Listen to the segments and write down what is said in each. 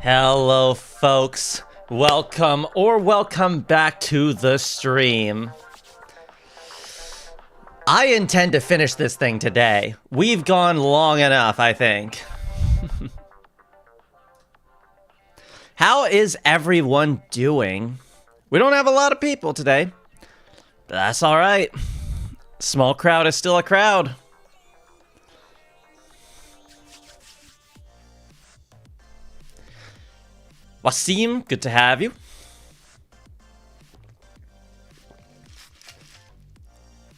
Hello, folks. Welcome back to the stream. I intend to finish this thing today. We've gone long enough, I think. How is everyone doing? We don't have a lot of people today. But that's all right. Small crowd is still a crowd. Wasim, good to have you.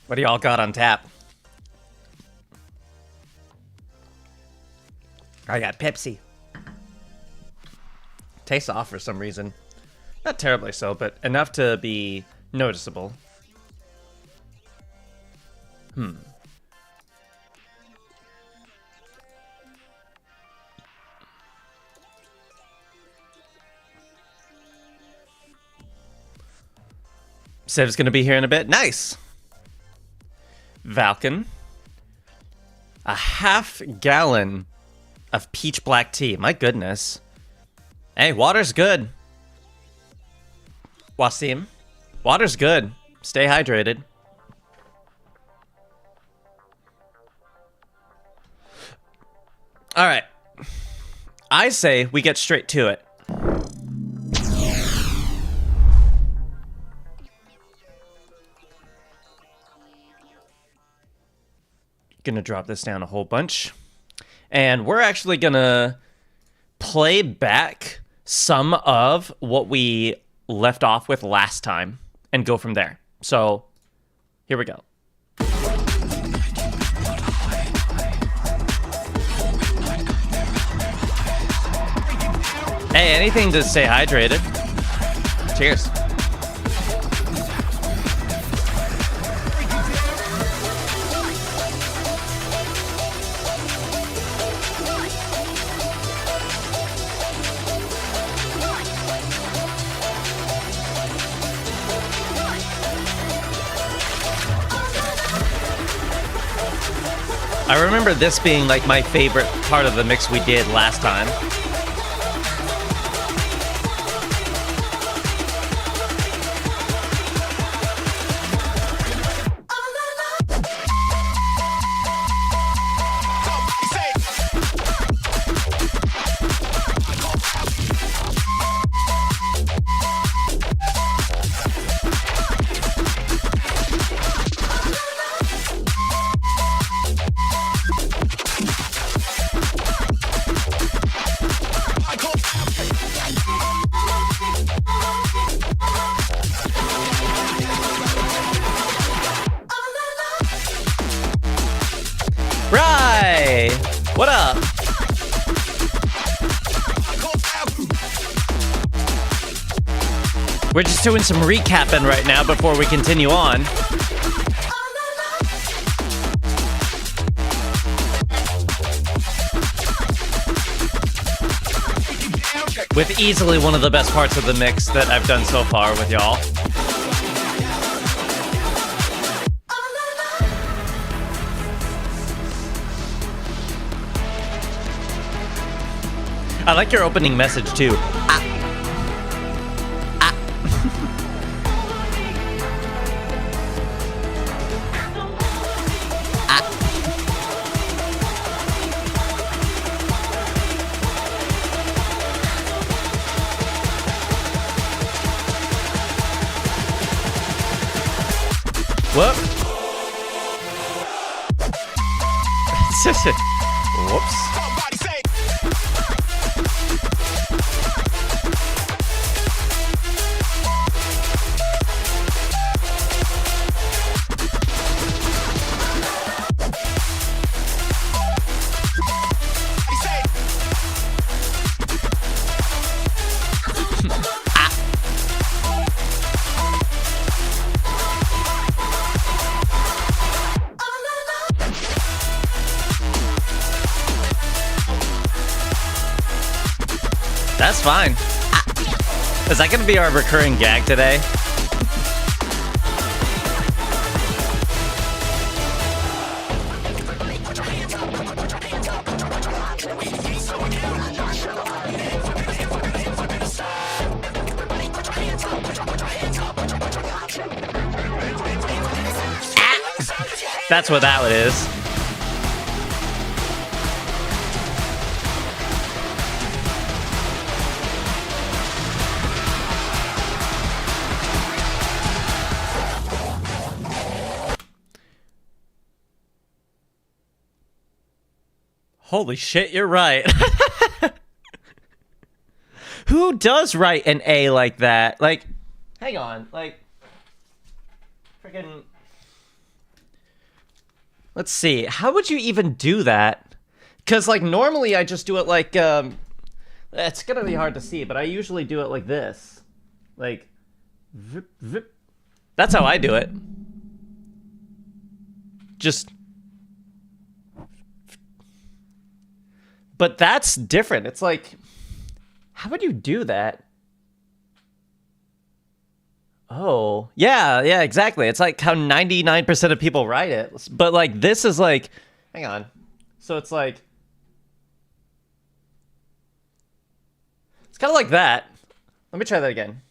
What do y'all got on tap? I got Pepsi. Tastes off for some reason. Not terribly so, but enough to be noticeable. Siv's gonna be here in a bit. Nice. Valken. A half gallon of peach black tea. My goodness. Hey, water's good. Wasim. Water's good. Stay hydrated. All right. I say we get straight to it. Gonna drop this down a whole bunch, and we're actually gonna play back some of what we left off with last time and go from there. So here we go. Hey, anything to stay hydrated. Cheers. I remember this being like my favorite part of the mix we did last time. What up? We're just doing some recapping right now before we continue on. With easily one of the best parts of the mix that I've done so far with y'all. I like your opening message too. Whoop. Whoops. That's fine. Is that going to be our recurring gag today? That's what that one is. Holy shit, you're right. Who does write an A like that? Like, hang on, like, freaking. Let's see. How would you even do that? Because, like, normally I just do it like, it's gonna be hard to see, but I usually do it like this. Like, vip, vip. That's how I do it. Just. But that's different. It's like, how would you do that? Oh, yeah, exactly. It's like how 99% of people write it. But like, this is like, hang on. So it's like, it's kind of like that. Let me try that again.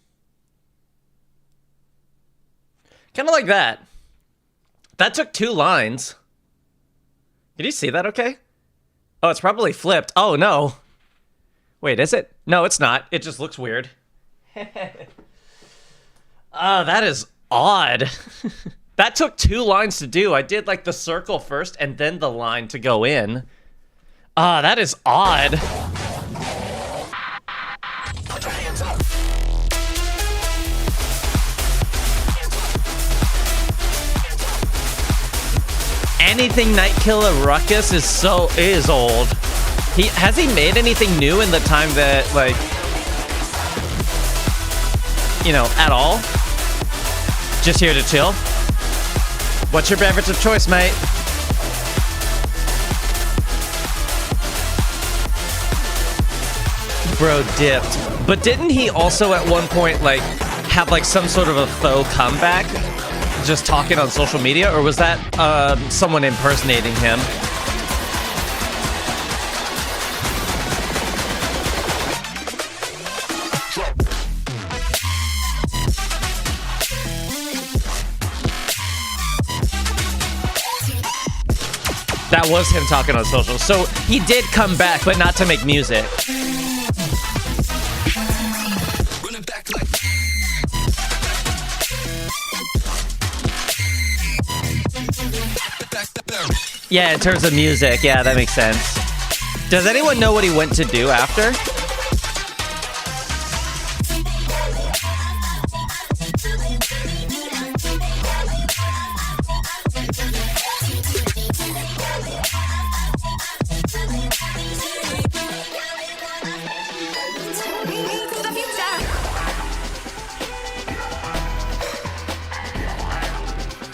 Kind of like that. That took 2 lines. Did you see that okay? Oh, it's probably flipped. Oh, no. Wait, is it? No, it's not. It just looks weird. Oh, that is odd. That took 2 lines to do. I did, like, the circle first and then the line to go in. Ah, that is odd. Put your hands up. Anything Nightkiller Ruckus is old. Has he made anything new in the time that, like, you know, at all? Just here to chill? What's your beverage of choice, mate? Bro dipped. But didn't he also at one point, like, have, like, some sort of a faux comeback? Just talking on social media? Or was that someone impersonating him? That was him talking on social. So he did come back, but not to make music. Yeah, in terms of music, yeah, that makes sense. Does anyone know what he went to do after?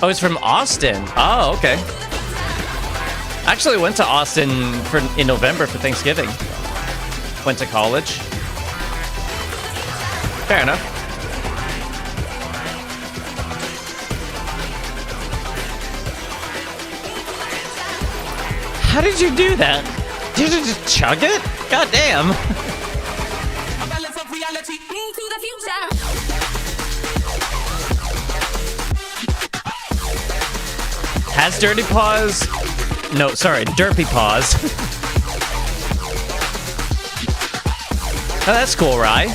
Oh, he's from Austin. Oh, okay. I actually went to Austin in November for Thanksgiving. Went to college. Fair enough. How did you do that? Did you just chug it? God damn. Has Dirty Paws? No, sorry, Derpy Paws. Oh, that's cool, Rye.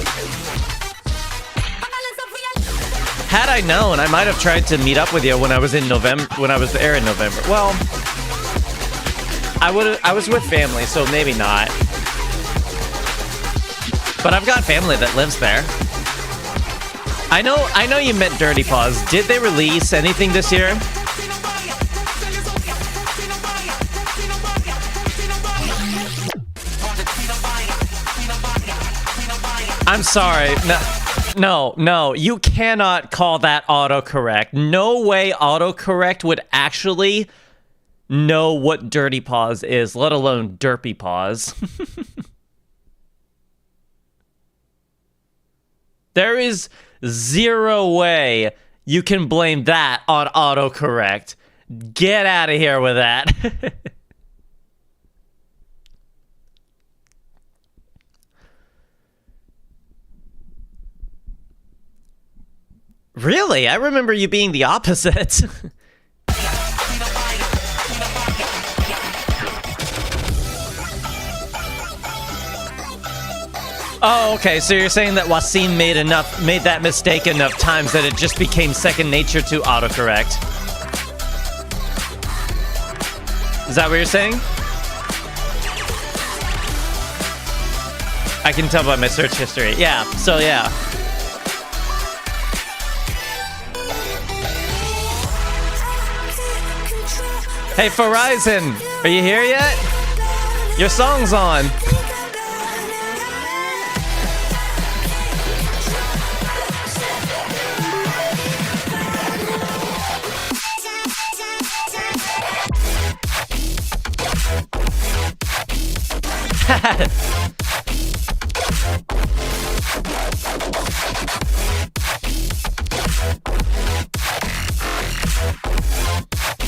Had I known, I might have tried to meet up with you when I was in November. When I was there in November. Well, I was with family, so maybe not. But I've got family that lives there. I know you met Dirty Paws. Did they release anything this year? I'm sorry. No, you cannot call that autocorrect. No way autocorrect would actually know what Dirty Paws is, let alone Derpy Paws. There is zero way you can blame that on autocorrect. Get out of here with that. Really? I remember you being the opposite. Oh, okay. So you're saying that Wasim made that mistake enough times that it just became second nature to autocorrect. Is that what you're saying? I can tell by my search history. Yeah. So yeah. Hey, Verizon, are you here yet? Your song's on.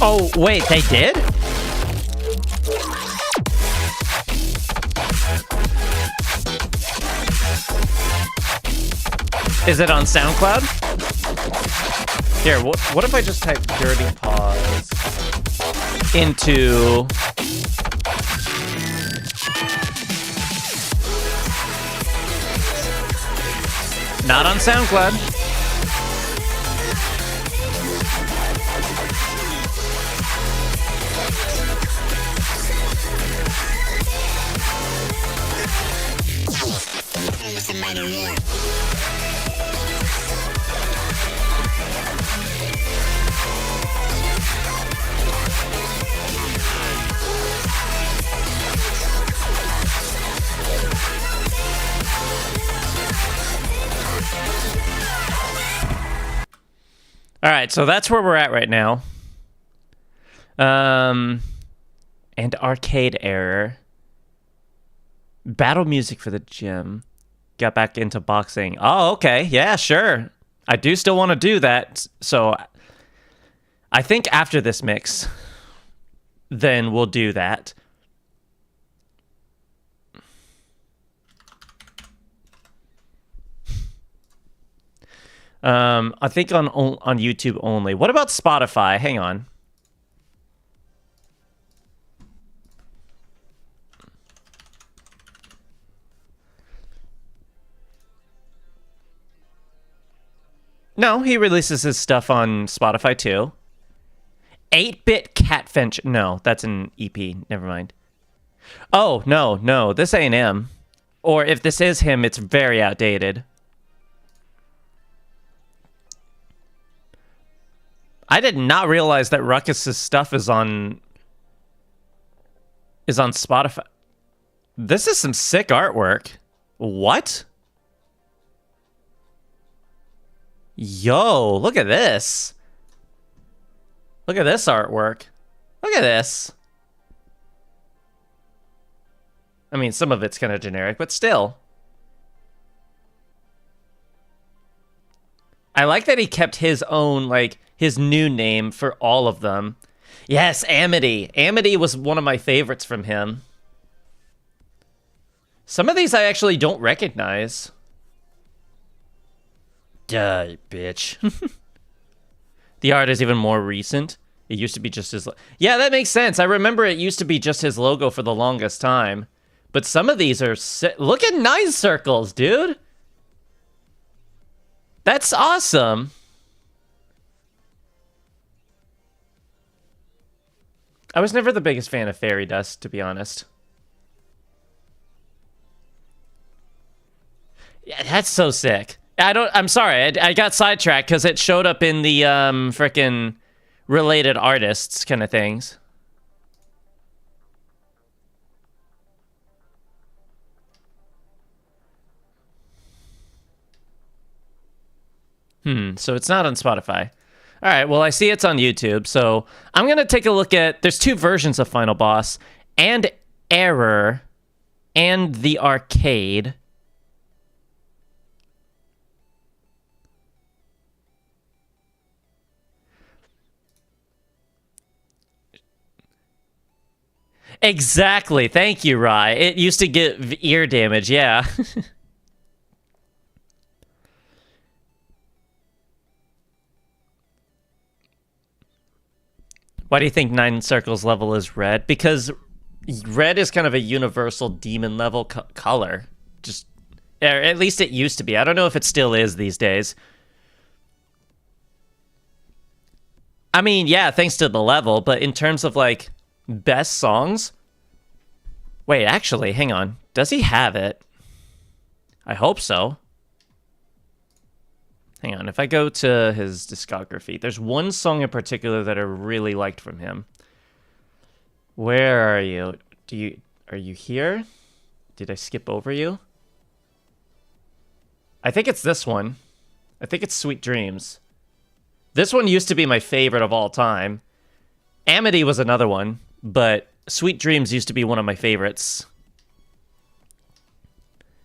Oh, wait, they did? Is it on SoundCloud? Here, what if I just type Dirty Pause into... Not on SoundCloud. All right, so that's where we're at right now. And arcade error. Battle music for the gym. Got back into boxing. Oh, okay. Yeah, sure. I do still want to do that. So I think after this mix, then we'll do that. I think on YouTube only. What about Spotify? Hang on. No, he releases his stuff on Spotify too. 8-Bit Catfinch. No, that's an EP. Never mind. Oh, no. This ain't him. Or if this is him, it's very outdated. I did not realize that Ruckus's stuff is on Spotify. This is some sick artwork. What? Yo, look at this. Look at this artwork. Look at this. I mean, some of it's kind of generic, but still. I like that he kept his own, like, his new name for all of them. Yes, Amity. Amity was one of my favorites from him. Some of these I actually don't recognize. Die, bitch. The art is even more recent. It used to be just his... Yeah, that makes sense. I remember it used to be just his logo for the longest time. But some of these are... Look at 9 Circles, dude! That's awesome. I was never the biggest fan of Fairy Dust, to be honest. Yeah, that's so sick. I'm sorry, I got sidetracked because it showed up in the frickin' related artists kind of things. So it's not on Spotify. All right, well, I see it's on YouTube, so I'm going to take a look at... There's 2 versions of Final Boss, and Error, and the arcade. Exactly. Thank you, Rye. It used to give ear damage, yeah. Why do you think 9 Circles level is red? Because red is kind of a universal demon level color. Just Or at least it used to be. I don't know if it still is these days. I mean, yeah, thanks to the level, but in terms of, like, best songs... Wait, actually, hang on. Does he have it? I hope so. Hang on, if I go to his discography, there's one song in particular that I really liked from him. Where are you? Are you here? Did I skip over you? I think it's this one. I think it's Sweet Dreams. This one used to be my favorite of all time. Amity was another one, but Sweet Dreams used to be one of my favorites.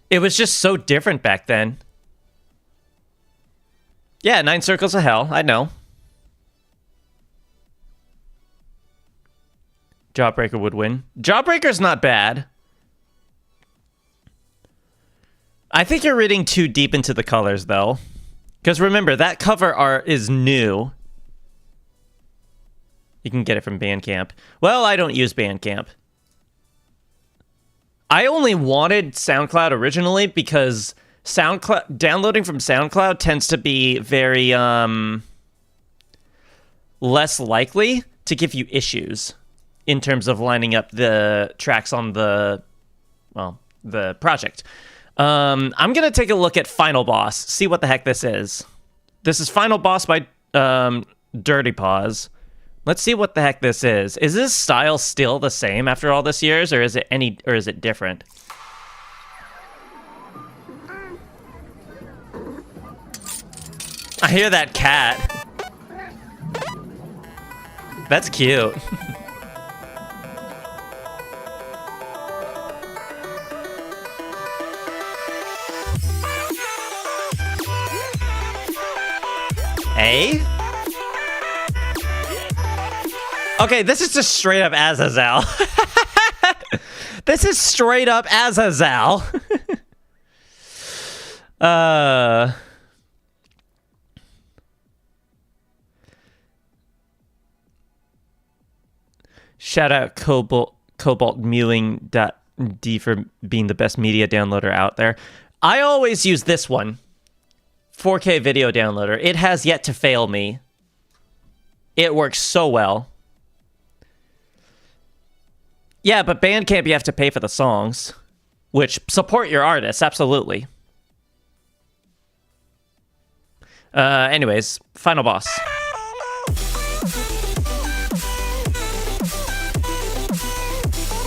It was just so different back then. Yeah, 9 Circles of Hell, I know. Jawbreaker would win. Jawbreaker's not bad. I think you're reading too deep into the colors, though. Because remember, that cover art is new. You can get it from Bandcamp. Well, I don't use Bandcamp. I only wanted SoundCloud originally because downloading from SoundCloud tends to be very less likely to give you issues in terms of lining up the tracks on the project. I'm going to take a look at Final Boss, see what the heck this is. This is Final Boss by Dirty Paws. Let's see what the heck this is. Is this style still the same after all this years, or is it different? I hear that cat. That's cute. Hey? Okay, this is just straight up Azazel. This is straight up Azazel. Shout out cobaltmewing.d for being the best media downloader out there. I always use this one. 4K video downloader. It has yet to fail me. It works so well. Yeah, but Bandcamp, you have to pay for the songs, which support your artists, absolutely. Anyways, Final Boss.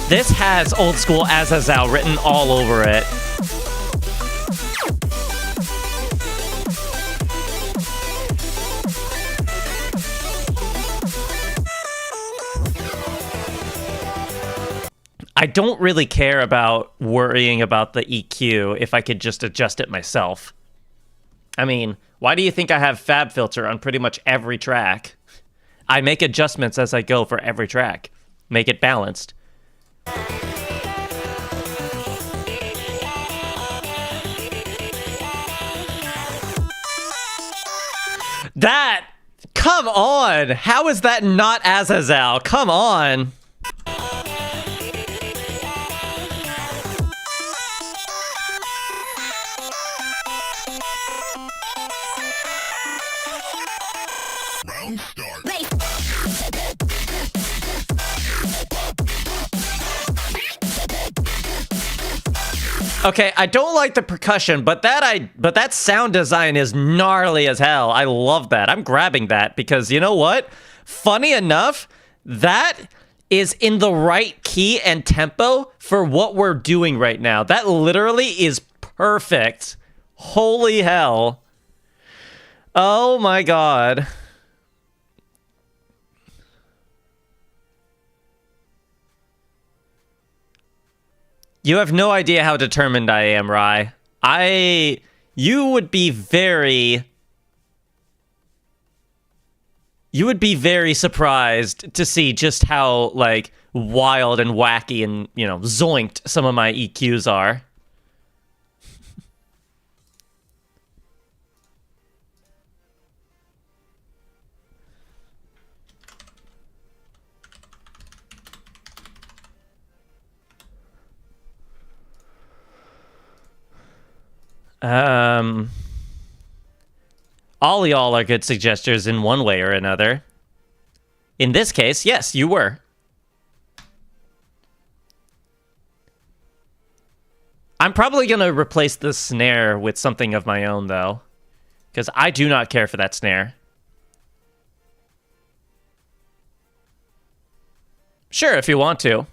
This has old school Azazel written all over it. I don't really care about worrying about the EQ if I could just adjust it myself. I mean, why do you think I have Fab Filter on pretty much every track? I make adjustments as I go for every track. Make it balanced. That! Come on! How is that not Azazel? Come on! Okay, I don't like the percussion, but that sound design is gnarly as hell. I love that. I'm grabbing that because you know what? Funny enough, that is in the right key and tempo for what we're doing right now. That literally is perfect. Holy hell. Oh my god. You have no idea how determined I am, Rai. You would be very surprised to see just how, like, wild and wacky and, you know, zoinked some of my EQs are. Um, all y'all are good suggestors in one way or another. In this case, yes, you were. I'm probably going to replace the snare with something of my own, though. Because I do not care for that snare. Sure, if you want to.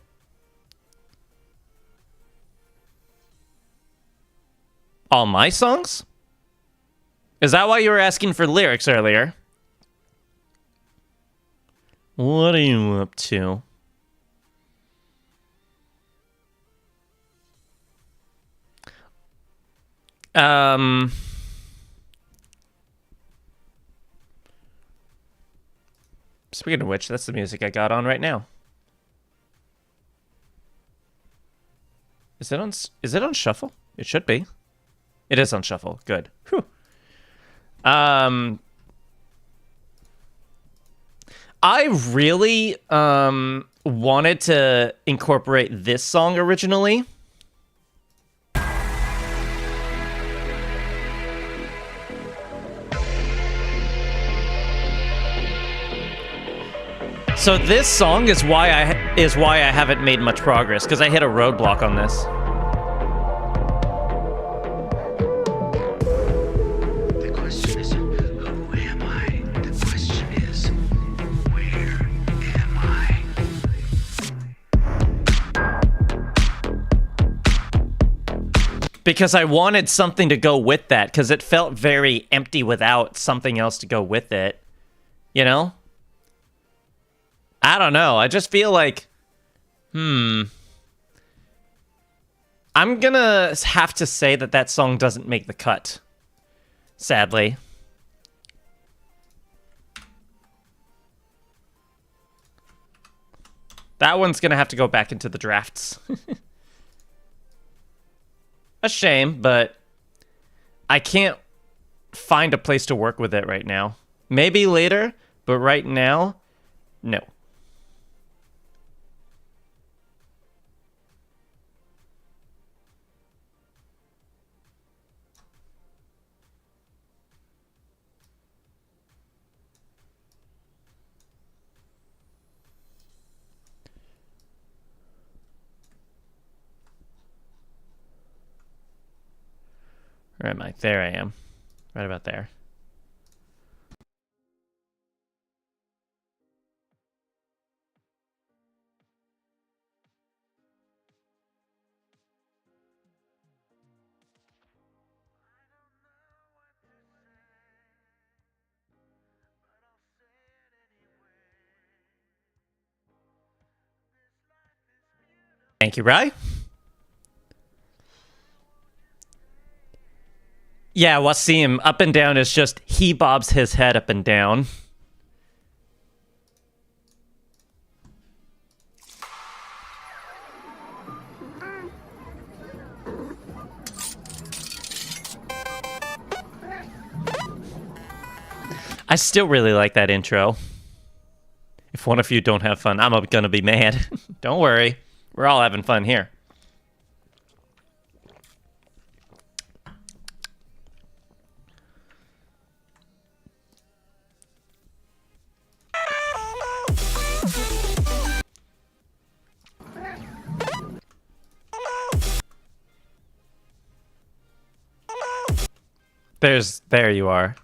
All my songs? Is that why you were asking for lyrics earlier? What are you up to? Speaking of which, that's the music I got on right now. Is it on shuffle? It should be. It is on shuffle. Good. Whew. I really wanted to incorporate this song originally. So this song is why I haven't made much progress, because I hit a roadblock on this. The question isn't who am I? The question is where am I? Because I wanted something to go with that, because it felt very empty without something else to go with it. You know? I don't know. I just feel like, I'm gonna have to say that song doesn't make the cut. Sadly. That one's gonna have to go back into the drafts. A shame, but I can't find a place to work with it right now. Maybe later, but right now, no. Where am I? There I am. Right about there. Thank you, Rye. Yeah, Wasim, up and down is just he bobs his head up and down. I still really like that intro. If one of you don't have fun, I'm gonna be mad. Don't worry. We're all having fun here. There you are.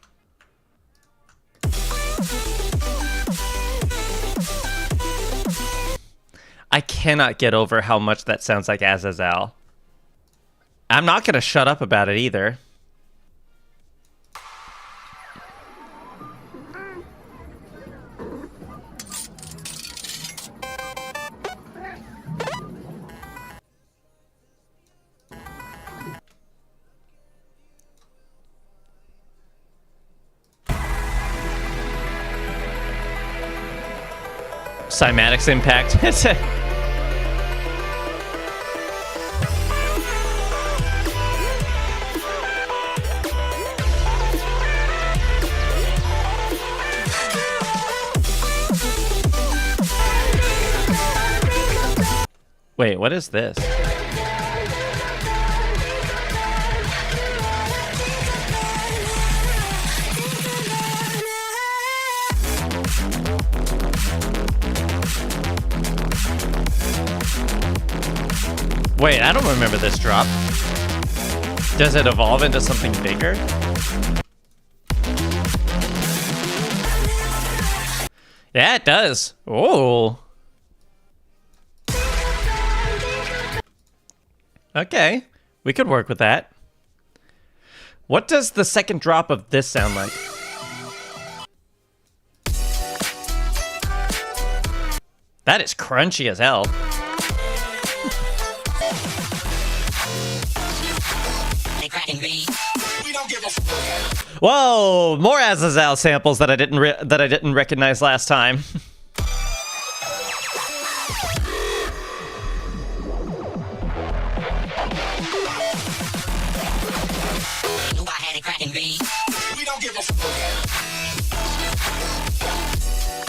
I cannot get over how much that sounds like Azazel. I'm not gonna shut up about it either. Cymatics impact. Wait, what is this? Wait, I don't remember this drop. Does it evolve into something bigger? Yeah, it does. Oh. Okay, we could work with that. What does the second drop of this sound like? That is crunchy as hell. Whoa! More Azazel samples that I didn't recognize last time.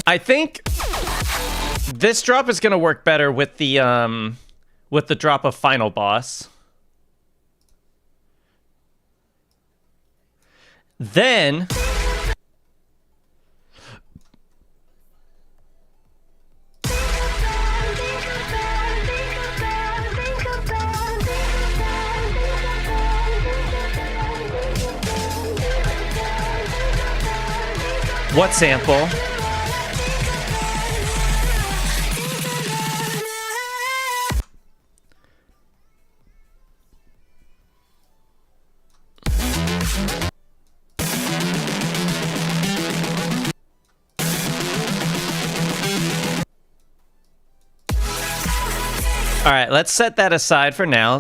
I think this drop is gonna work better with the drop of Final Boss. Then what sample? All right, let's set that aside for now.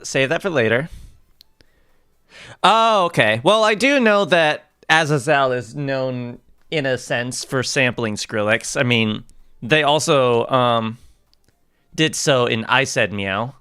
Save that for later. Oh, okay. Well, I do know that Azazel is known, in a sense, for sampling Skrillex. I mean, they also did so in I Said Meow.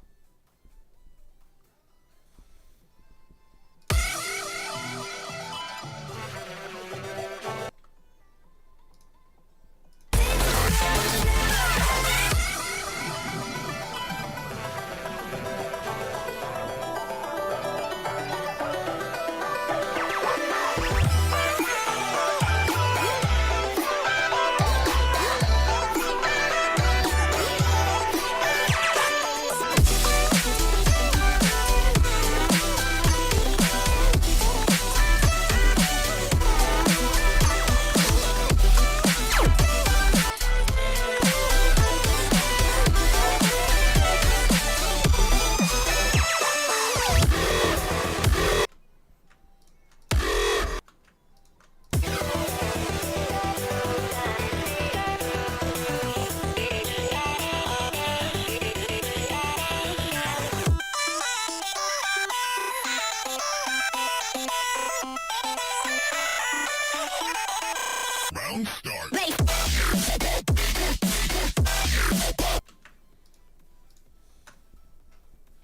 Round start.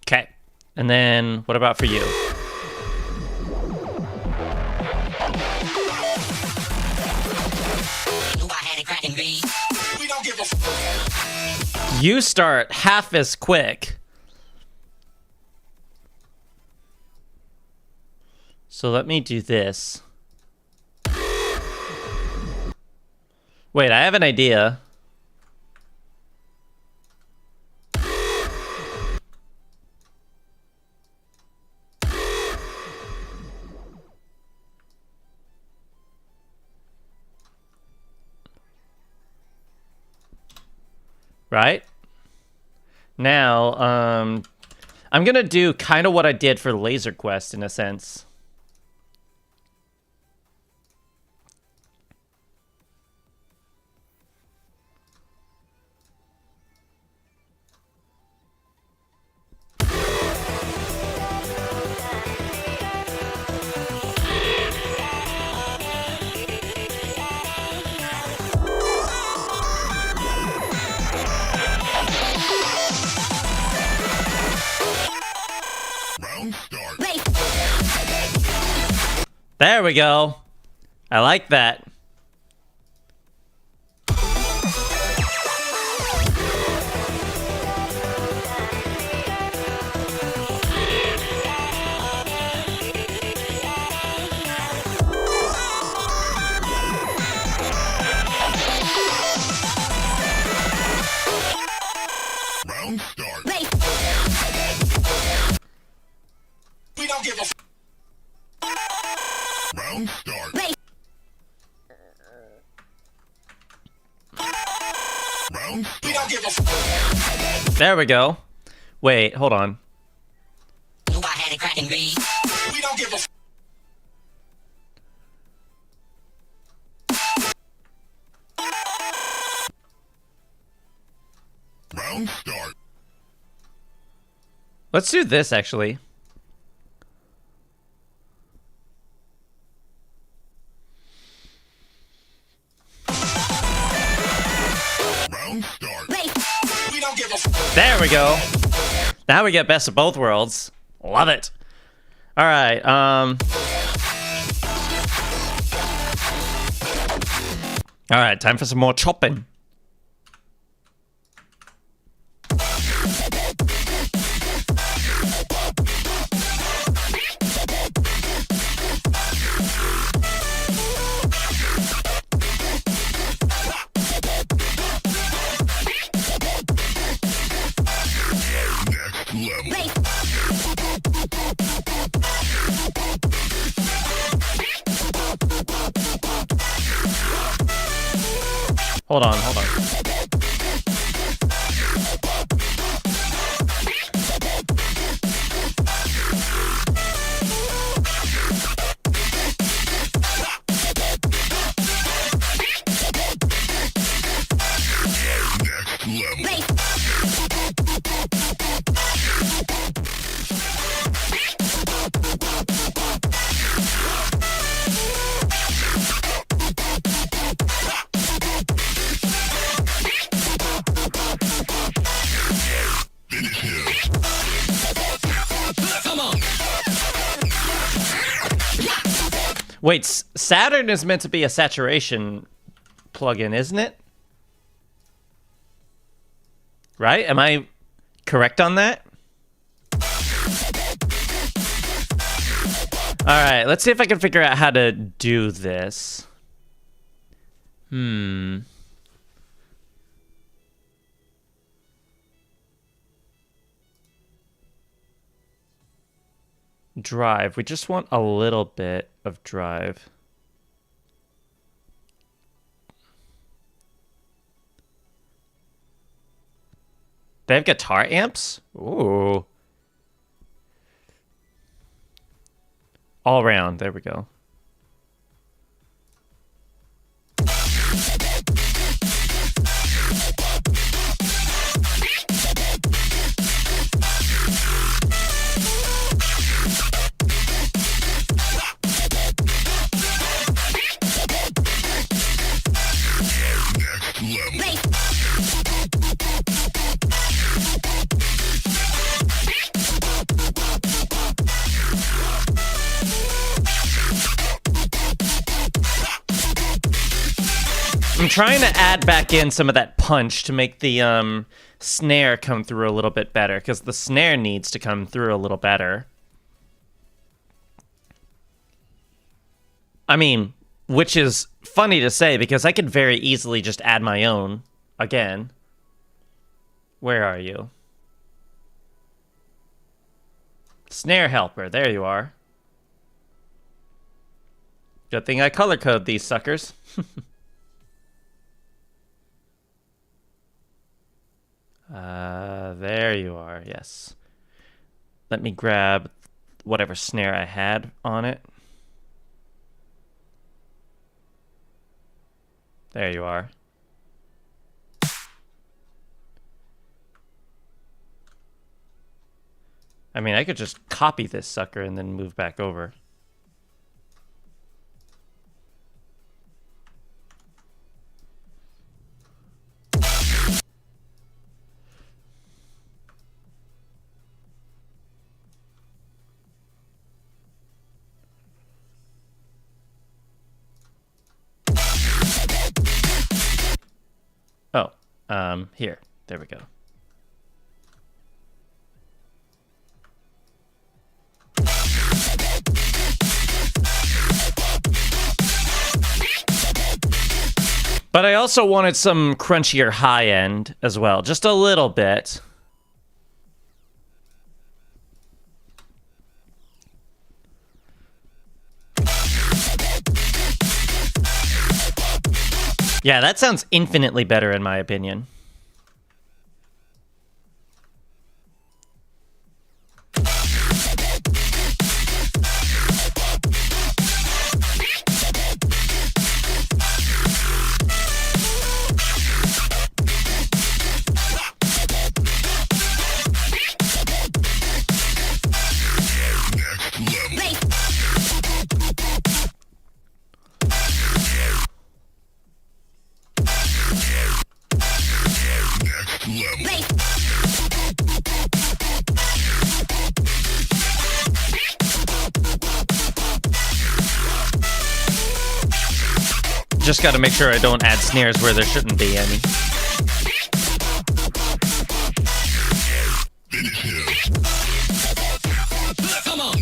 Okay. And then what about for you? You start half as quick. So let me do this. Wait, I have an idea. Right? Now, I'm gonna do kind of what I did for Laser Quest in a sense. Round start. There we go. I like that. Round start. There we go. Wait, hold on. Round start. Let's do this, actually. Round start. There we go. Now we get best of both worlds. Love it. All right. All right, time for some more chopping. Next level. Hold on, hold on. Next level. Finish him. Wait, Saturn is meant to be a saturation plugin, isn't it? Right? Am I correct on that? All right, let's see if I can figure out how to do this. Drive. We just want a little bit of drive. They have guitar amps? Ooh. All round. There we go. Next level. I'm trying to add back in some of that punch to make the snare come through a little bit better, because the snare needs to come through a little better. I mean, which is funny to say, because I could very easily just add my own again. Where are you? Snare helper, there you are. Good thing I color code these suckers. There you are, yes. Let me grab whatever snare I had on it. There you are. I mean, I could just copy this sucker and then move back over. Here. There we go. But I also wanted some crunchier high end as well, just a little bit. Yeah, that sounds infinitely better in my opinion. just got to make sure I don't add snares where there shouldn't be any. Come on.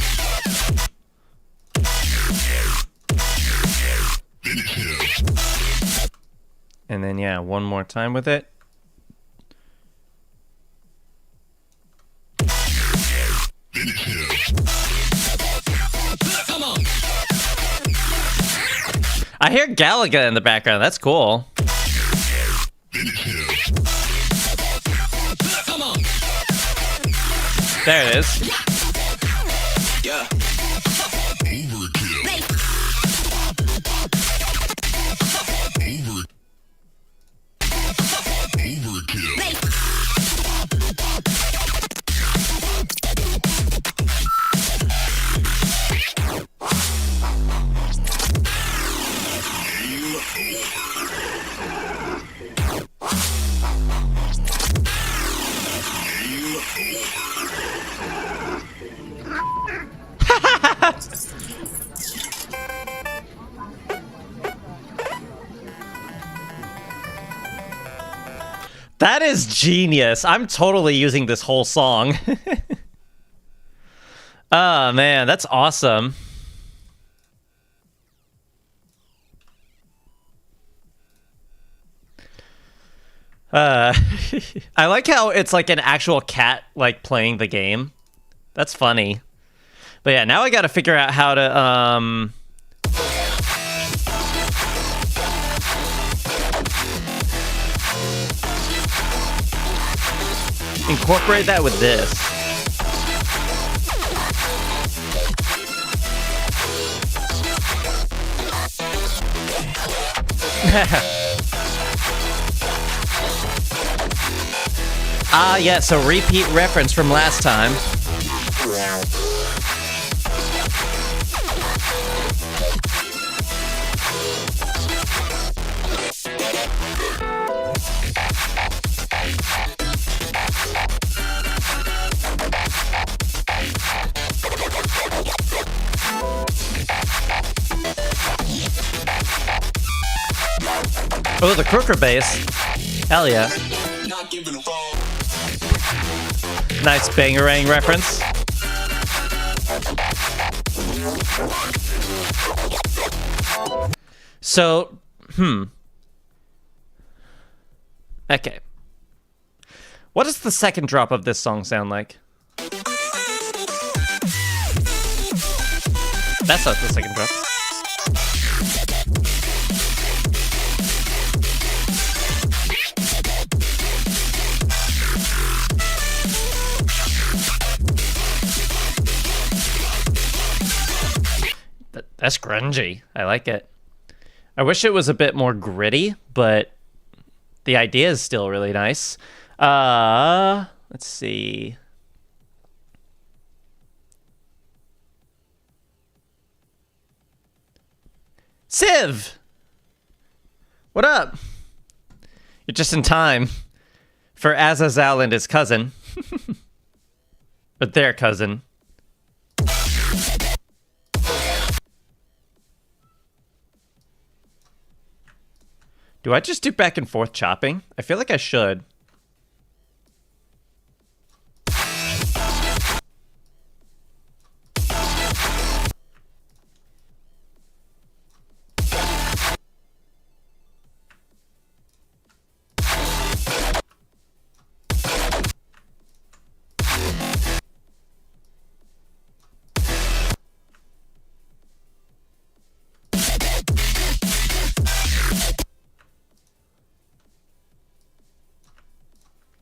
And then, yeah, one more time with it. Come on. I hear Galaga in the background. That's cool. Come on. There it is. Yeah. That is genius. I'm totally using this whole song. Oh, man, that's awesome. I like how it's like an actual cat like playing the game. That's funny. But yeah, now I got to figure out how to incorporate that with this. Ah, yeah, so repeat reference from last time. Oh, the Crooker bass. Hell yeah. Not giving a fuck. Nice Bangarang reference. So, okay. What does the second drop of this song sound like? That's not the second drop. That's grungy. I like it. I wish it was a bit more gritty, but the idea is still really nice. Let's see. Civ! What up? You're just in time for Azazel and his cousin. But their cousin. Do I just do back and forth chopping? I feel like I should.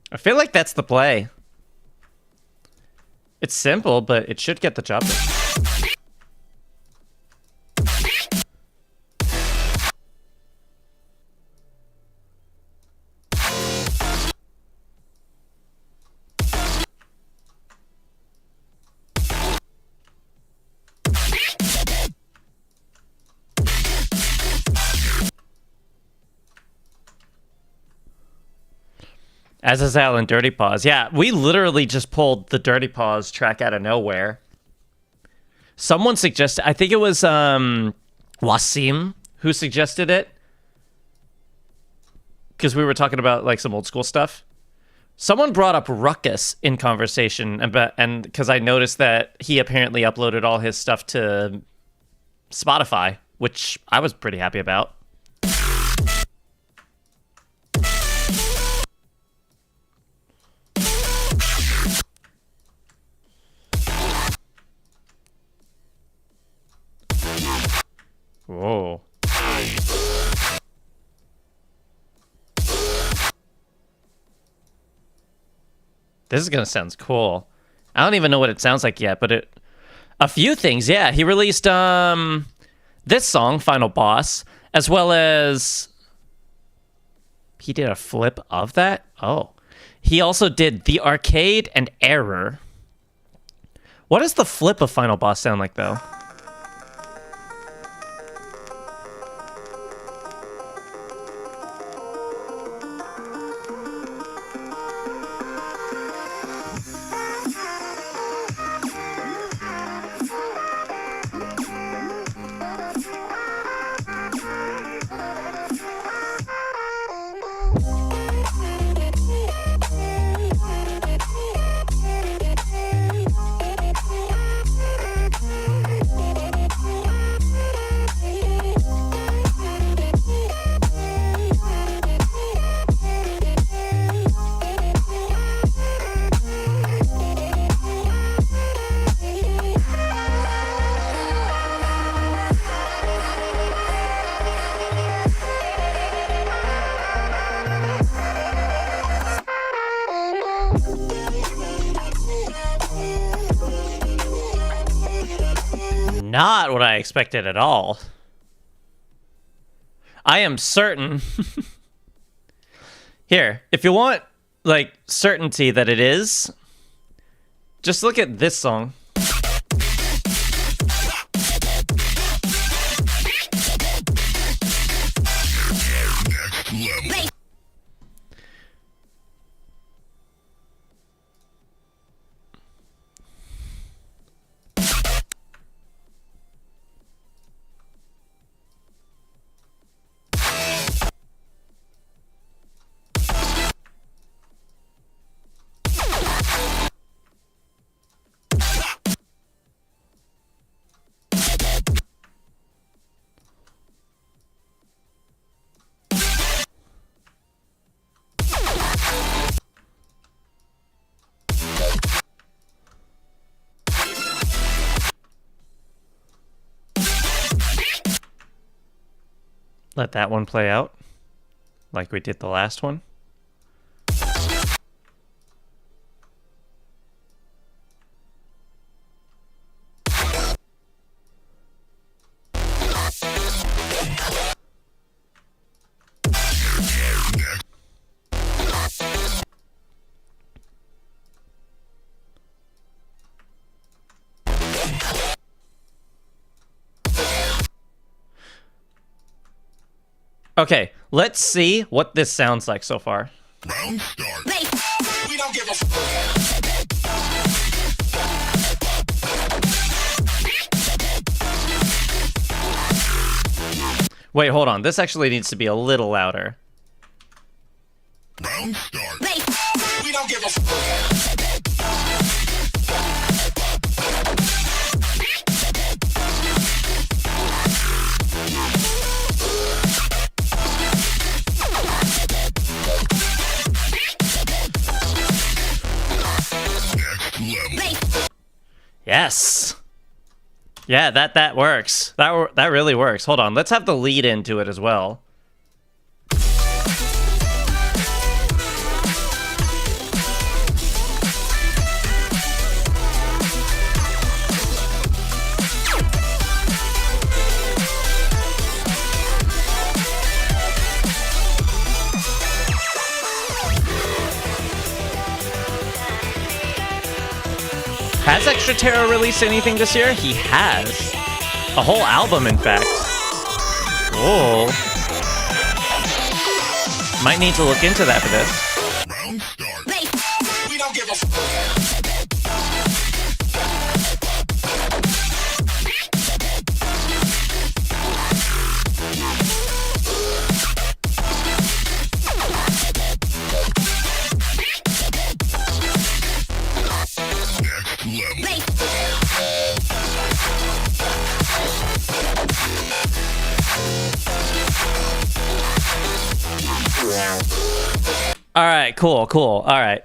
I feel like that's the play. It's simple, but it should get the job done. Azazel and Dirty Paws. Yeah, we literally just pulled the Dirty Paws track out of nowhere. Someone suggested, I think it was Wasim who suggested it. because we were talking about like some old school stuff. Someone brought up Ruckus in conversation, and because I noticed that he apparently uploaded all his stuff to Spotify, which I was pretty happy about. Whoa. This is gonna sound cool. I don't even know what it sounds like yet, but a few things, yeah. He released this song, Final Boss, as well as he did a flip of that. Oh. He also did The Arcade and Error. What does the flip of Final Boss sound like though? Not what I expected at all. I am certain. Here, if you want, like, certainty that it is, just look at this song. Let that one play out like we did the last one. Okay, let's see what this sounds like so far. Round start. We don't give a Wait, hold on. This actually needs to be a little louder. round start. We don't give a Yes. Yeah, that works. That really works. Hold on. Let's have the lead into it as well. Has Extra Terror released anything this year? He has. A whole album, in fact. Oh. Might need to look into that for this. round start. We don't give a All right, cool. All right.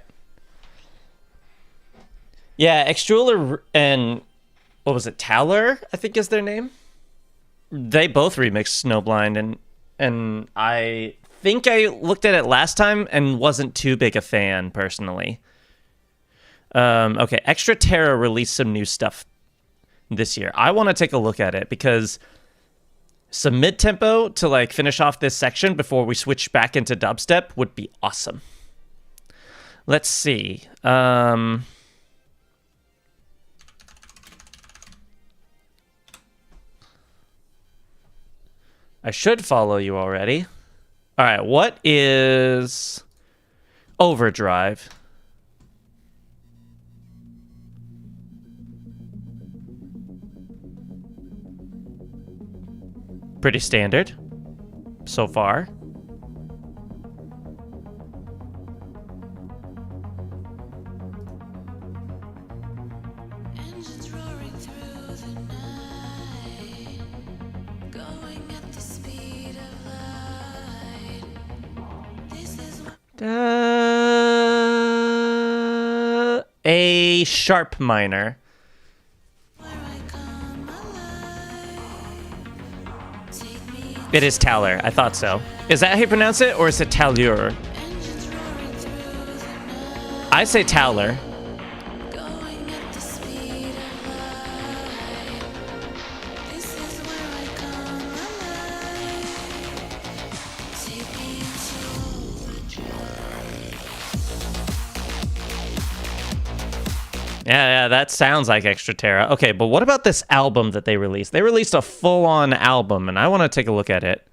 Yeah, Extruler and what was it? Towler, I think is their name. They both remixed Snowblind, and I think I looked at it last time and wasn't too big a fan personally. Okay, Extra Terra released some new stuff this year. I want to take a look at it because some mid-tempo to like finish off this section before we switch back into dubstep would be awesome. Let's see. I should follow you already. All right, what is Overdrive? Pretty standard so far. Engines roaring through the night, going at the speed of light. This is A sharp minor. where I come alive. Take me It is Taller. I thought so. Is that how you pronounce it, or is it Talure? engines roaring through the night, I say Taller. going at the speed of light. This is where I come alive. Take me into overdrive. Yeah, that sounds like Extra Terra. Okay, but what about this album that they released? They released a full-on album, and I want to take a look at it.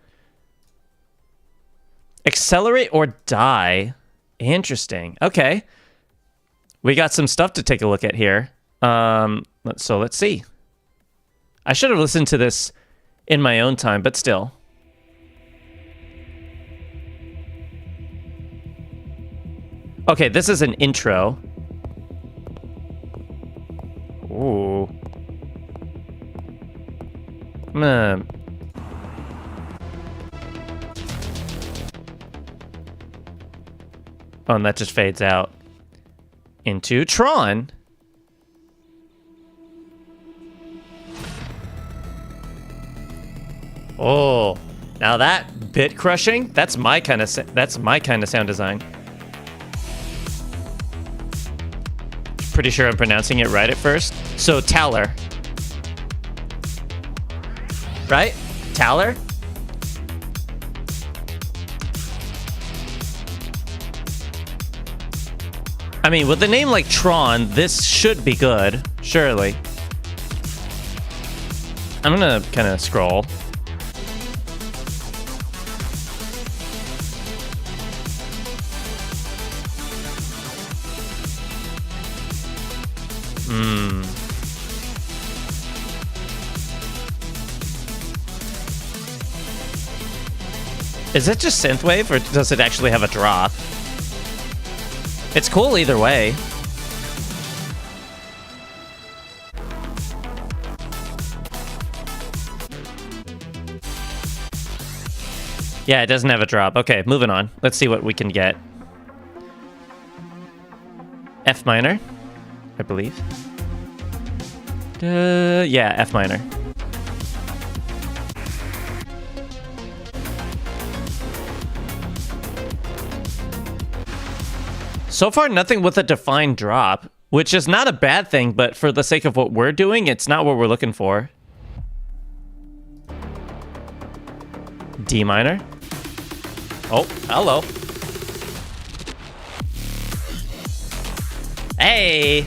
Accelerate or Die. Interesting. Okay. We got some stuff to take a look at here. So let's see. I should have listened to this in my own time, but still. Okay, this is an intro. Ooh. Oh, and that just fades out into Tron. Oh, now that bit crushing, that's my kind of sound design. Pretty sure I'm pronouncing it right at first. So Taller. Right? Taller? I mean, with a name like Tron, this should be good, surely. I'm gonna kind of scroll. Is it just synthwave, or does it actually have a drop? It's cool either way. Yeah, it doesn't have a drop. Okay, moving on. Let's see what we can get. F minor, I believe. Yeah, F minor. So far, nothing with a defined drop, which is not a bad thing, but for the sake of what we're doing, it's not what we're looking for. D minor. Oh, hello. Hey!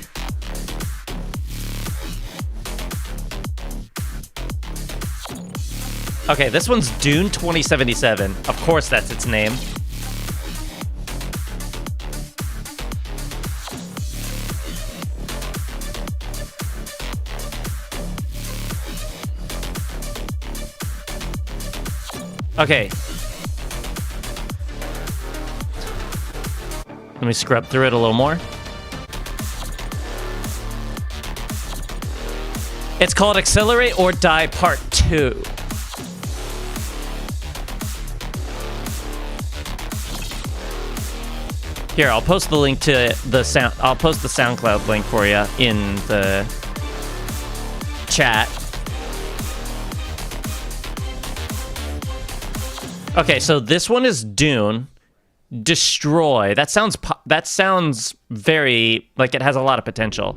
Okay, this one's Dune 2077. Of course that's its name. Okay. Let me scrub through it a little more. It's called Accelerate or Die Part 2. Here, I'll post the link to the sound. I'll post the SoundCloud link for you in the chat. Okay, so this one is Dune. Destroy. That sounds very like it has a lot of potential.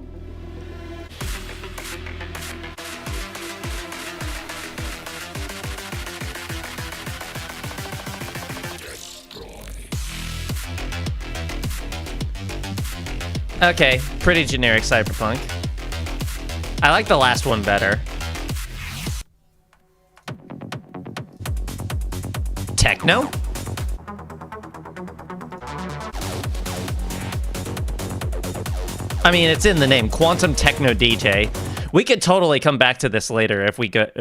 Okay, pretty generic cyberpunk. I like the last one better. Techno? I mean, it's in the name, Quantum Techno DJ. We could totally come back to this later if we get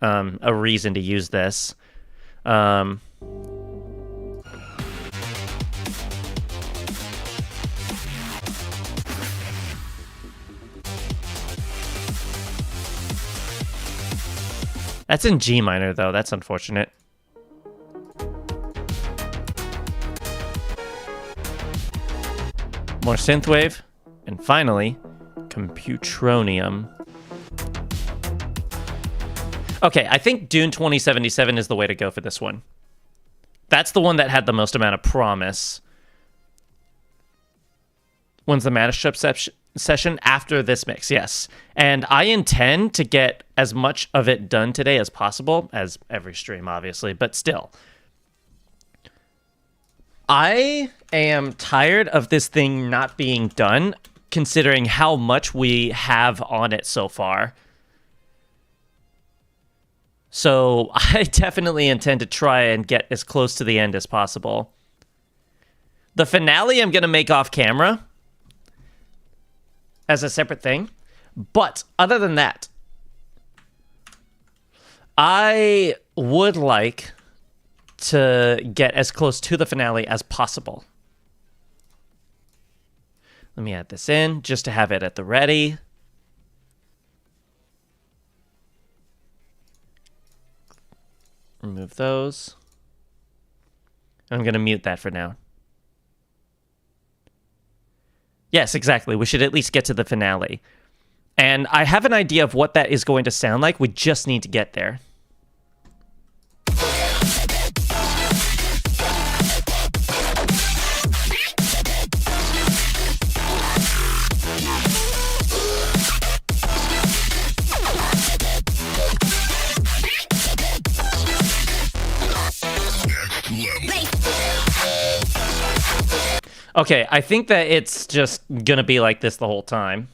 a reason to use this. That's in G minor, though. That's unfortunate. More synthwave. And finally, Computronium. Okay, I think Dune 2077 is the way to go for this one. That's the one that had the most amount of promise. When's the mashup session? After this mix, yes. And I intend to get as much of it done today as possible, as every stream, obviously, but still. I am tired of this thing not being done, considering how much we have on it so far. So I definitely intend to try and get as close to the end as possible. The finale I'm going to make off camera as a separate thing. But other than that, I would like to get as close to the finale as possible. Let me add this in just to have it at the ready. Remove those. I'm going to mute that for now. Yes, exactly. We should at least get to the finale. And I have an idea of what that is going to sound like. We just need to get there. Okay, I think that it's just gonna be like this the whole time.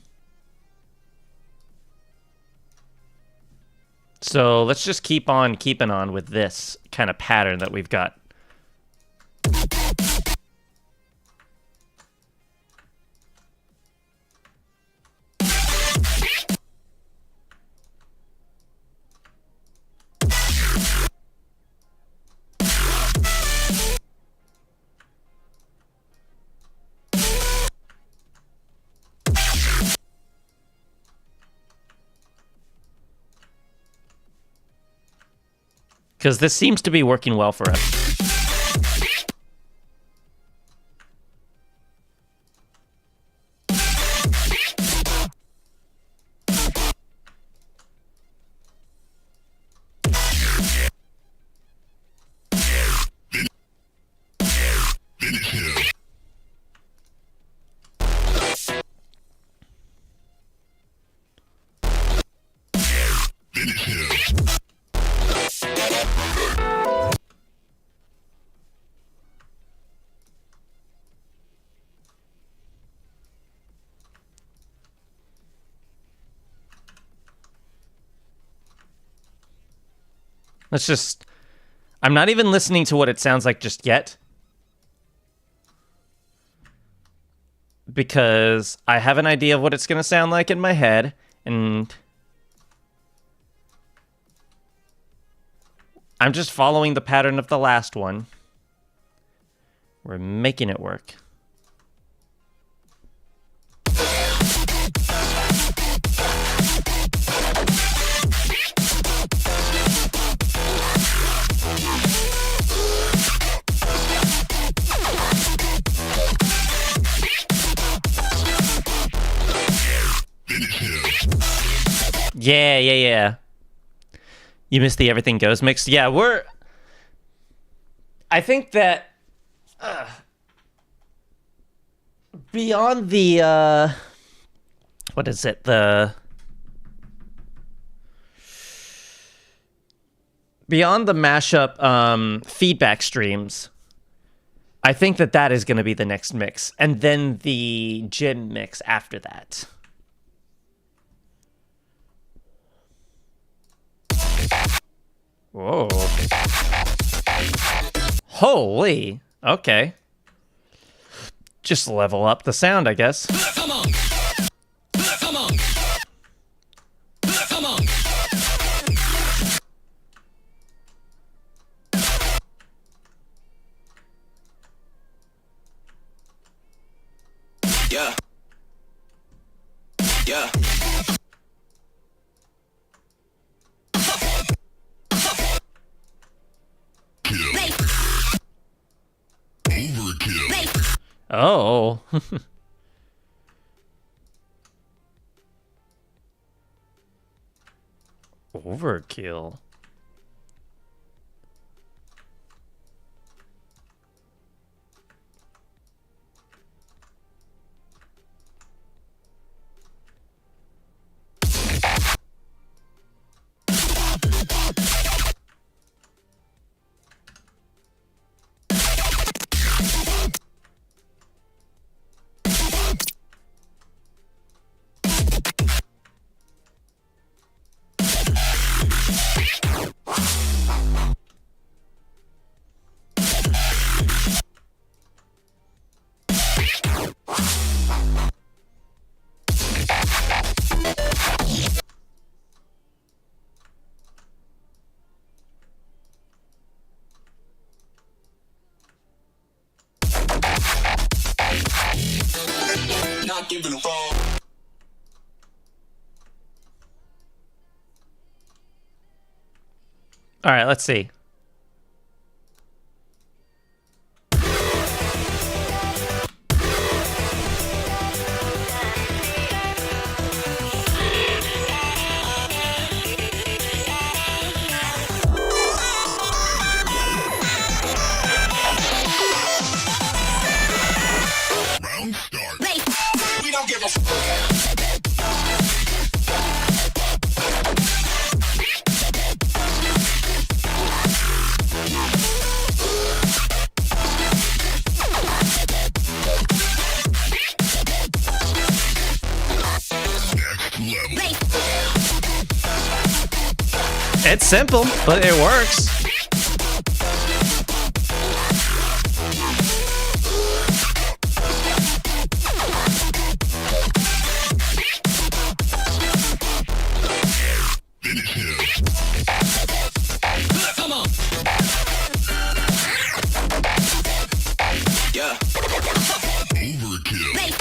So let's just keep on keeping on with this kind of pattern that we've got. Because this seems to be working well for us. Let's just... I'm not even listening to what it sounds like just yet. Because I have an idea of what it's going to sound like in my head. And I'm just following the pattern of the last one. We're making it work. Yeah, yeah, yeah. You missed the Everything Goes mix. Yeah, I think that beyond the what is it? The beyond the mashup feedback streams, I think that that is going to be the next mix, and then the gym mix after that. Whoa. Holy. Okay. Just level up the sound, I guess. Come on. Come on. Come on. Yeah. Yeah. Overkill. Oh. Overkill. Not giving a fuck. All right, let's see. Round start. We don't give a fuck. Next level. It's simple, but it works. Finish him. Come on. Yeah. Overkill.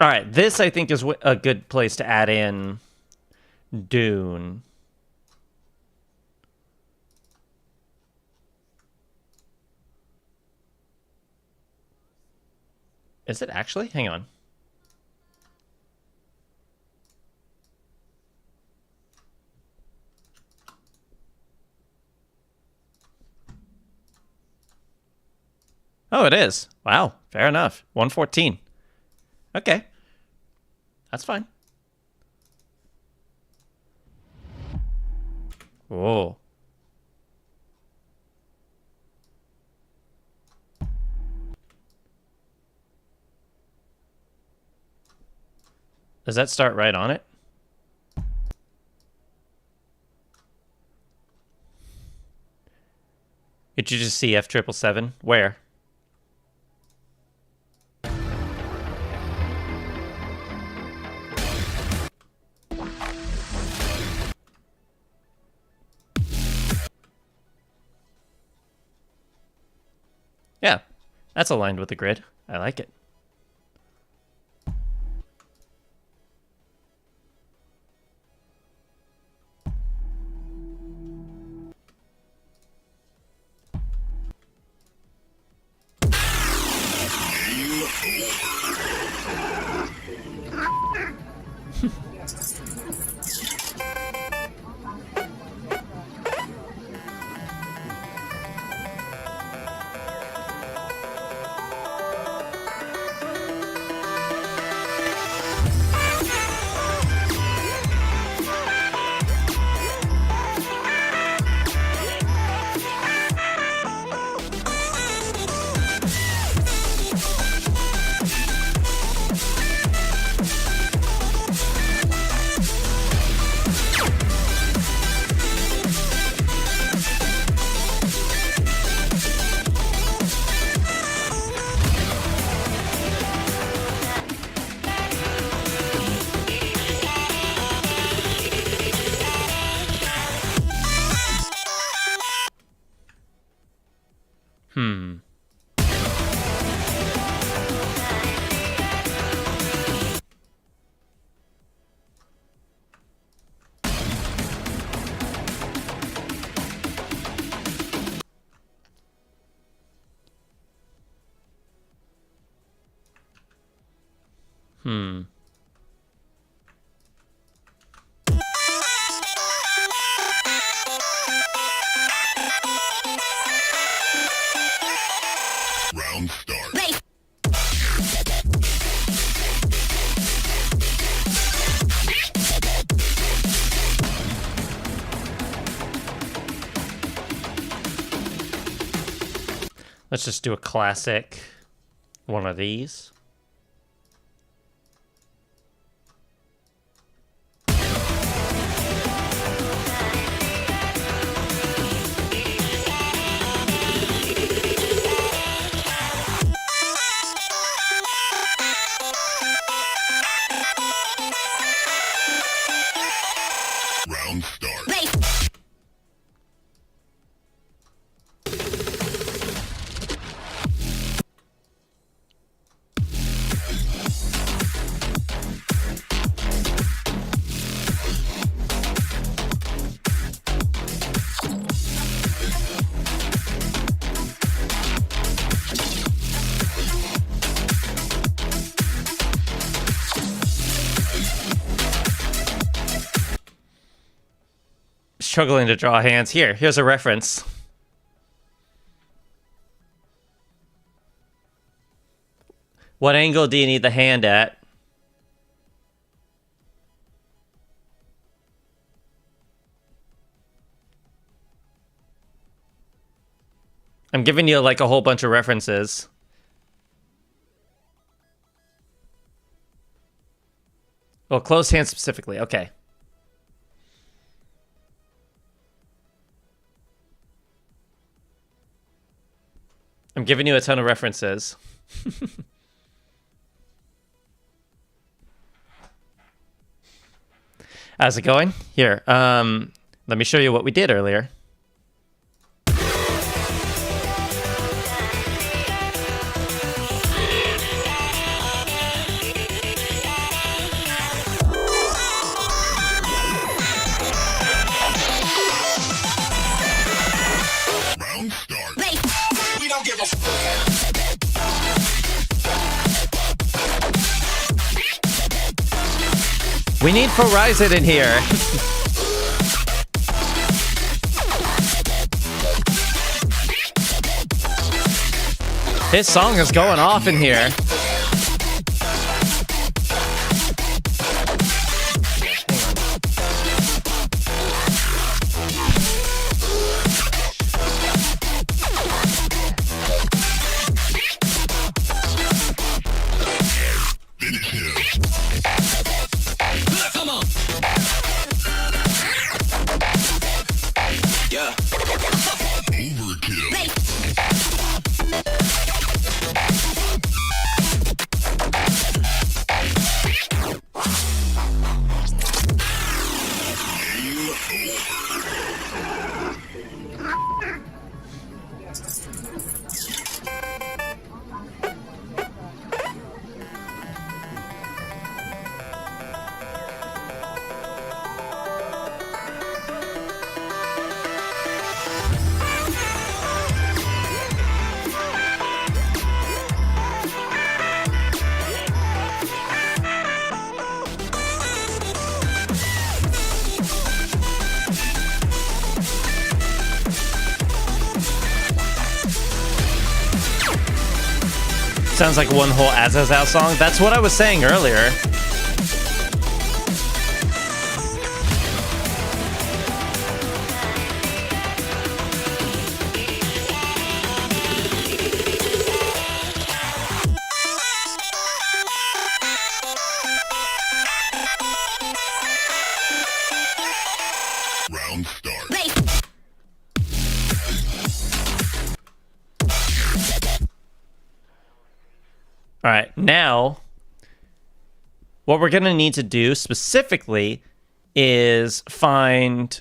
All right, this I think is a good place to add in Dune. Is it actually? Hang on. Oh, it is. Wow, fair enough. 114. Okay. That's fine. Whoa. Does that start right on it? Did you just see F777? Where? Yeah, that's aligned with the grid. I like it. Round start. Let's just do a classic one of these. Round start. Struggling to draw hands. Here's a reference. What angle do you need the hand at? I'm giving you like a whole bunch of references. Well, closed hand specifically. Okay. I'm giving you a ton of references. How's it going? Here, let me show you what we did earlier. Round start. We don't give a We need Horizon in here. His song is going off in here. finish him. Come on. Yeah. Overkill. Sounds like one whole Azazel song. That's what I was saying earlier. Round start. All right, now what we're going to need to do specifically is find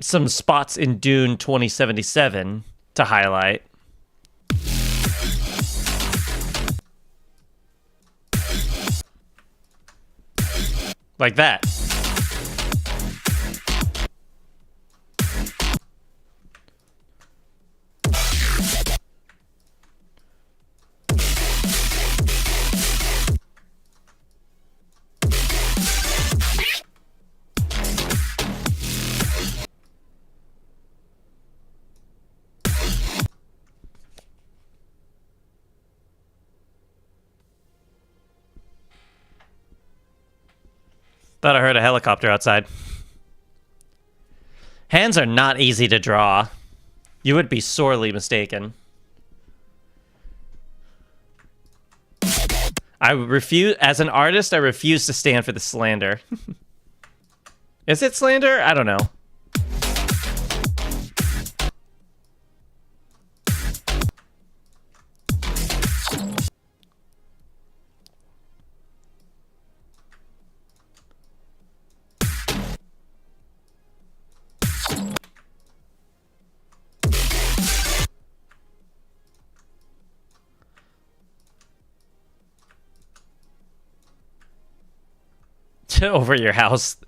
some spots in Dune 2077 to highlight. Like that. Thought I heard a helicopter outside. Hands are not easy to draw. You would be sorely mistaken. I refuse, as an artist, I refuse to stand for the slander. Is it slander? I don't know. Over your house.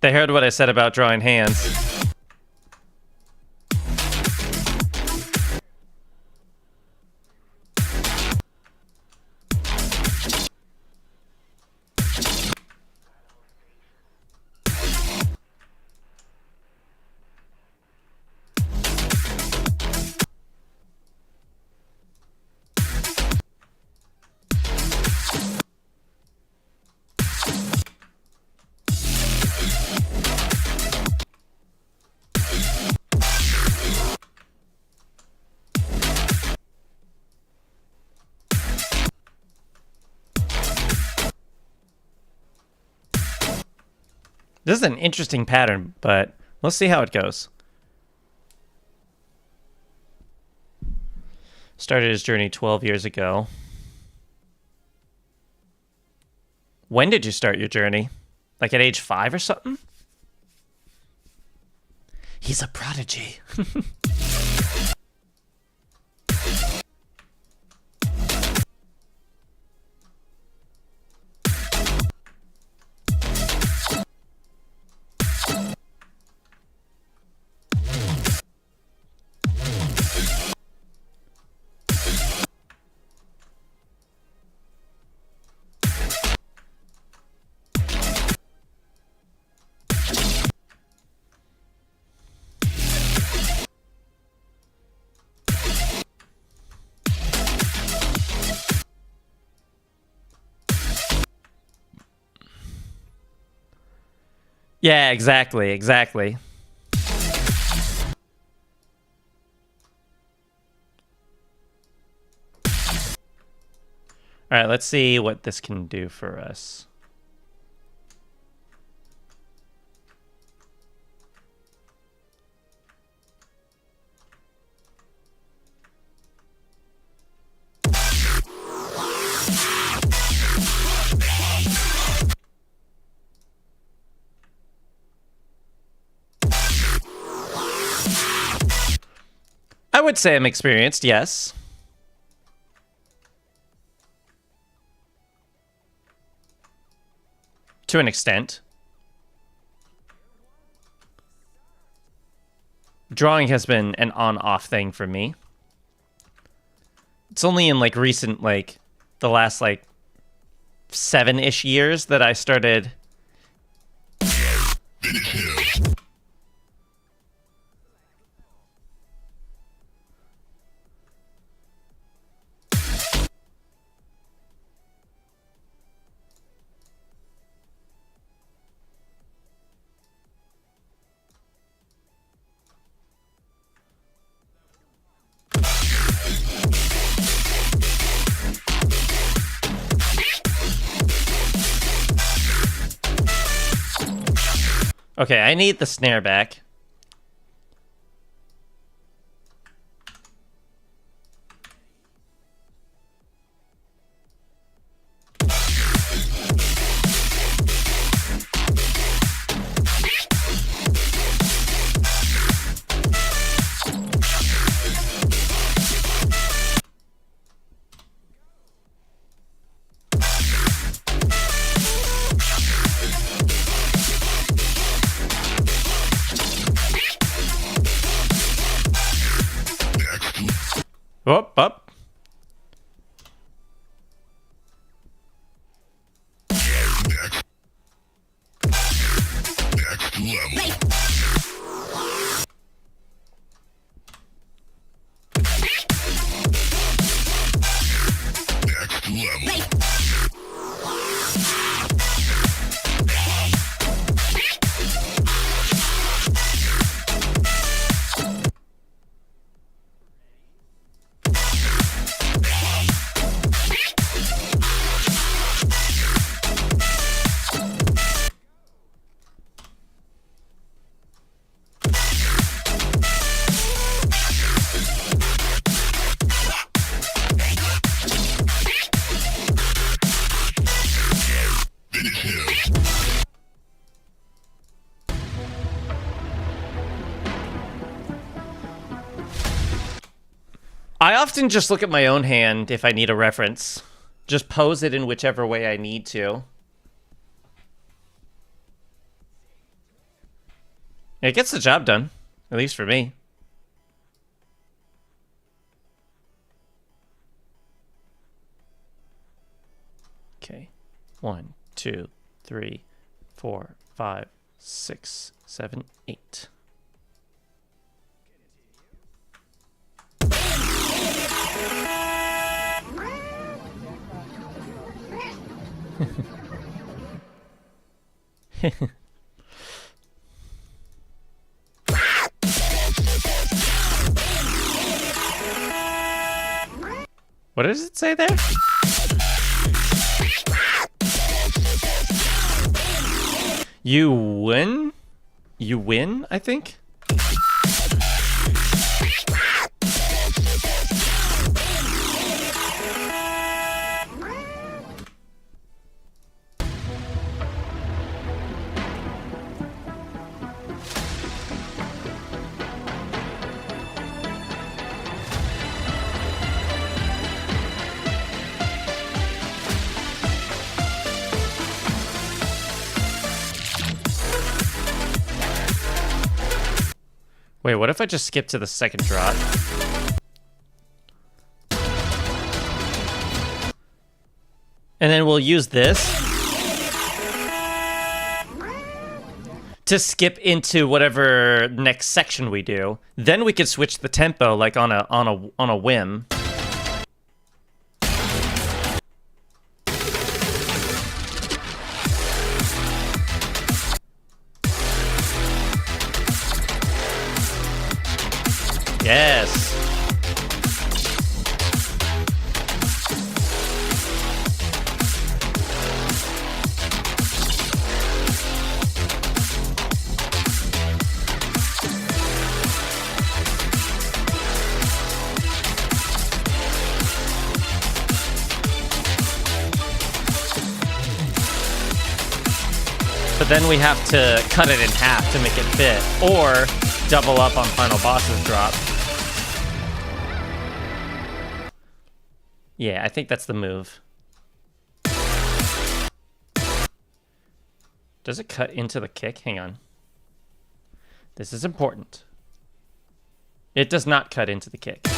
They heard what I said about drawing hands. This is an interesting pattern, but let's see how it goes. Started his journey 12 years ago. When did you start your journey? Like at age 5 or something? He's a prodigy. Yeah, exactly. All right, let's see what this can do for us. I would say I'm experienced, yes. To an extent. Drawing has been an on-off thing for me. It's only in like recent, like the last like 7-ish years that I started. Okay, I need the snare back. Up. Next level. Next level. I often just look at my own hand if I need a reference. Just pose it in whichever way I need to. It gets the job done, at least for me. Okay. 1, 2, 3, 4, 5, 6, 7, 8. What does it say there? You win? You win, I think? Wait, what if I just skip to the second drop? And then we'll use this to skip into whatever next section we do. Then we could switch the tempo like on a whim. Yes. But then we have to cut it in half to make it fit, or double up on final boss's drop. Yeah, I think that's the move. Does it cut into the kick? Hang on. This is important. It does not cut into the kick.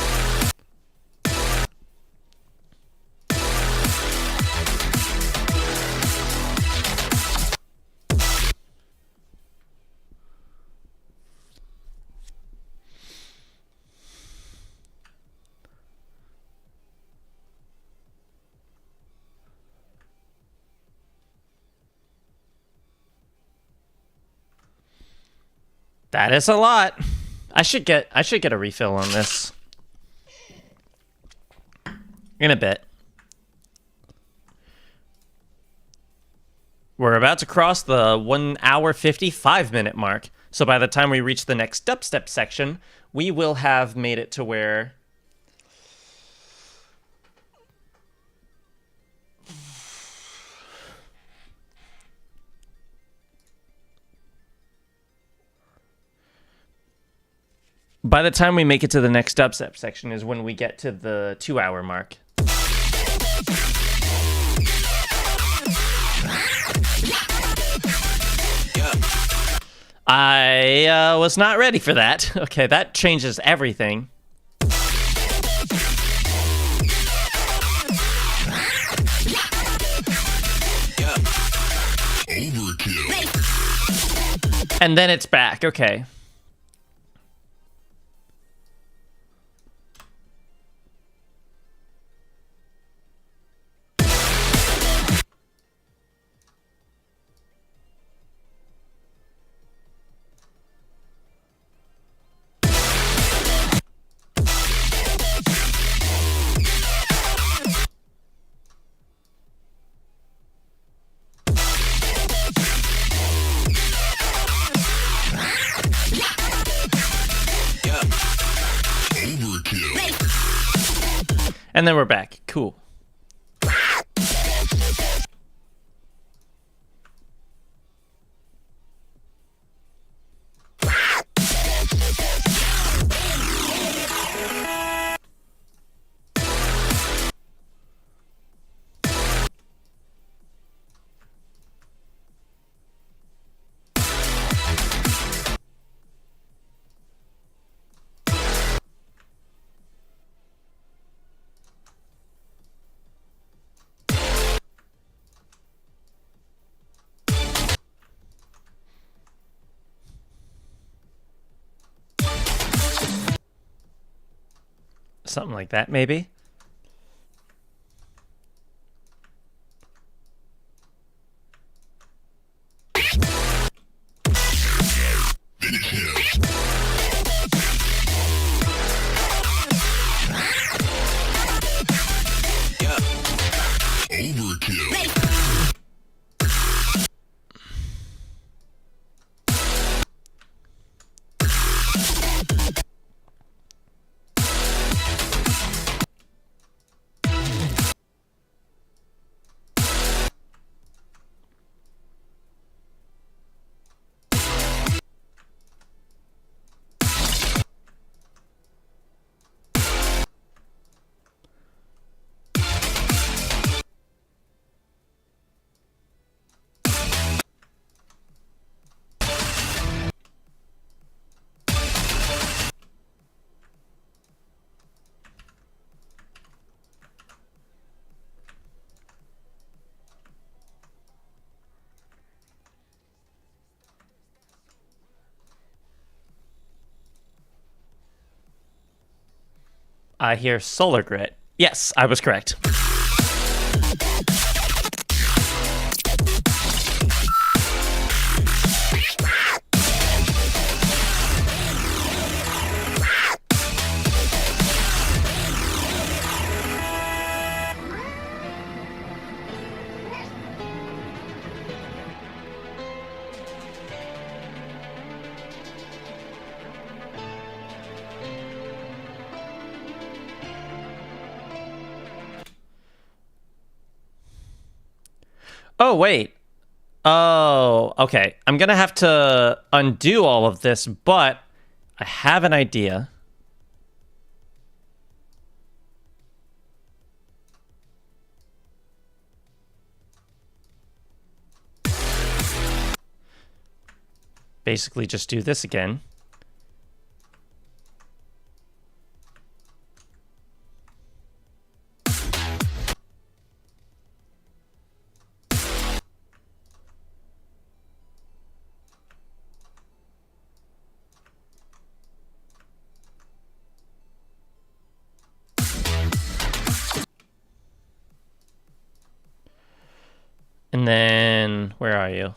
That is a lot. I should get a refill on this in a bit. We're about to cross the 1 hour 55 minute mark. So by the time we reach the next dubstep section, we will have made it to where by the time we make it to the next dubstep section is when we get to the 2 hour mark. I was not ready for that. Okay, that changes everything. Overkill. And then it's back. Okay. And then we're back. Cool. Something like that, maybe. Overkill. I hear Solar Grit. Yes, I was correct. Oh, wait. Oh, okay. I'm going to have to undo all of this, but I have an idea. Basically, just do this again. And then, where are you?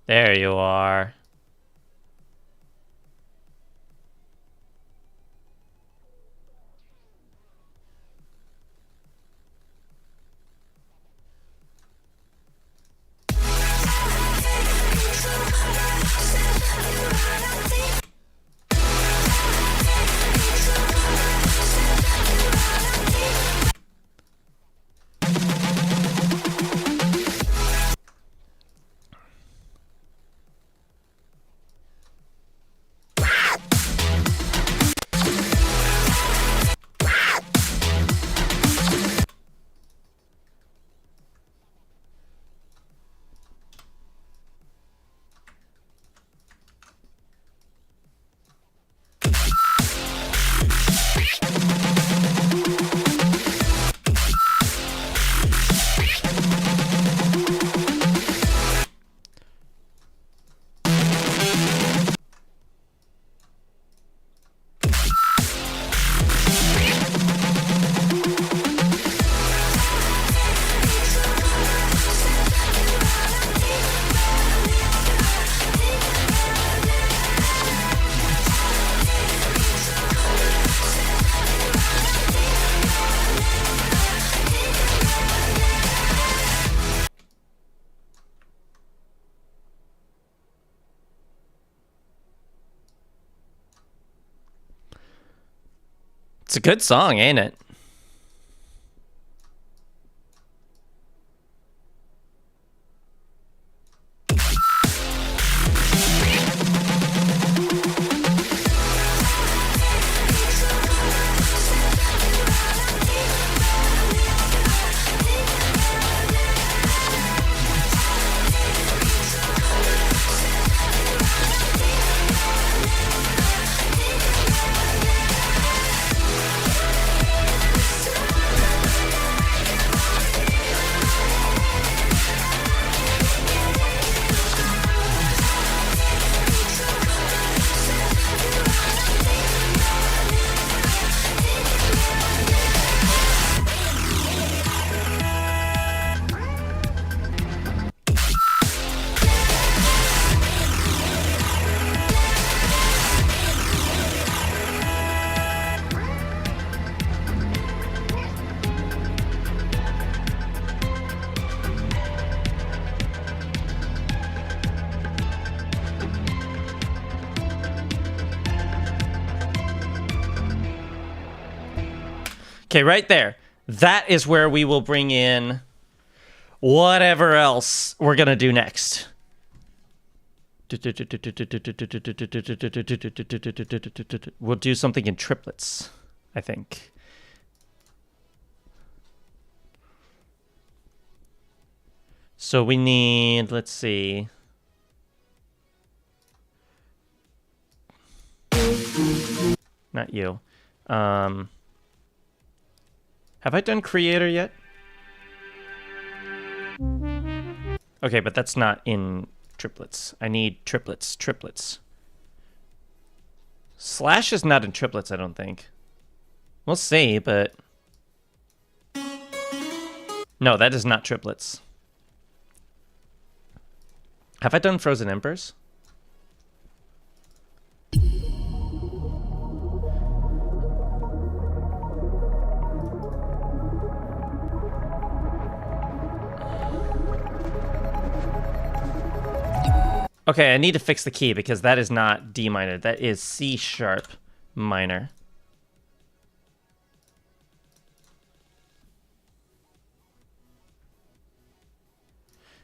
There you are. It's a good song, ain't it? Okay, right there. That is where we will bring in whatever else we're going to do next. We'll do something in triplets, I think. So we need, let's see. Not you. Have I done creator yet? Okay, but that's not in triplets. I need triplets. Slash is not in triplets, I don't think. We'll see, but... No, that is not triplets. Have I done Frozen Embers? Okay, I need to fix the key because that is not D minor. That is C sharp minor.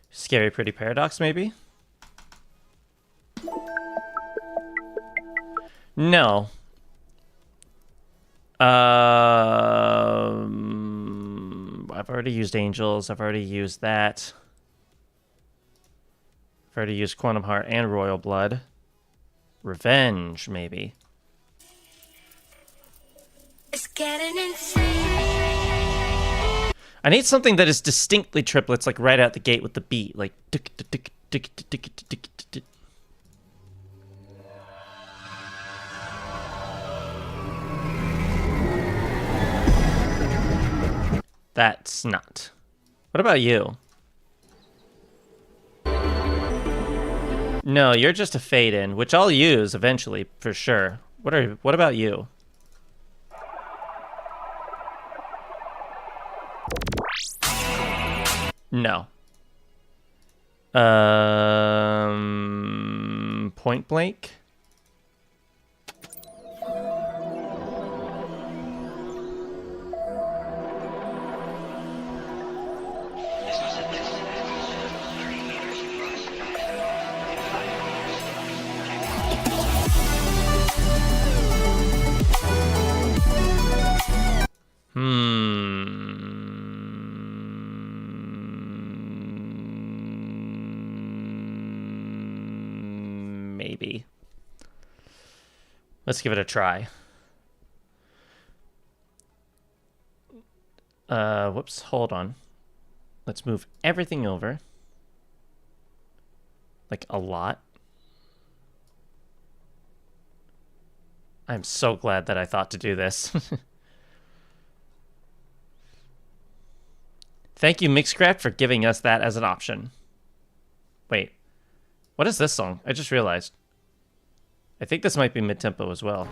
Scary Pretty Paradox, maybe? No. I've already used Angels. I've already used that. I've already used Quantum Heart and Royal Blood. Revenge, maybe. It's getting insane. I need something that is distinctly triplets, like right out the gate with the beat, like tick tick tick tick tick tick tick. That's not. What about you? No, you're just a fade in, which I'll use eventually for sure. What about you? No. Point Blank? Maybe. Let's give it a try. Whoops, hold on. Let's move everything over. Like a lot. I'm so glad that I thought to do this. Thank you, Mixcraft, for giving us that as an option. Wait. What is this song? I just realized. I think this might be mid-tempo as well.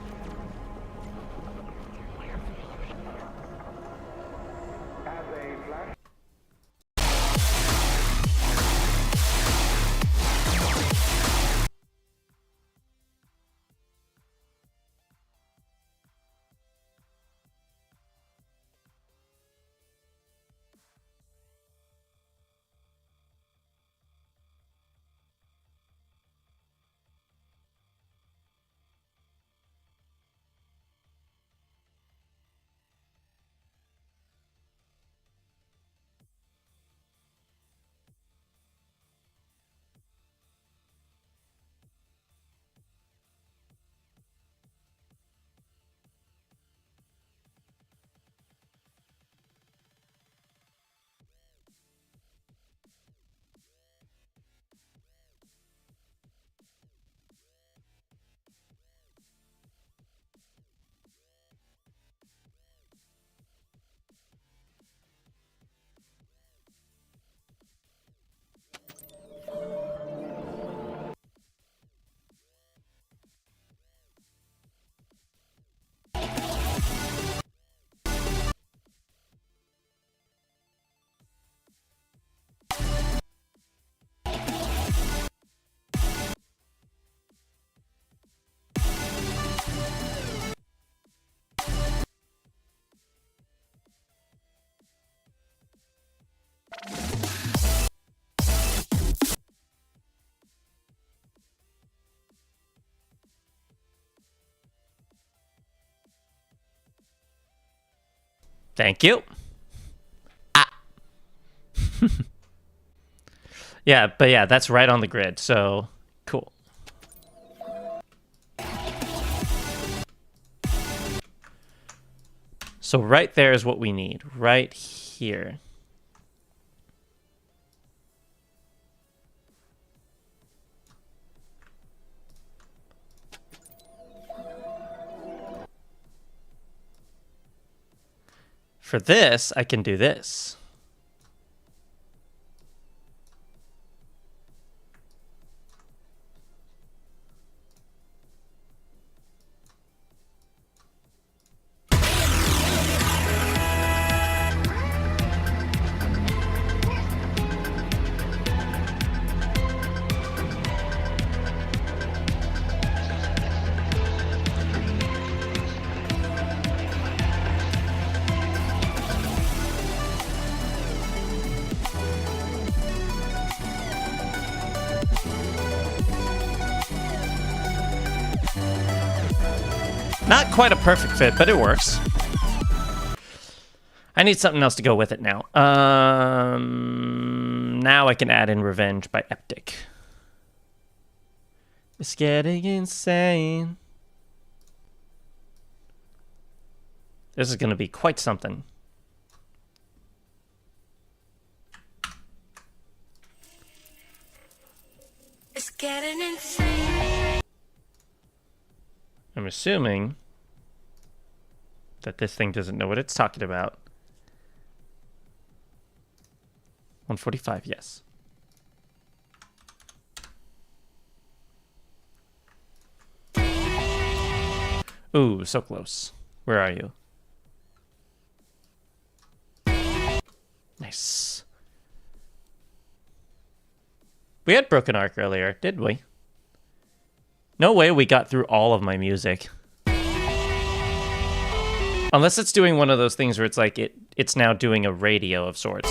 Thank you. Ah. Yeah, but yeah, that's right on the grid. So cool. So right there is what we need. Right here. For this, I can do this. Not quite a perfect fit, but it works. I need something else to go with it now. Now I can add in Revenge by Eptic. It's getting insane. This is going to be quite something. It's getting insane. I'm assuming that this thing doesn't know what it's talking about. 145, yes. Ooh, so close. Where are you? Nice. We had Broken Arc earlier, did we? No way we got through all of my music. Unless it's doing one of those things where it's like it's now doing a radio of sorts.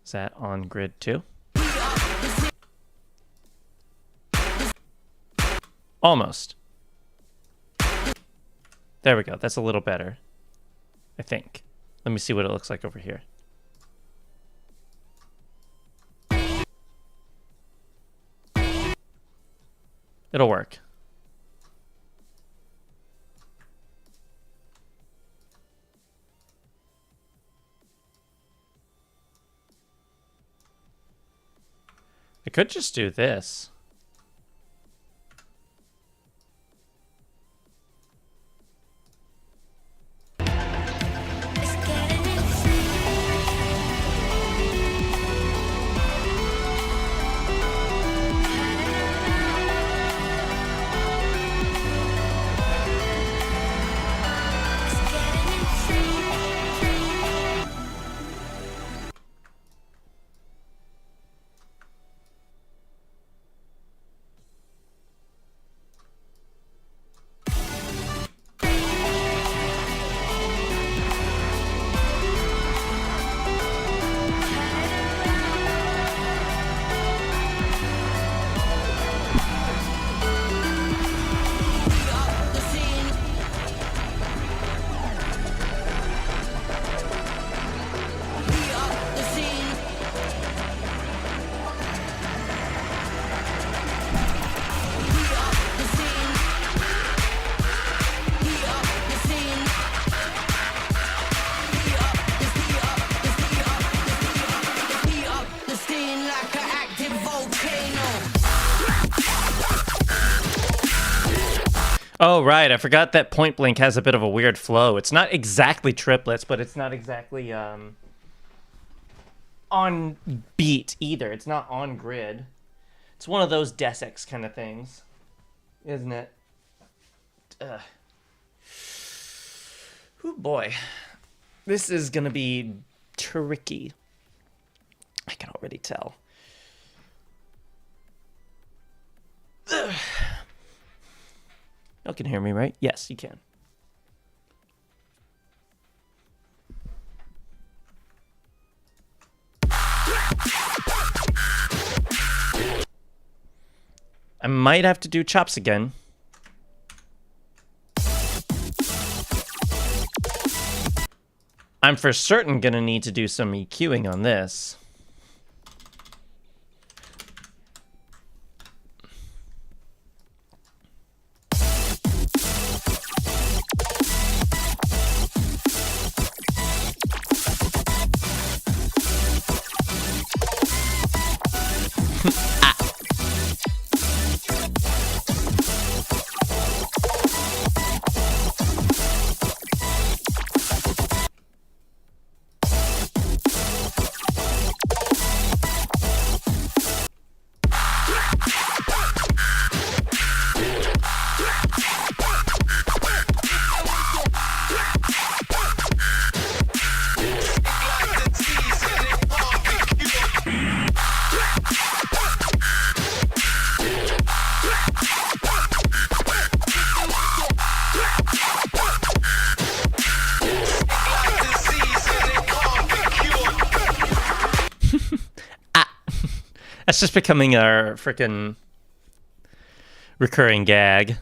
Is that on grid too? Almost. There we go. That's a little better, I think. Let me see what it looks like over here. It'll work. I could just do this. It's getting Oh, right. I forgot that Point Blank has a bit of a weird flow. It's not exactly triplets, but it's not exactly on beat either. It's not on grid. It's one of those Deus Ex kind of things, isn't it? Oh, boy. This is going to be tricky. I can already tell. Ugh. You can hear me, right? Yes, you can. I might have to do chops again. I'm for certain gonna need to do some EQing on this. That's just becoming our freaking recurring gag,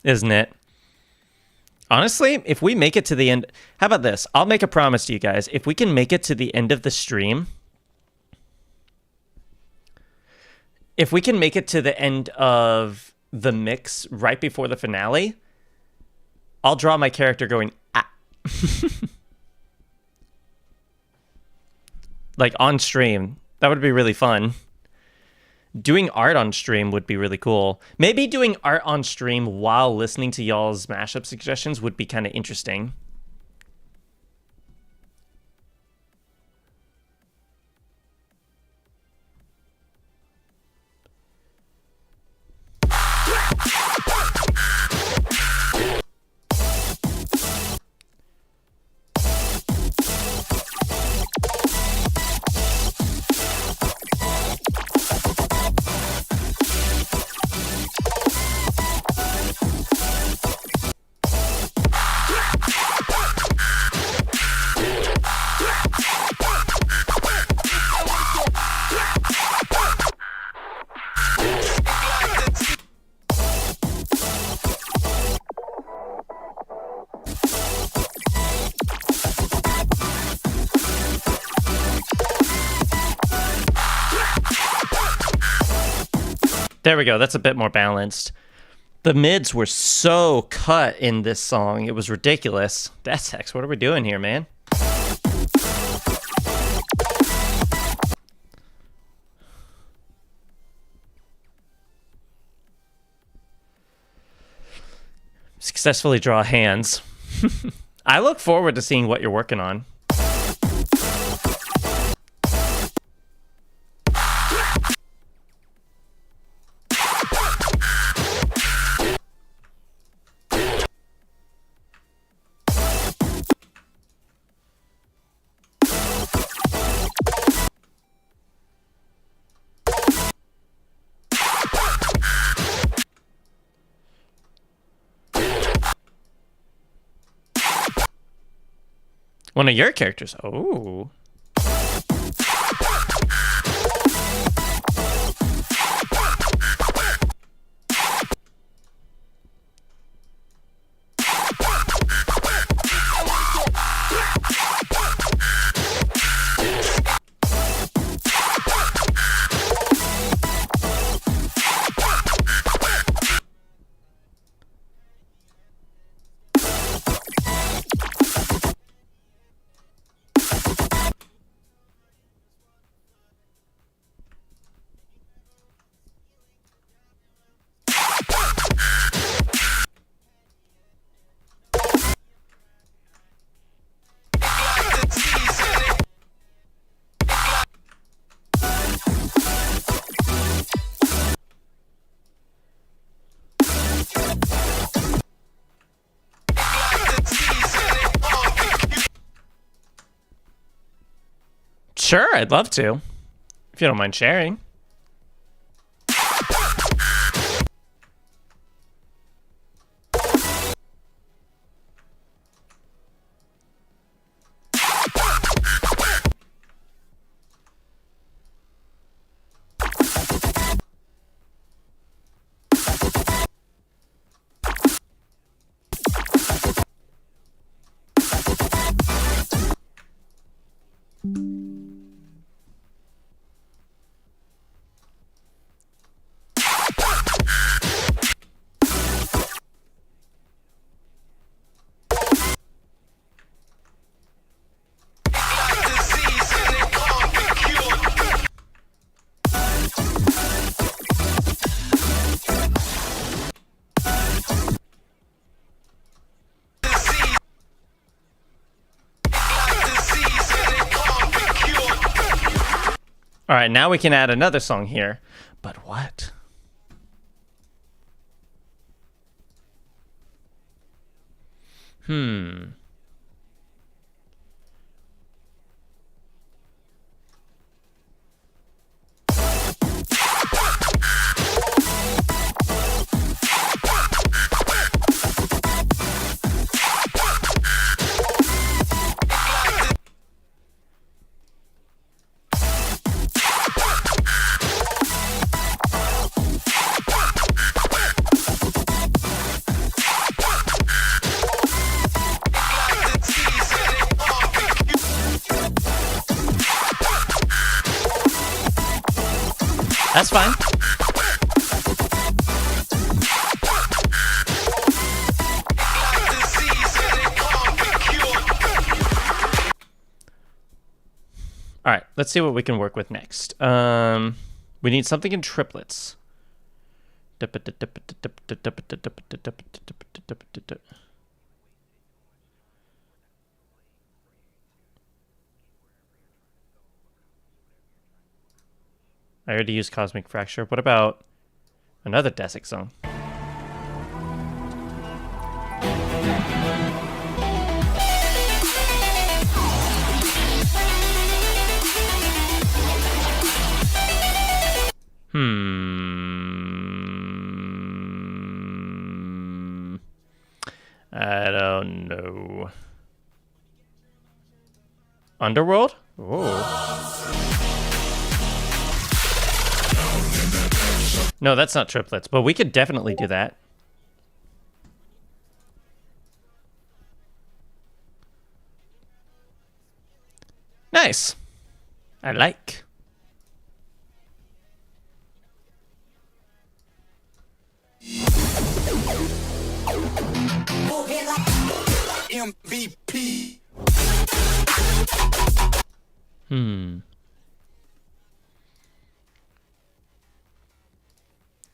isn't it? Honestly, if we make it to the end... How about this? I'll make a promise to you guys. If we can make it to the end of the stream... If we can make it to the end of the mix right before the finale, I'll draw my character going, ah. Like, on stream. That would be really fun. Doing art on stream would be really cool. Maybe doing art on stream while listening to y'all's mashup suggestions would be kind of interesting. There we go. That's a bit more balanced. The mids were so cut in this song. It was ridiculous. That's Hex. What are we doing here, man? Successfully draw hands. I look forward to seeing what you're working on. One of your characters. Oh. Sure, I'd love to. If you don't mind sharing. All right, now we can add another song here. But what? That's fine. All right, let's see what we can work with next. We need something in triplets. I already used Cosmic Fracture. What about another Desic song? I don't know. Underworld? Oh. No, that's not triplets, but we could definitely do that. Nice. I like. MVP.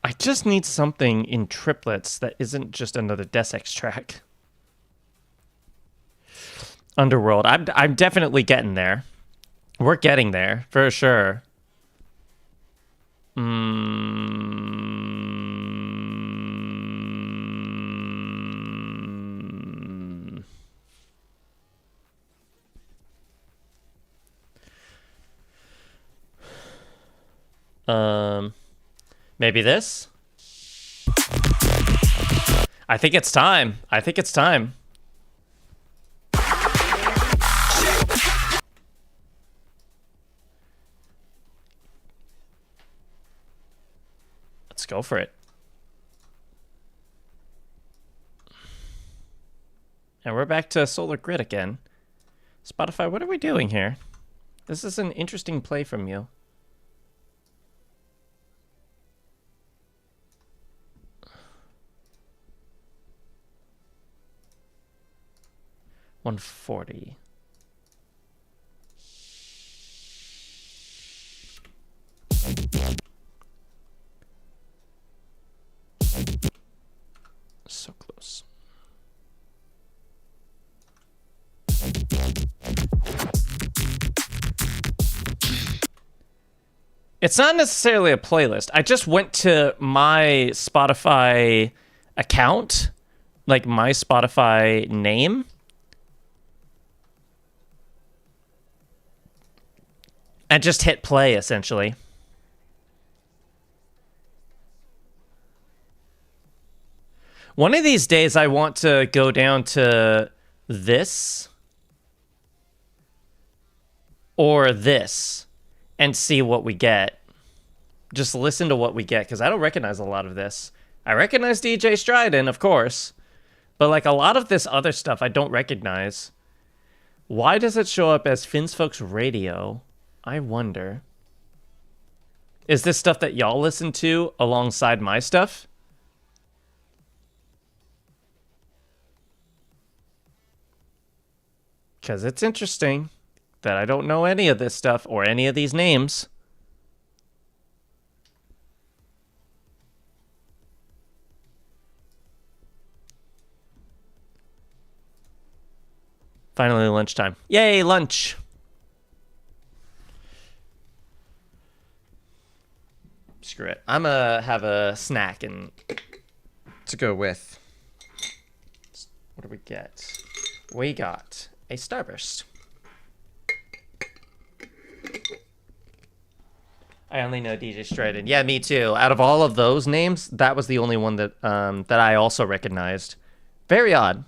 I just need something in triplets that isn't just another Desex track. Underworld. I'm definitely getting there. We're getting there for sure. Maybe this? I think it's time. I think it's time. Let's go for it. And we're back to Solar Grid again. Spotify, what are we doing here? This is an interesting play from you. $140. So close. It's not necessarily a playlist. I just went to my Spotify account, like my Spotify name, and just hit play, essentially. One of these days, I want to go down to this or this and see what we get. Just listen to what we get, because I don't recognize a lot of this. I recognize DJ Stryden, of course, but like a lot of this other stuff I don't recognize. Why does it show up as Finnsfolks Radio? I wonder. Is this stuff that y'all listen to alongside my stuff? Because it's interesting that I don't know any of this stuff or any of these names. Finally lunchtime. Yay, lunch! screw it. I'm gonna have a snack and to go with. What do we get? We got a Starburst. I only know DJ Stradon. Yeah, me too. Out of all of those names, that was the only one that that I also recognized. Very odd.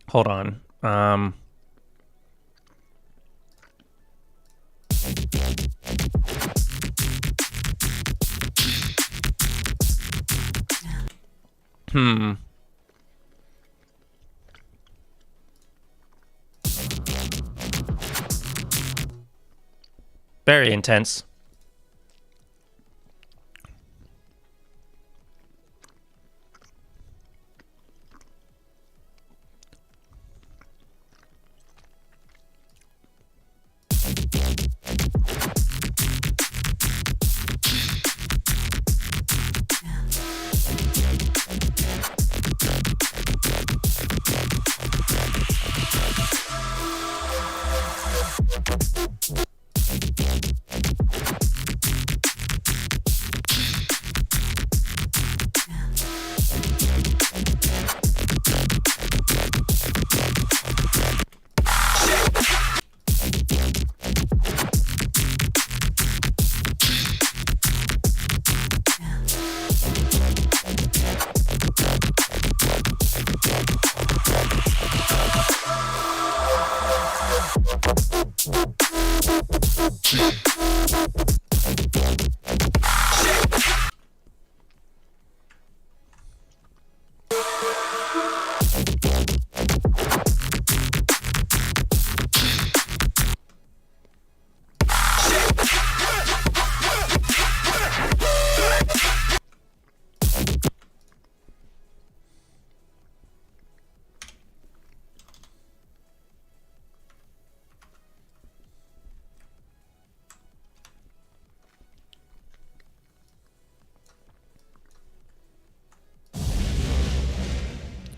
Hold on. Very intense.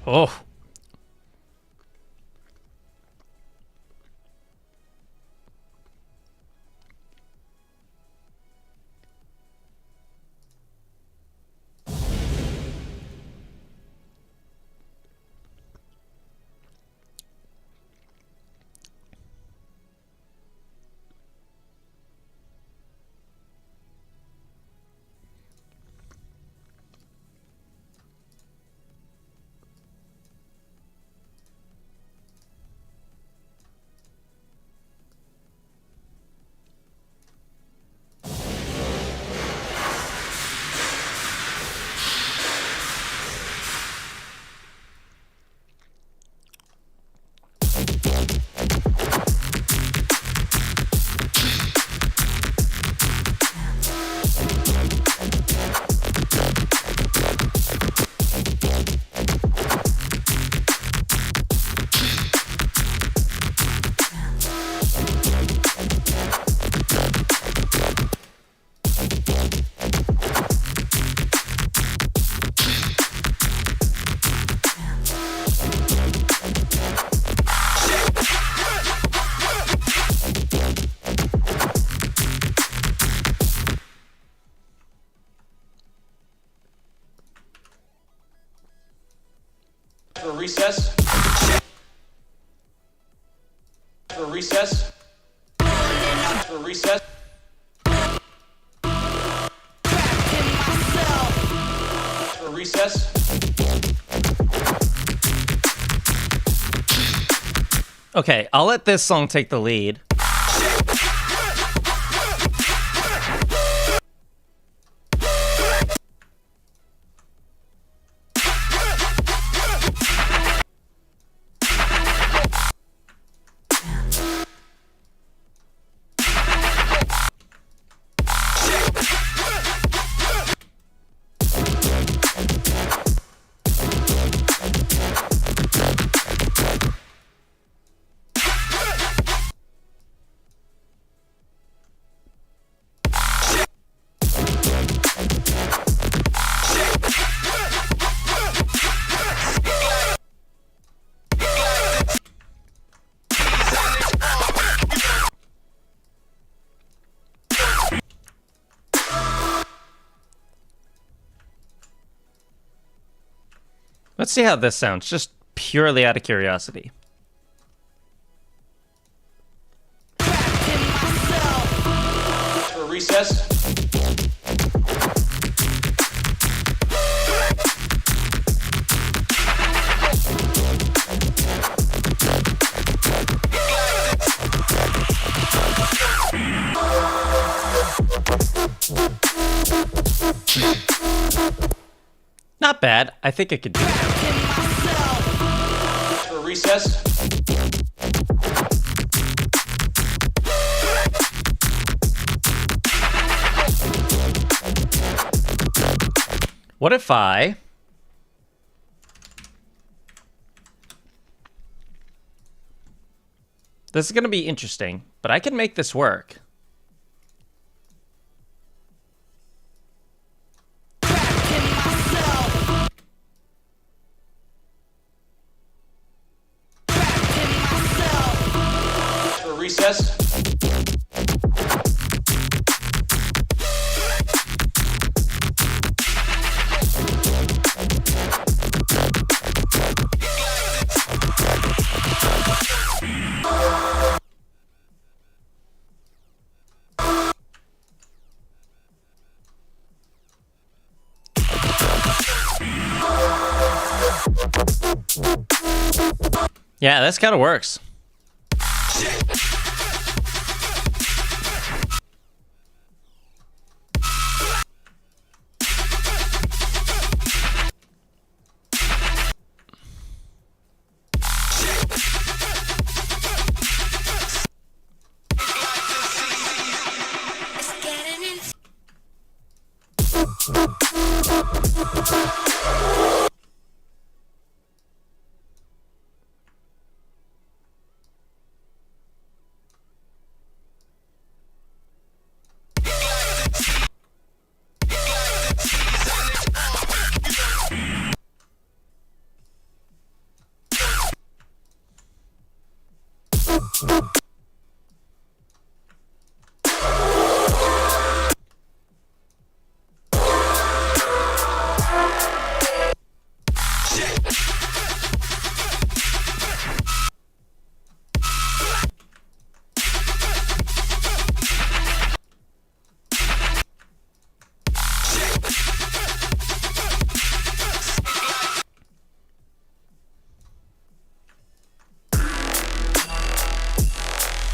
Oh. recess. For recess. For recess. For recess. Okay, I'll let this song take the lead. Let's see how this sounds, just purely out of curiosity. For recess. Not bad. I think I could do that. For recess. What if I... This is going to be interesting, but I can make this work. For recess. Yeah, this kind of works. It's getting insane.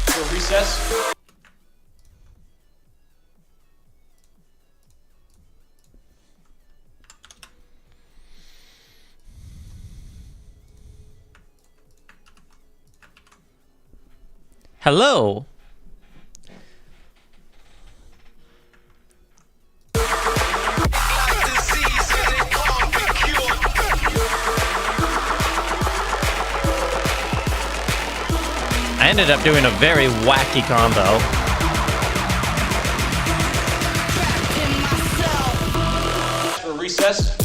For recess. Hello. I ended up doing a very wacky combo. For recess.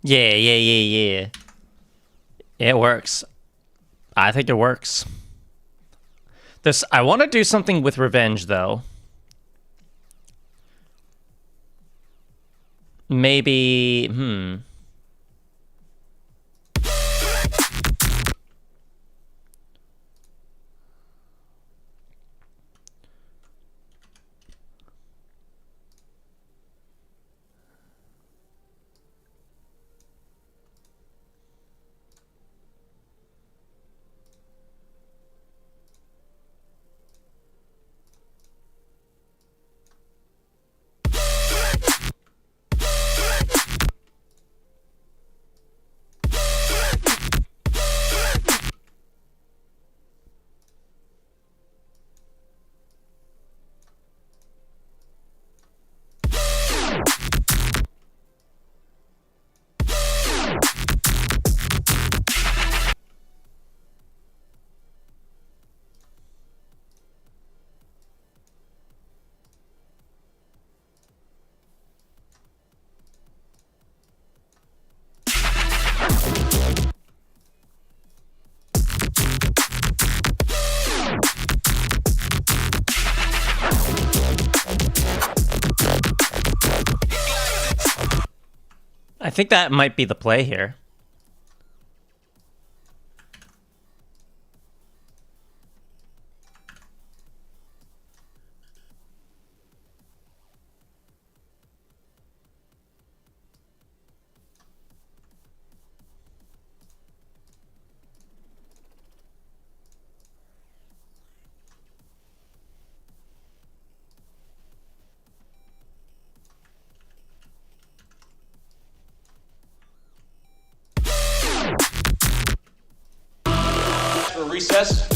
Yeah, yeah, yeah, yeah. It works. I think it works. This I want to do something with revenge though. Maybe I think that might be the play here. For recess.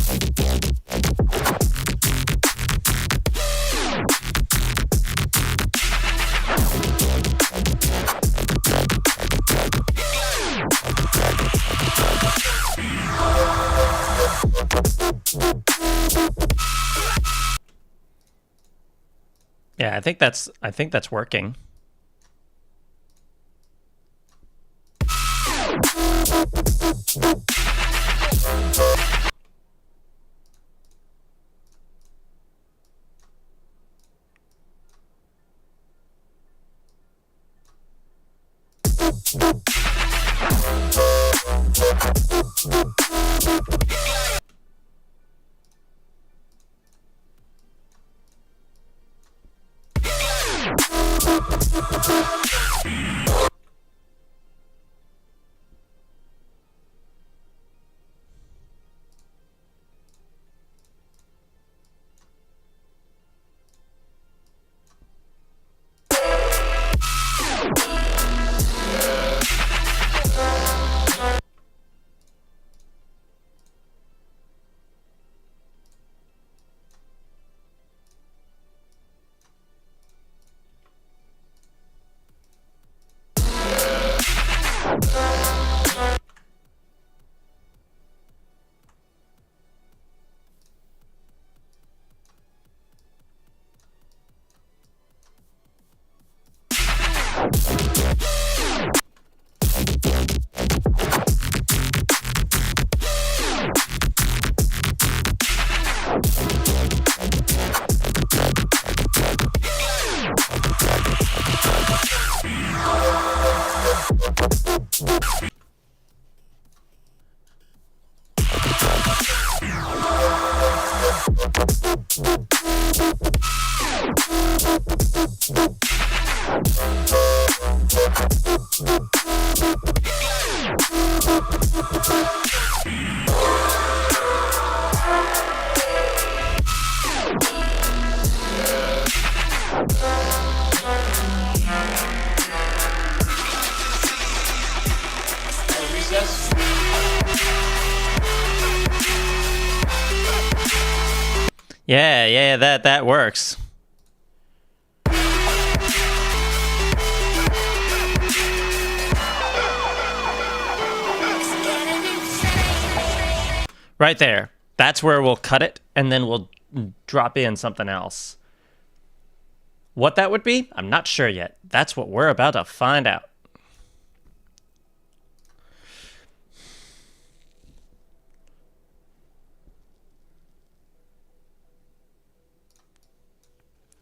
Yeah, I think that's working. For recess. Yeah, yeah, that works. It's getting insane. Right there. That's where we'll cut it, and then we'll drop in something else. What that would be, I'm not sure yet. That's what we're about to find out.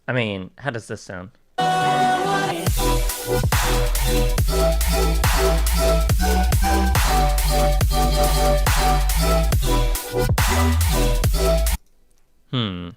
I mean, how does this sound? Hmm.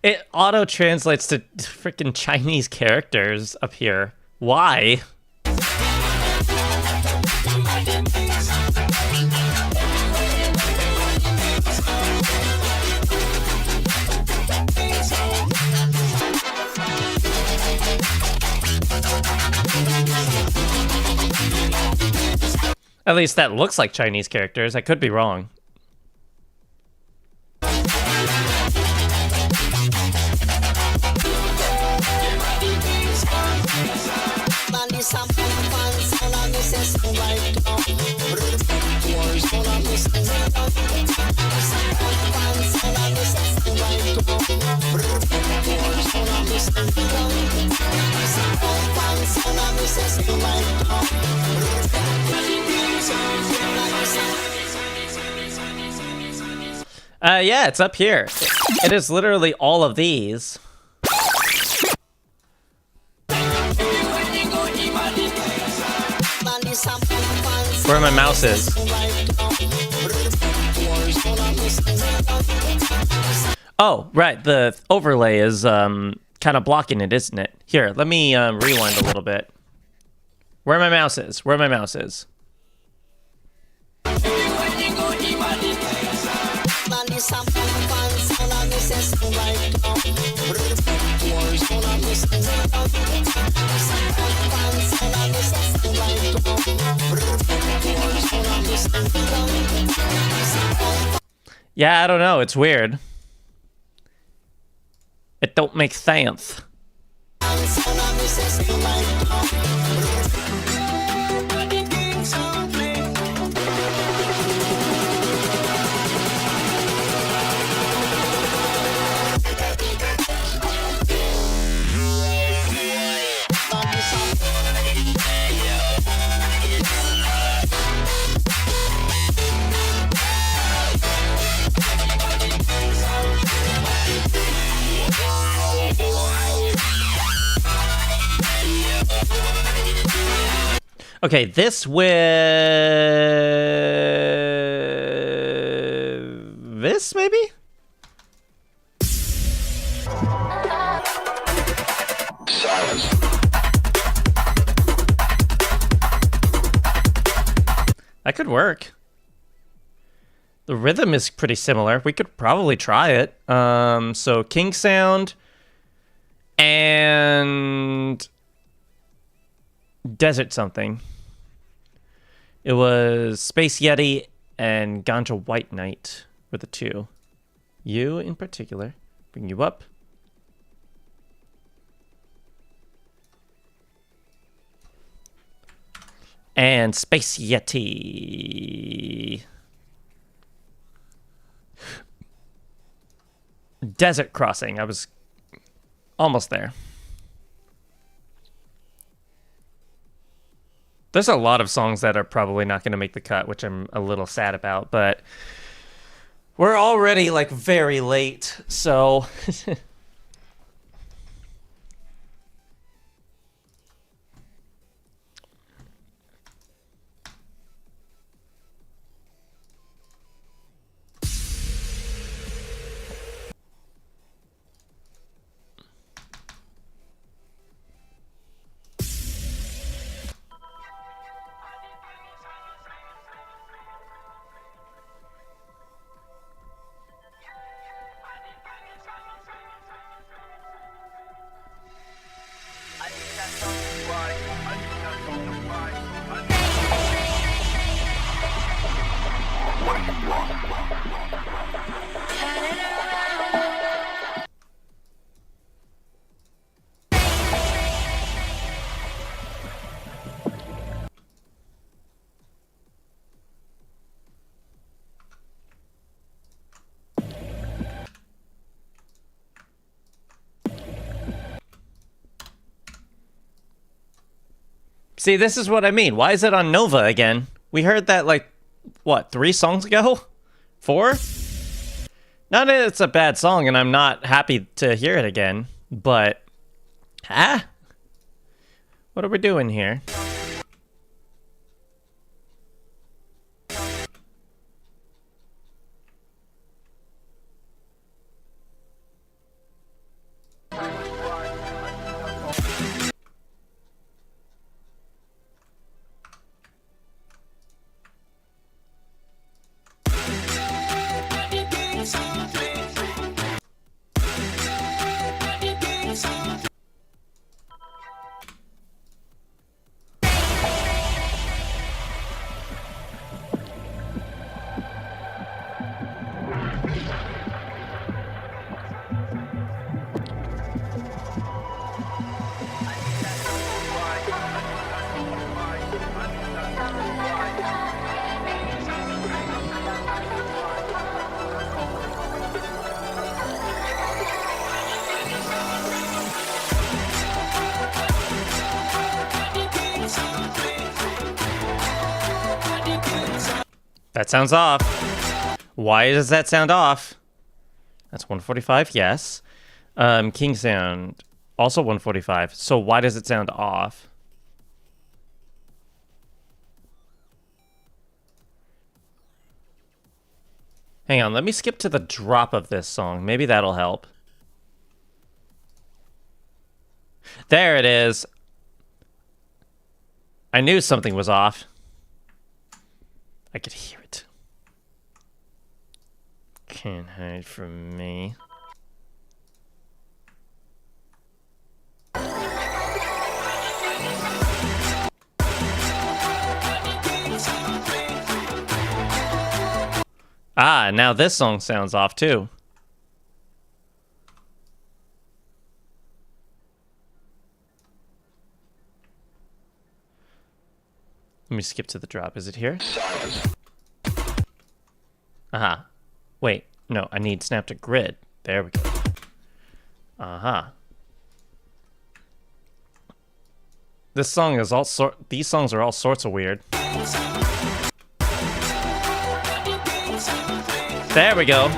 It auto translates to freaking Chinese characters up here. Why? At least that looks like Chinese characters. I could be wrong. Yeah, it's up here. It is literally all of these. Where my mouse is. Oh, right. The overlay is kind of blocking it, isn't it? Here, let me rewind a little bit. Where my mouse is. Where my mouse is. Yeah, I don't know. It's weird. It don't make sense. Okay, this with this maybe? Silence. That could work. The rhythm is pretty similar. We could probably try it. So King Sound and Desert something. It was Space Yeti and Ganja White Knight were the two. You in particular. Bring you up. And Space Yeti. Desert Crossing. I was almost there. There's a lot of songs that are probably not going to make the cut, which I'm a little sad about, but we're already like very late, so See, this is what I mean. Why is it on Nova again? We heard that, like, what, 3 songs ago? 4? Not that it's a bad song, and I'm not happy to hear it again, but... What are we doing here? That sounds off. Why does that sound off? That's 145, yes. King sound, also 145. So why does it sound off? Hang on, let me skip to the drop of this song. Maybe that'll help. There it is. I knew something was off. I could hear it. Can't hide from me. Ah, now this song sounds off too. Let me skip to the drop. Is it here? Aha. Wait, no, I need snap to grid. There we go. Aha. This song is these songs are all sorts of weird. There we go.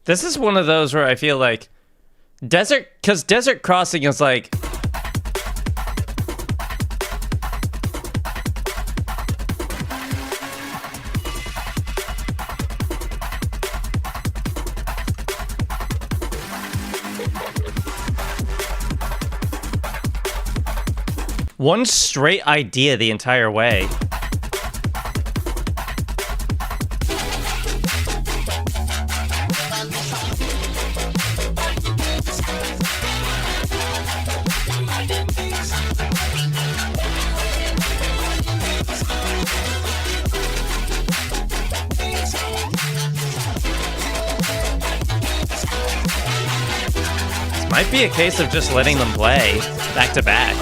This is one of those where I feel like because Desert Crossing is like one straight idea the entire way. Might be a case of just letting them play back to back.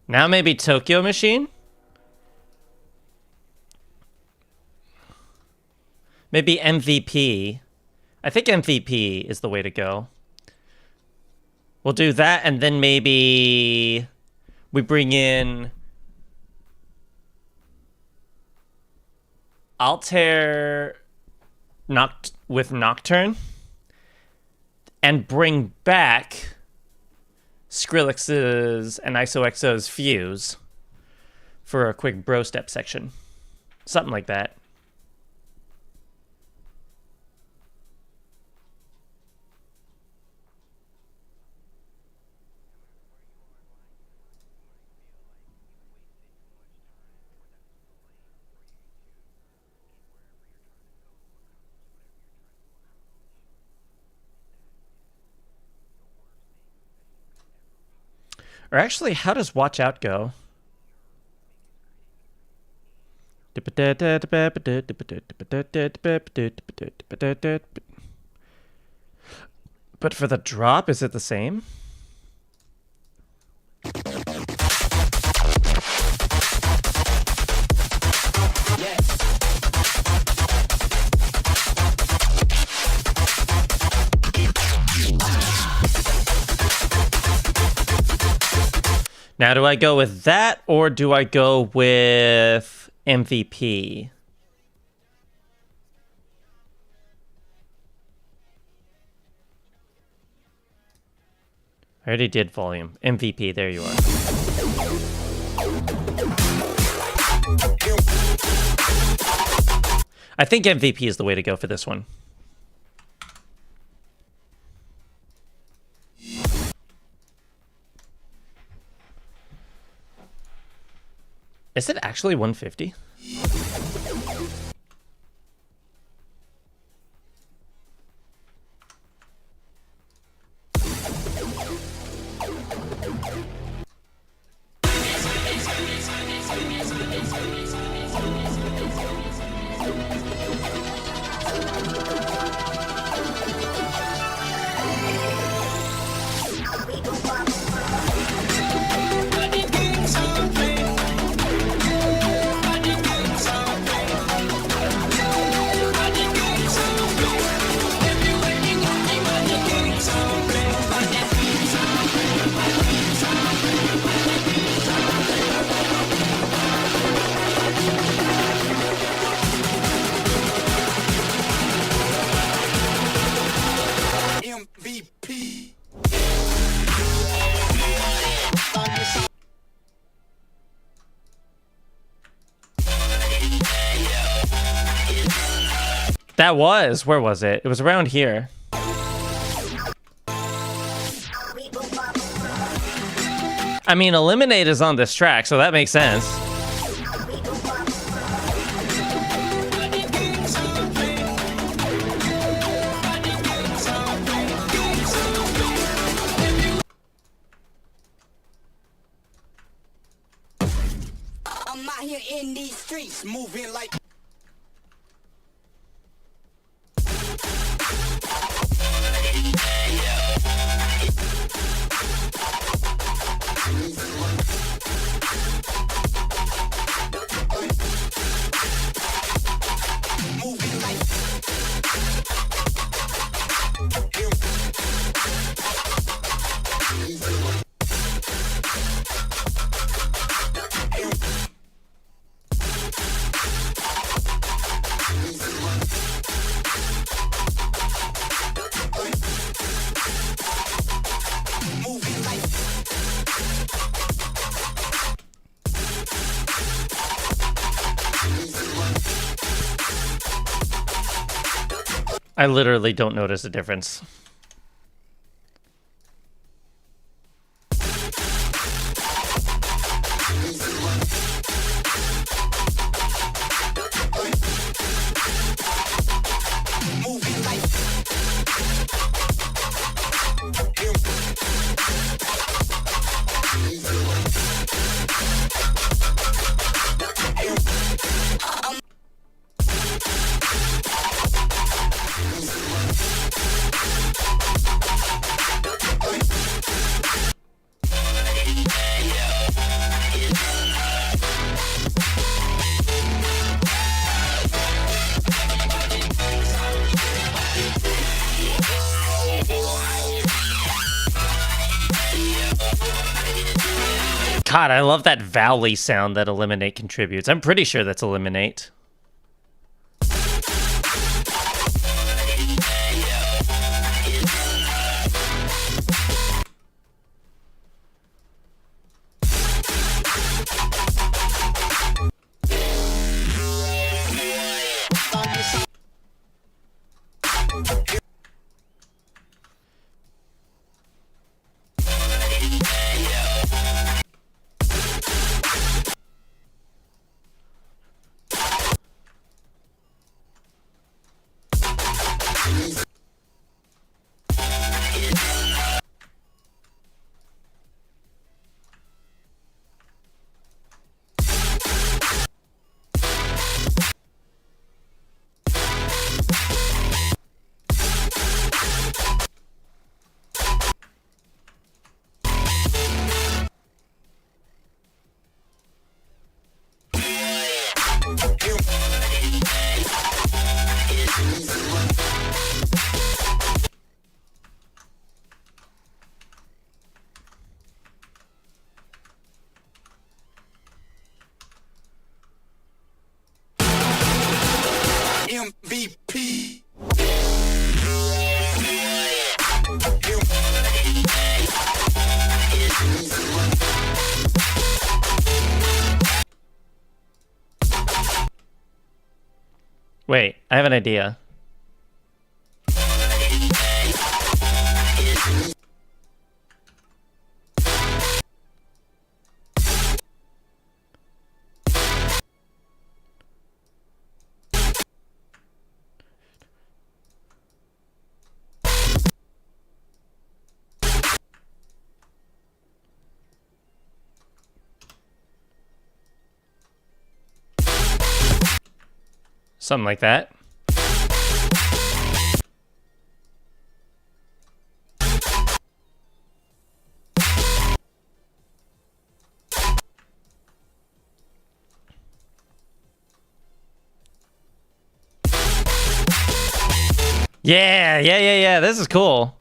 Now maybe Tokyo Machine? Maybe MVP. I think MVP is the way to go. We'll do that, and then maybe we bring in Altair with Nocturne, and bring back Skrillex's and ISOXO's Fuse for a quick bro step section. Something like that. Or actually, how does Watch Out go? But for the drop, is it the same? Now, do I go with that, or do I go with MVP? I already did volume. MVP, there you are. I think MVP is the way to go for this one. Is it actually 150? That was, where was it? It was around here. I mean, Eliminate is on this track, so that makes sense. I'm out here in these streets, moving like. I literally don't notice a difference. God, I love that vowel sound that eliminate contributes. I'm pretty sure that's eliminate. MVP. Wait, I have an idea. Something like that. Yeah. This is cool.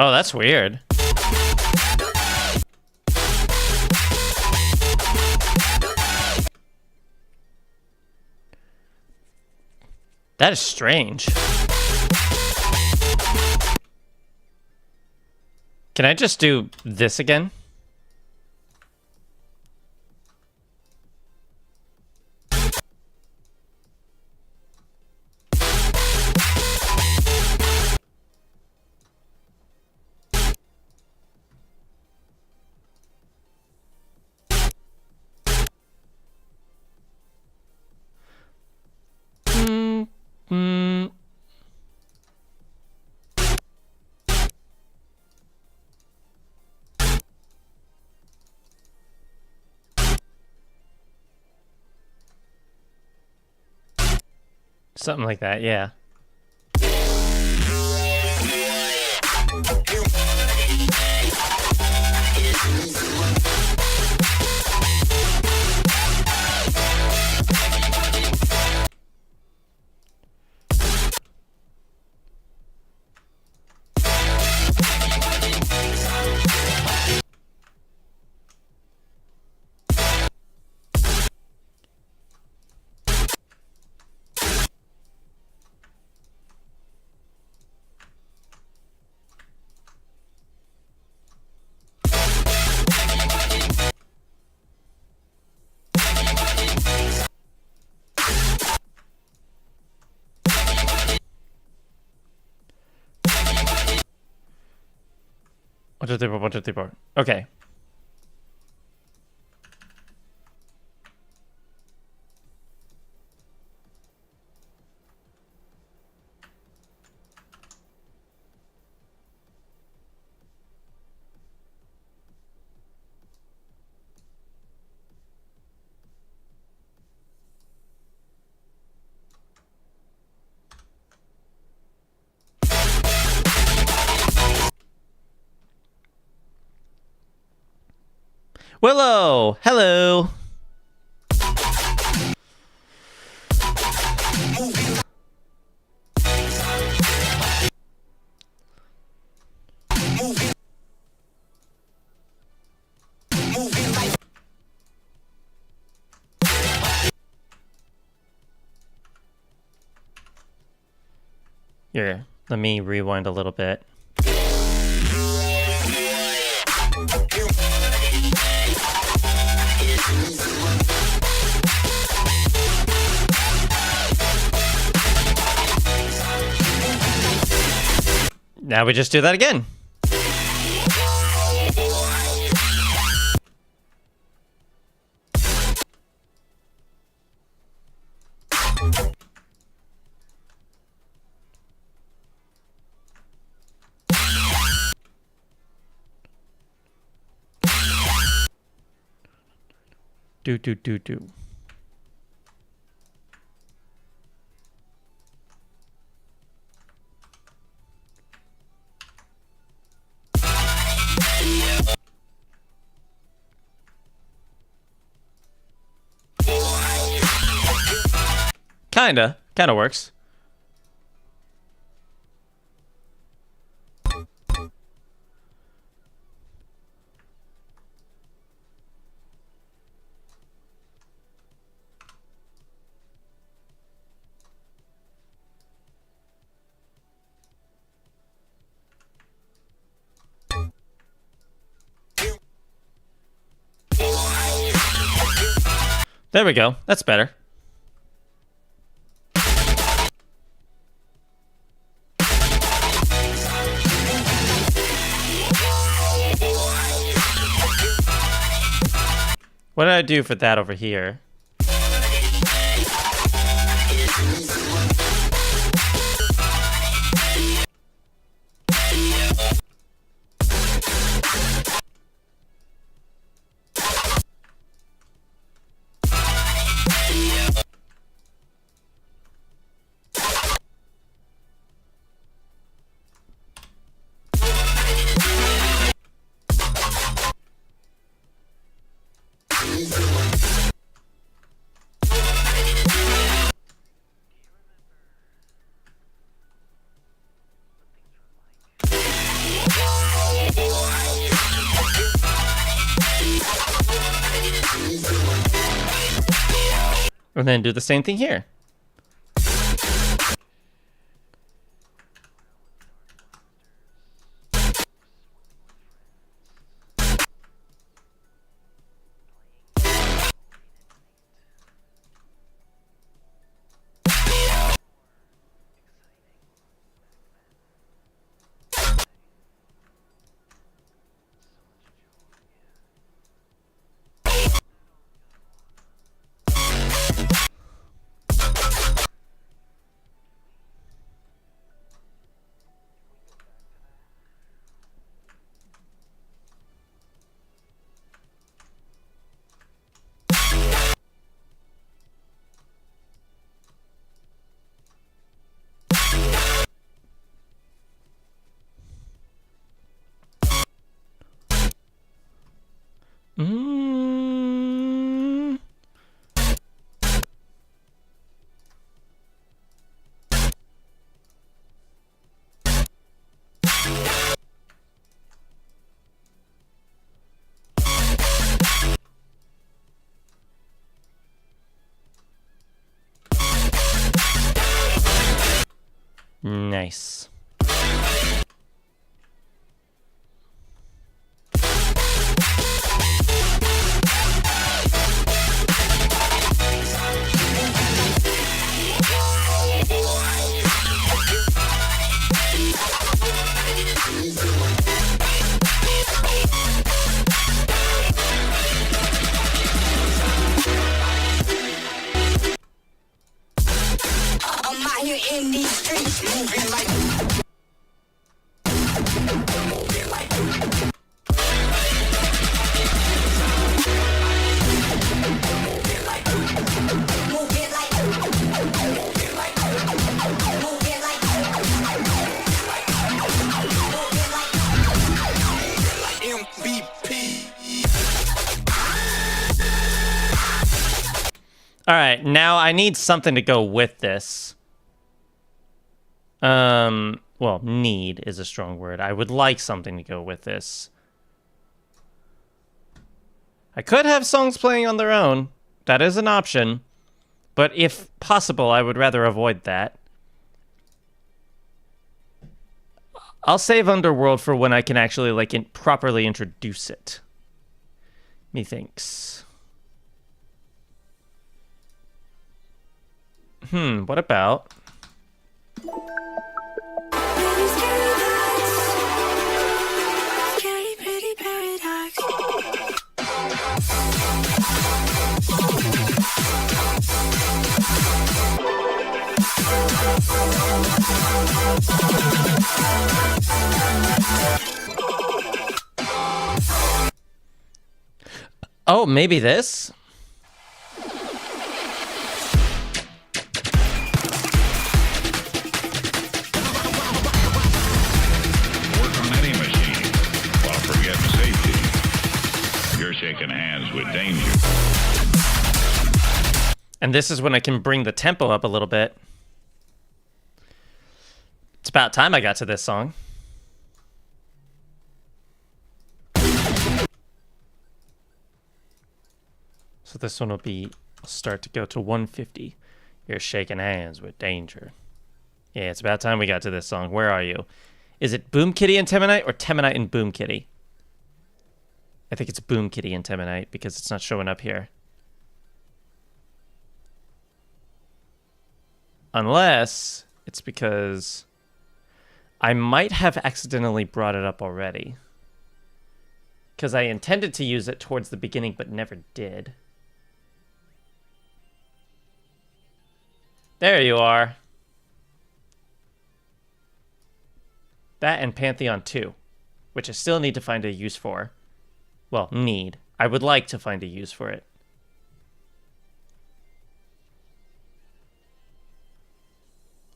Oh, that's weird. That is strange. Can I just do this again? Something like that, yeah. One, two, three, four, one, two, three, four. Okay. Willow, hello. Here, let me rewind a little bit. Now we just do that again. Do. Kinda works. There we go. That's better. What did I do for that over here? And then do the same thing here. Mm. Nice. in these streets, moving like. All right, now I need something to go with this. Well, need is a strong word. I would like something to go with this. I could have songs playing on their own. That is an option. But if possible, I would rather avoid that. I'll save Underworld for when I can actually, like, properly introduce it. Methinks. What about... Scary, pretty paradox. Oh, maybe this? Work on any machine while forgetting safety. You're shaking hands with danger. And this is when I can bring the tempo up a little bit. It's about time I got to this song. So this one will start to go to 150. You're shaking hands with danger. Yeah, it's about time we got to this song. Where are you? Is it Boom Kitty and Temanite or Temanite and Boom Kitty? I think it's Boom Kitty and Temanite because it's not showing up here. Unless it's because I might have accidentally brought it up already. Because I intended to use it towards the beginning but never did. There you are. That and Pantheon 2, which I still need to find a use for. Well, need. I would like to find a use for it.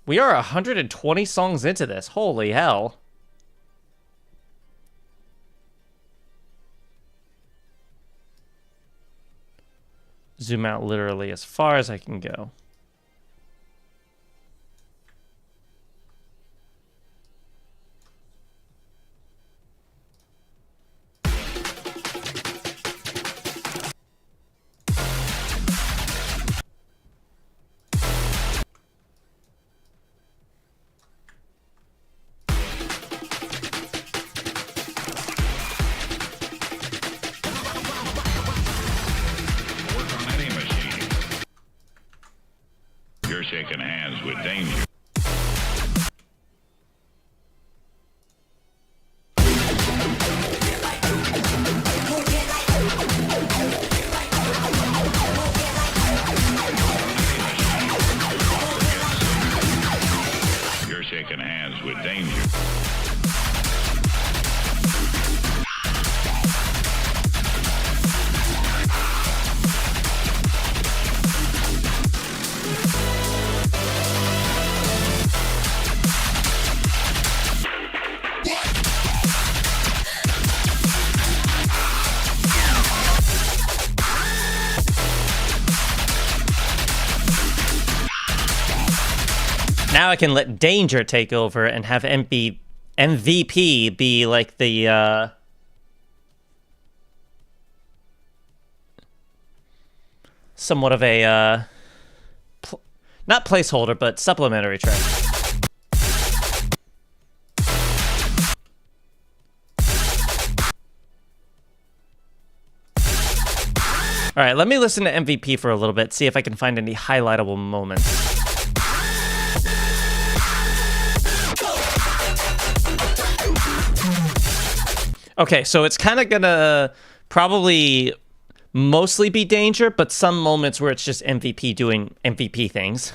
We are 120 songs into this. Holy hell. Zoom out literally as far as I can go. Work on any machine. You're shaking hands with danger. You're shaking hands with danger. Now I can let Danger take over and have MVP be like the somewhat of a not placeholder but supplementary track. All right, let me listen to MVP for a little bit, see if I can find any highlightable moments. Okay, so it's kind of gonna probably mostly be Danger, but some moments where it's just MVP doing MVP things.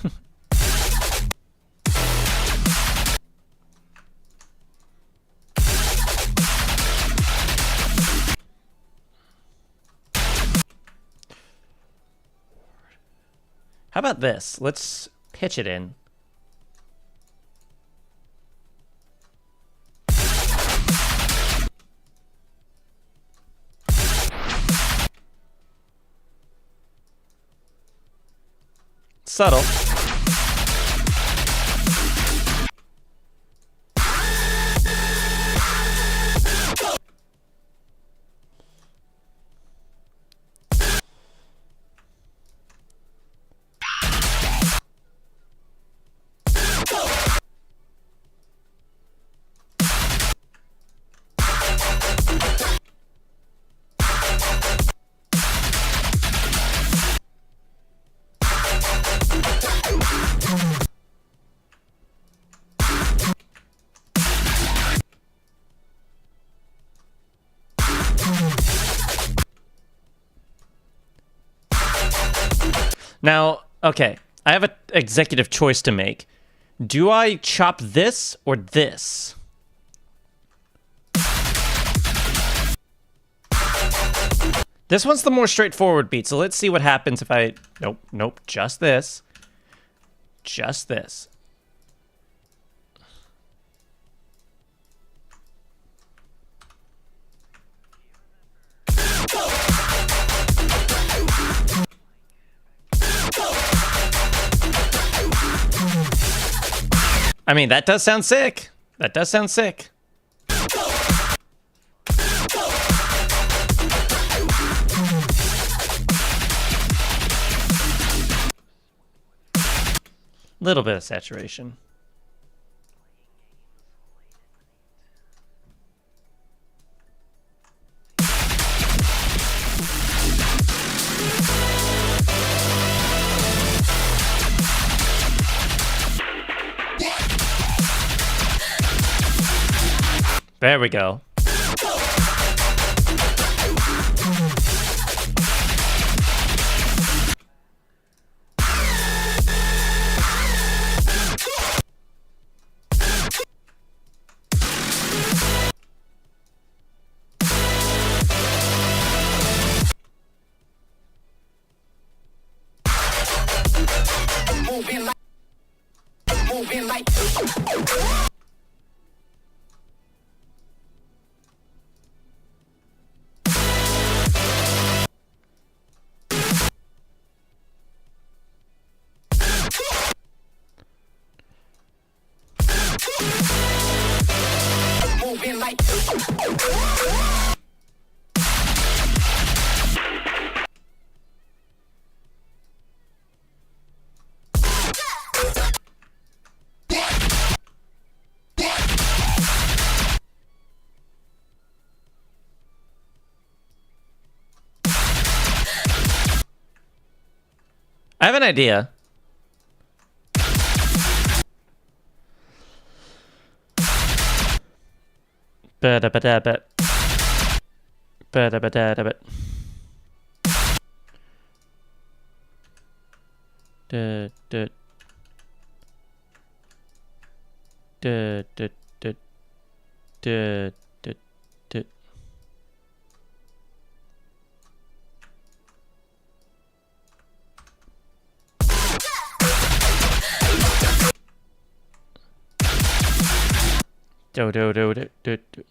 How about this? Let's pitch it in. Subtle. Now, okay, I have an executive choice to make. Do I chop this or this? This one's the more straightforward beat, so let's see what happens if I... Nope, just this. Just this. I mean, that does sound sick. That does sound sick. Little bit of saturation. There we go. Moving like moving like I have an idea. Ba-da-ba-da-ba. Ba-da-ba-da-da-ba. Da-da. Da-da-da. Da-da-da. Do do do do do do.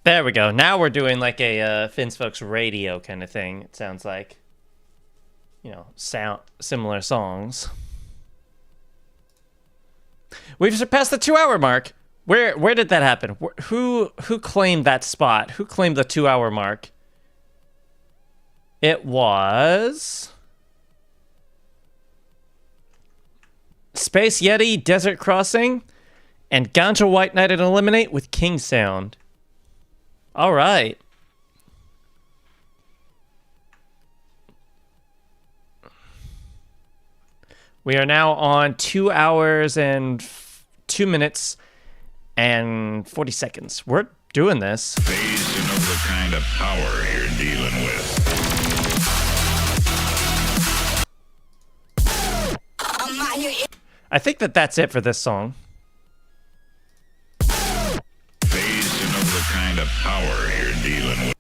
There we go. Now we're doing like a Finnsfolks radio kind of thing. It sounds like, sound similar songs. We've surpassed the 2-hour mark. Where did that happen? Who claimed that spot? Who claimed the 2-hour mark? It was Space Yeti, Desert Crossing, and Ganja White Knight and Eliminate with King Sound. All right. We are now on 2 hours and 2 minutes and 40 seconds. We're doing this. Phase to know the kind of power you're dealing with. I'm out here I think that's it for this song. Phase to know the kind of power you're dealing with.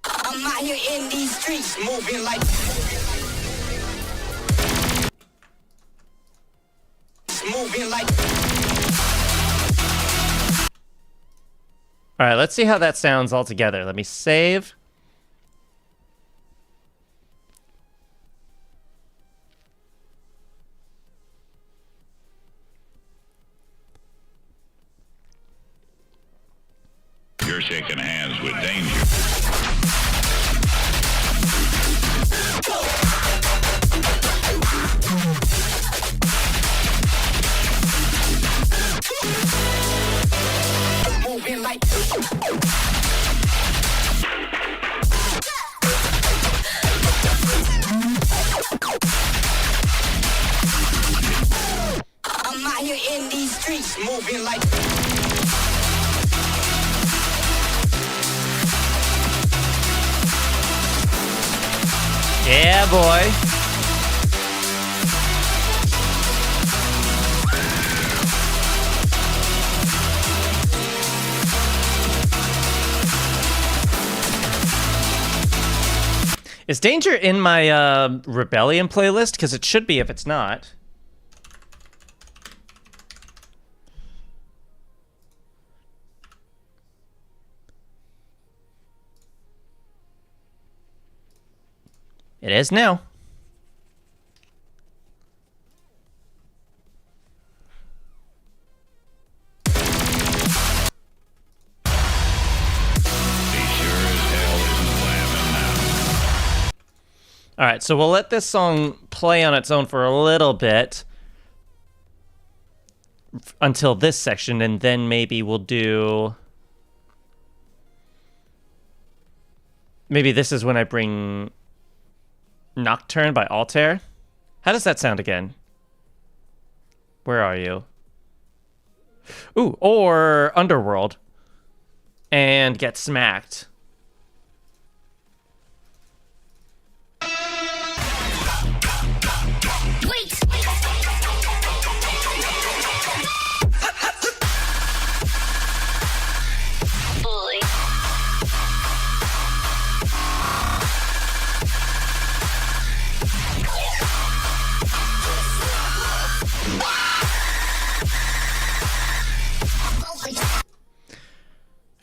I'm out here in these streets, moving like All right, let's see how that sounds all together. Let me save. You're shaking hands with danger. moving like I'm out here in these streets, moving like Yeah, boy. Is Danger in my Rebellion playlist? Because it should be if it's not. It is now. All right, so we'll let this song play on its own for a little bit until this section, and then maybe we'll do... Maybe this is when I bring Nocturne by Altair. How does that sound again? Where are you? Ooh, or Underworld and Get Smacked.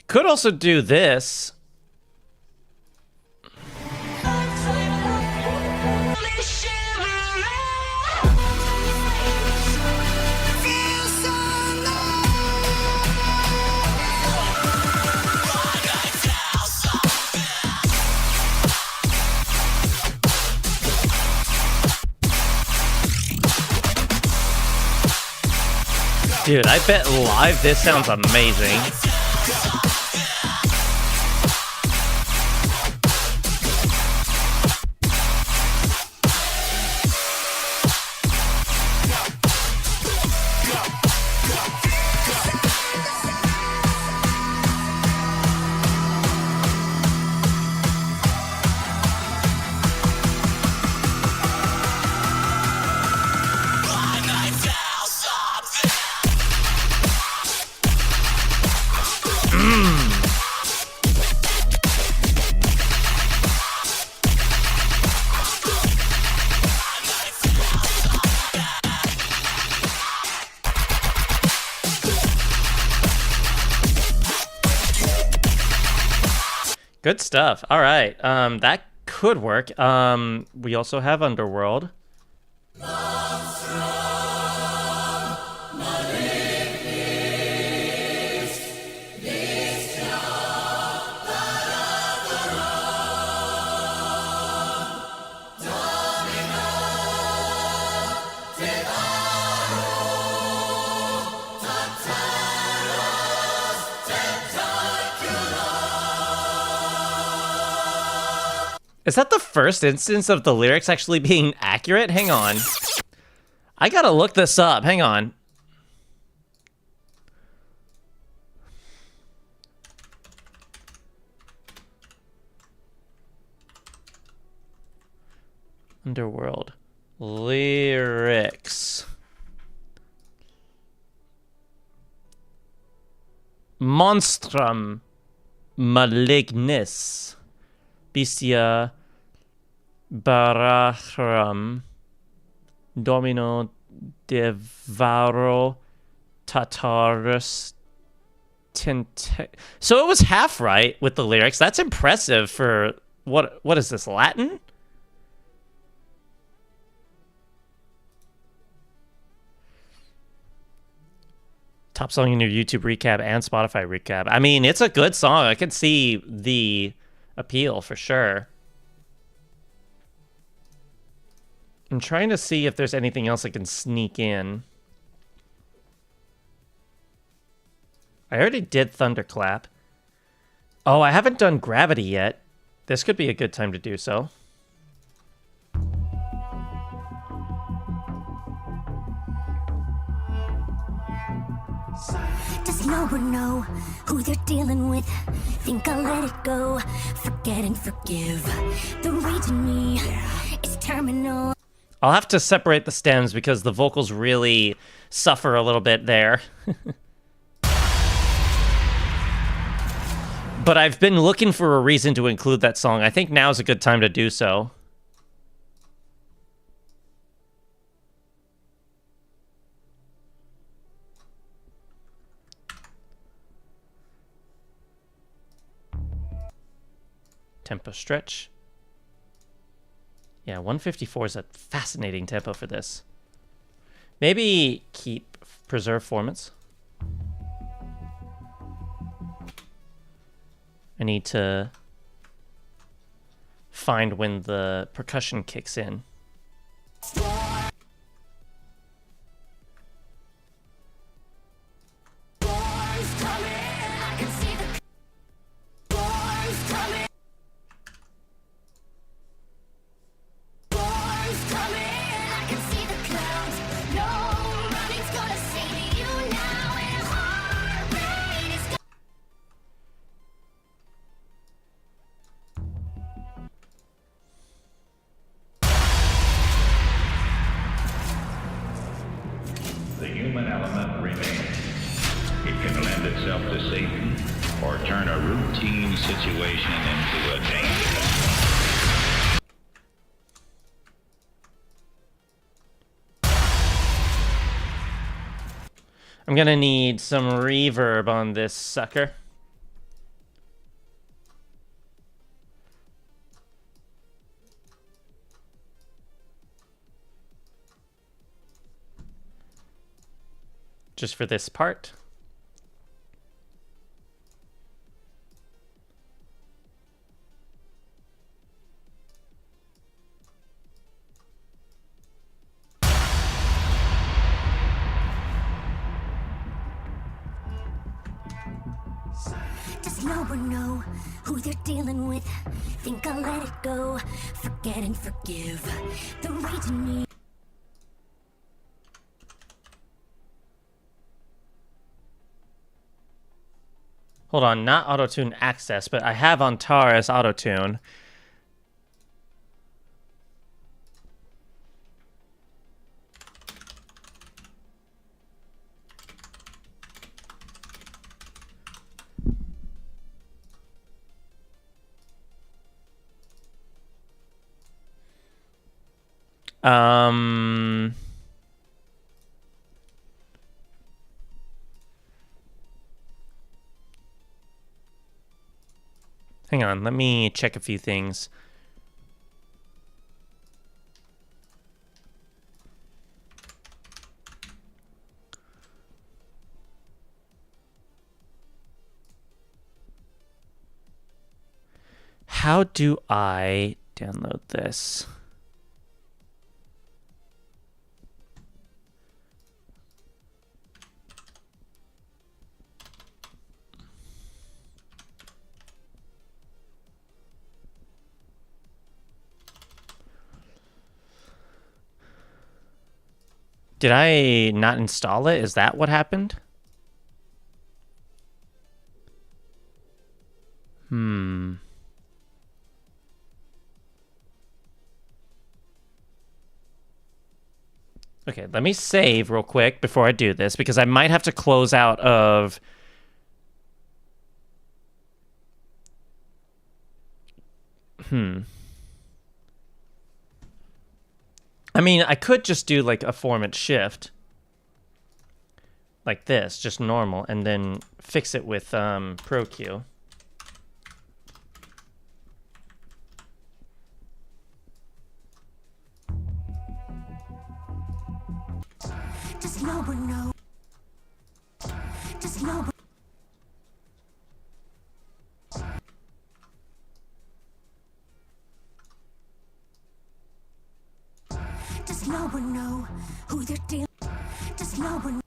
Could also do this. Dude, I bet live this sounds amazing. Good stuff. All right. That could work. We also have Underworld. Is that the first instance of the lyrics actually being accurate? Hang on. I gotta look this up. Hang on. Underworld. Lyrics. Monstrum malignis. Bestia barachrum. Domino devaro tatarus tente. So it was half right with the lyrics. That's impressive for what is this, Latin? Top song in your YouTube recap and Spotify recap. I mean, it's a good song. I can see the appeal for sure. I'm trying to see if there's anything else I can sneak in. I already did Thunderclap. Oh, I haven't done Gravity yet. This could be a good time to do so. Does no one know who they're dealing with? Think I'll let it go. Forget and forgive. The rage in me is terminal. I'll have to separate the stems because the vocals really suffer a little bit there. But I've been looking for a reason to include that song. I think now's a good time to do so. Tempo stretch. Yeah, 154 is a fascinating tempo for this. Maybe keep preserve formants. I need to find when the percussion kicks in. The human element remains. It can lend itself to Satan or turn a routine situation into a danger. I'm gonna need some reverb on this sucker. Just for this part. Does no one know who they're dealing with? Think I'll let it go. Forget and forgive. The rage in me. Hold on, not autotune access, but I have Antares autotune. Hang on, let me check a few things. How do I download this? Did I not install it? Is that what happened? Okay, let me save real quick before I do this, because I might have to close out of... I mean, I could just do like a format shift. Like this, just normal, and then fix it with ProQ. Does no one know? Does no one? Does no one know who they're dealing? Does no one?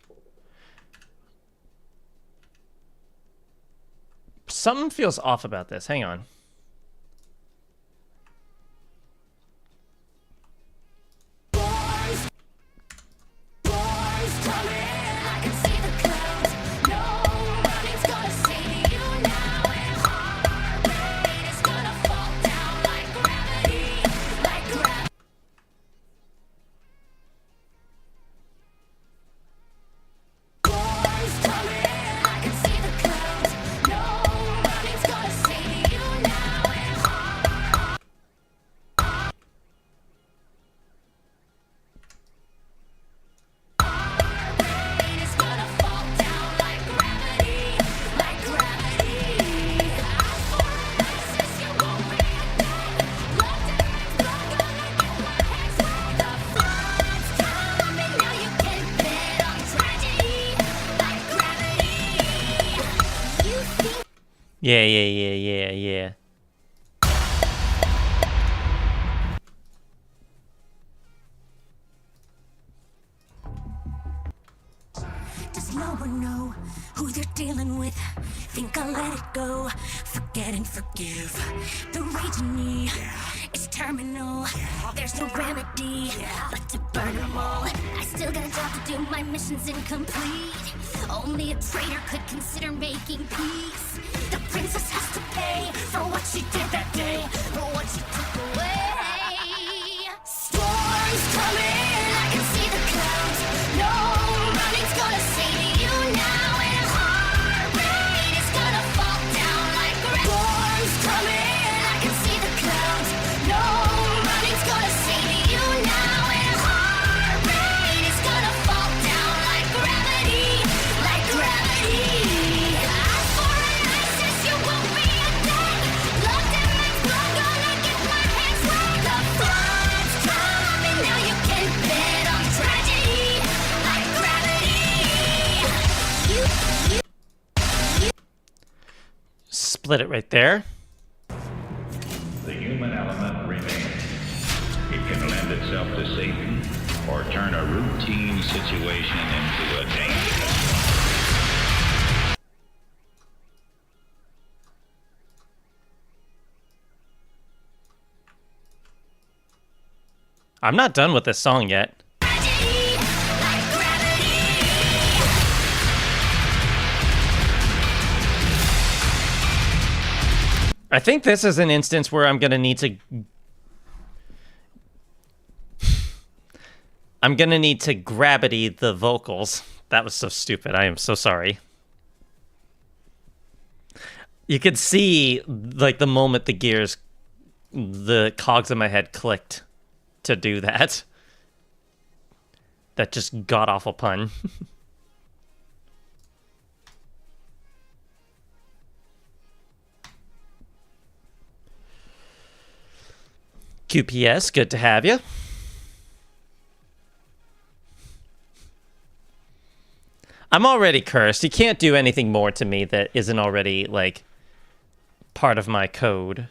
Something feels off about this. Hang on. Yeah. Does no one know who they're dealing with? Think I'll let it go, forget and forgive. The rage in me is terminal. There's no remedy but to burn them all. I still got a job to do, my mission's incomplete. Only a traitor could consider making peace. The princess has to pay for what she did that day, for what she took away. Storm's coming, I can see the clouds. No running's gonna save you now, and heart rate is gonna fall down like gravity. Storm's coming, I can see the clouds. No running's gonna save you now, and heart rate is gonna fall down like gravity, like gravity. Ask for an ISIS, you won't be a thing. Locked in man's blood, gonna get my hands wet. The flood's coming, now you can bet on tragedy, like gravity. Split it right there. The human element remains. It can lend itself to Satan or turn a routine situation into a dangerous. I'm not done with this song yet. Tragedy, like gravity. I think this is an instance where I'm gonna need to... I'm gonna need to gravity the vocals. That was so stupid. I am so sorry. You could see, like, the moment the gears... the cogs in my head clicked to do that. That just god-awful pun. QPS, good to have you. I'm already cursed. You can't do anything more to me that isn't already, like, part of my code.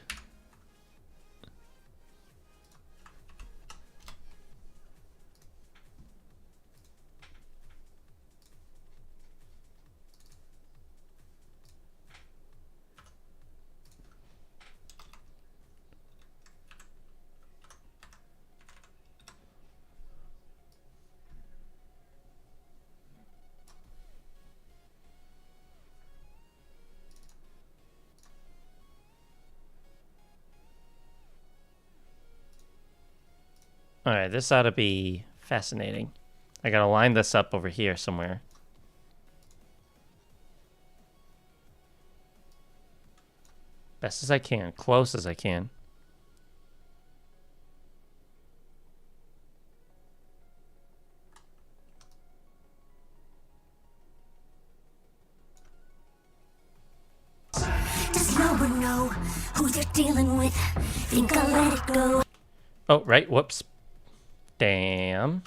Alright, this ought to be fascinating. I gotta line this up over here somewhere. Best as I can, close as I can. Does no one know who they're dealing with? Think I'll let it go. Oh, right, whoops. Damn.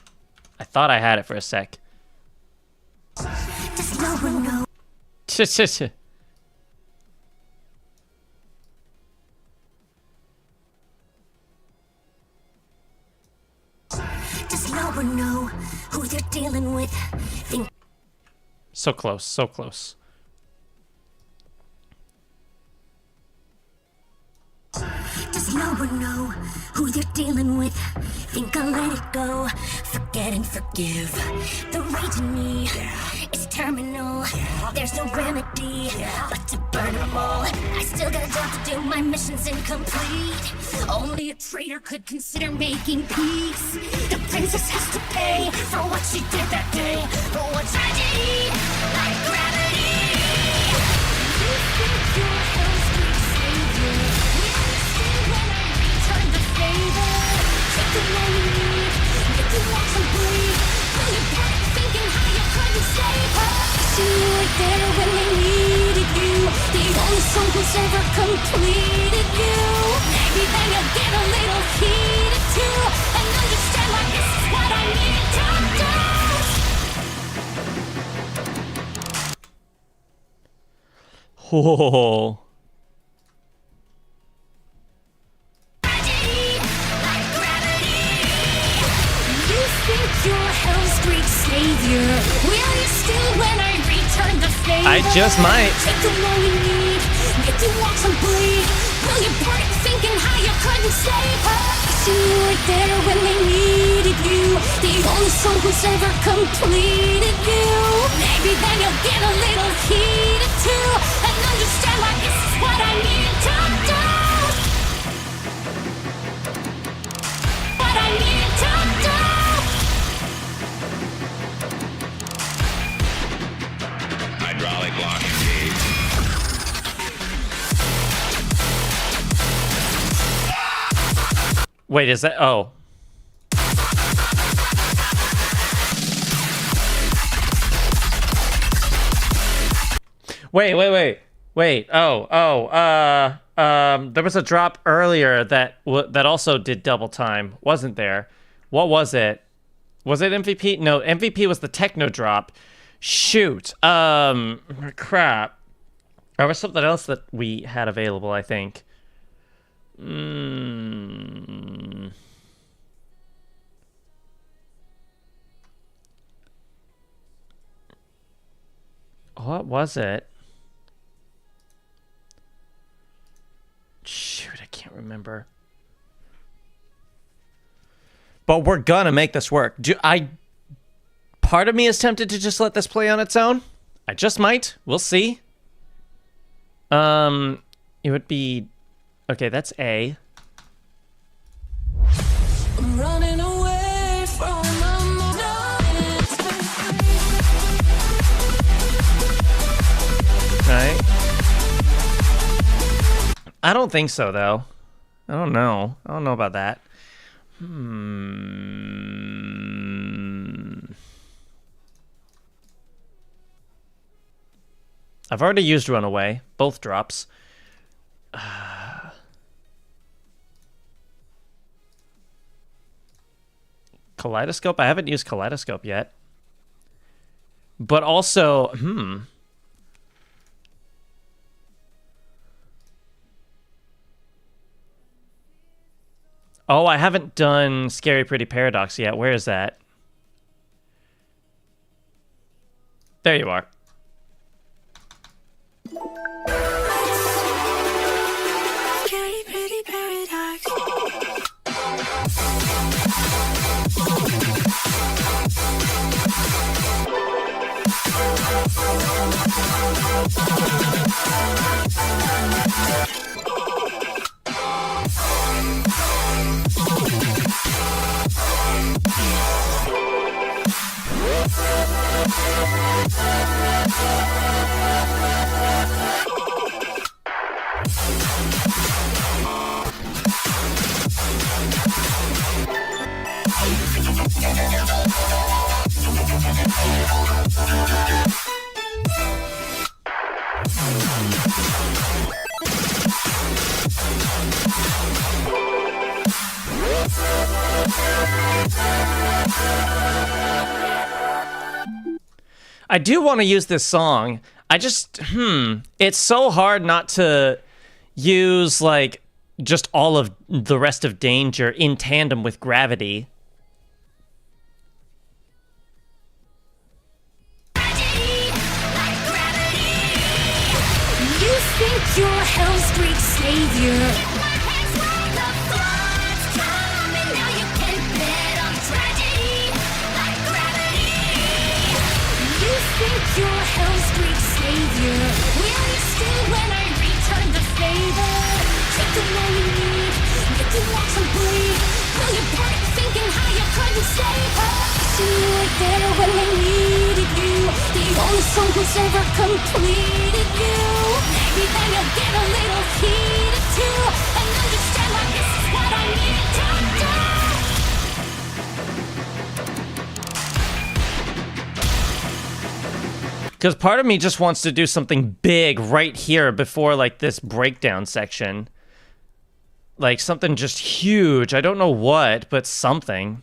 I thought I had it for a sec. Does no one know? Does no one know who they're dealing with? Think So close, so close. Does no one know who they're dealing with? Think I'll let it go. Forget and forgive. The rage in me is terminal. There's no remedy but to burn them all. I still got a job to do. My mission's incomplete. Only a traitor could consider making peace. The princess has to pay for what she did that day. For what tragedy, like gravity. You think you're hell's great savior. When I return the favor, take the one you need, make you walk and bleed. Will you back thinking how you couldn't save her? You were there when they needed you, the only soul who's ever completed you. Maybe then you'll get a little heated too, and understand why this is what I need to do. Oh. You think you're hell's great savior? Will you still when I return the favor? I just might. Take the one you need, get you walk and bleed. Will you break thinking how you couldn't save her? You were there when they needed you, the only soul who's ever completed you. Maybe then you'll get a little heated too, and understand why this is what I need to do. What I need to do. Hydraulic lock engaged. Wait, is that... Oh. Wait. There was a drop earlier that that also did double time, wasn't there? What was it? Was it MVP? No, MVP was the techno drop. Shoot. Crap. There was something else that we had available, I think. What was it? Shoot, I can't remember. But we're gonna make this work. Part of me is tempted to just let this play on its own. I just might. We'll see. It would be... Okay, that's A. I'm running away from Right? I don't think so, though. I don't know. I don't know about that. I've already used Runaway. Both drops. Kaleidoscope? I haven't used Kaleidoscope yet. But also, Oh, I haven't done Scary Pretty Paradox yet. Where is that? There you are. Scary pretty paradox. I do want to use this song. I just, it's so hard not to use, like, just all of the rest of Danger in tandem with Gravity. You think you're Hell's great savior? You think you're Hell's great savior? Will you stay when I return the favor? Take the all you need, make you walk some bleed. Will you break thinking how you couldn't save her? See you right there when they needed you. The only song who's ever completed you. Maybe then you'll get a little heated too, and understand why this is what I need to do. Because part of me just wants to do something big right here before, like, this breakdown section. Like, something just huge. I don't know what, but something.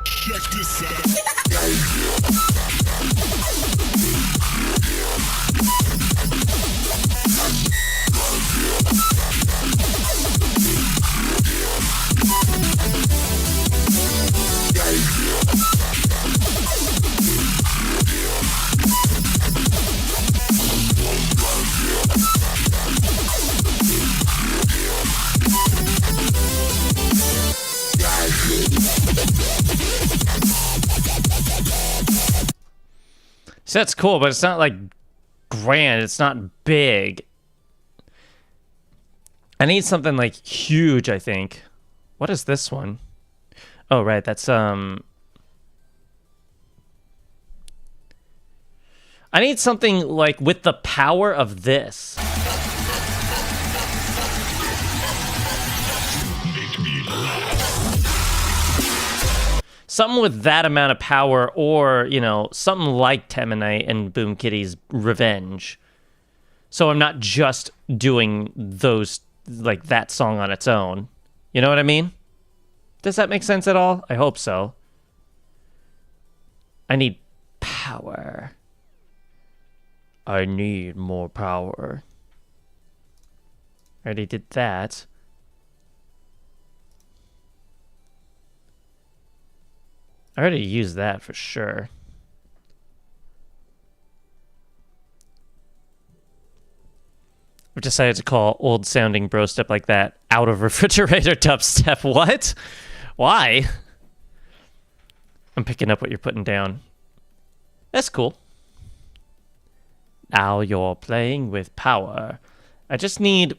Check this out. So that's cool, but it's not, like, grand. It's not big. I need something, like, huge, I think. What is this one? Oh, right, that's, I need something, like, with the power of this. Something with that amount of power, or, you know, something like Temanite and Boom Kitty's Revenge. So I'm not just doing those, like, that song on its own. You know what I mean? Does that make sense at all? I hope so. I need power. I need more power. Already did that. I already used that for sure. I've decided to call old sounding bro step like that out of refrigerator dubstep. What? Why? I'm picking up what you're putting down. That's cool. Now you're playing with power. I just need...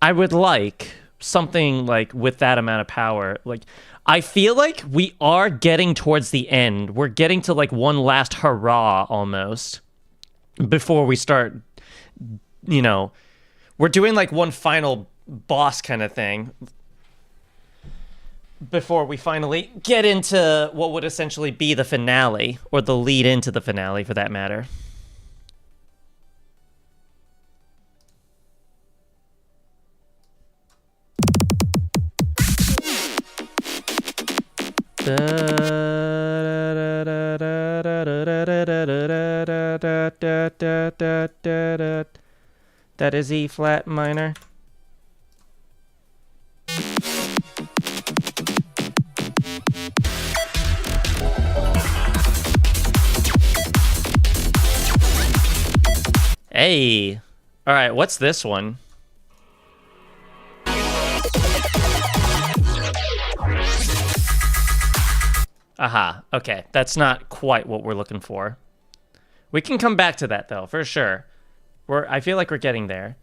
I would like something like with that amount of power. Like, I feel like we are getting towards the end. We're getting to like one last hurrah almost before we start, you know, we're doing like one final boss kind of thing before we finally get into what would essentially be the finale, or the lead into the finale for that matter. That is E flat minor. Hey. All right, what's this one? Aha, okay. That's not quite what we're looking for. We can come back to that, though, for sure. I feel like we're getting there.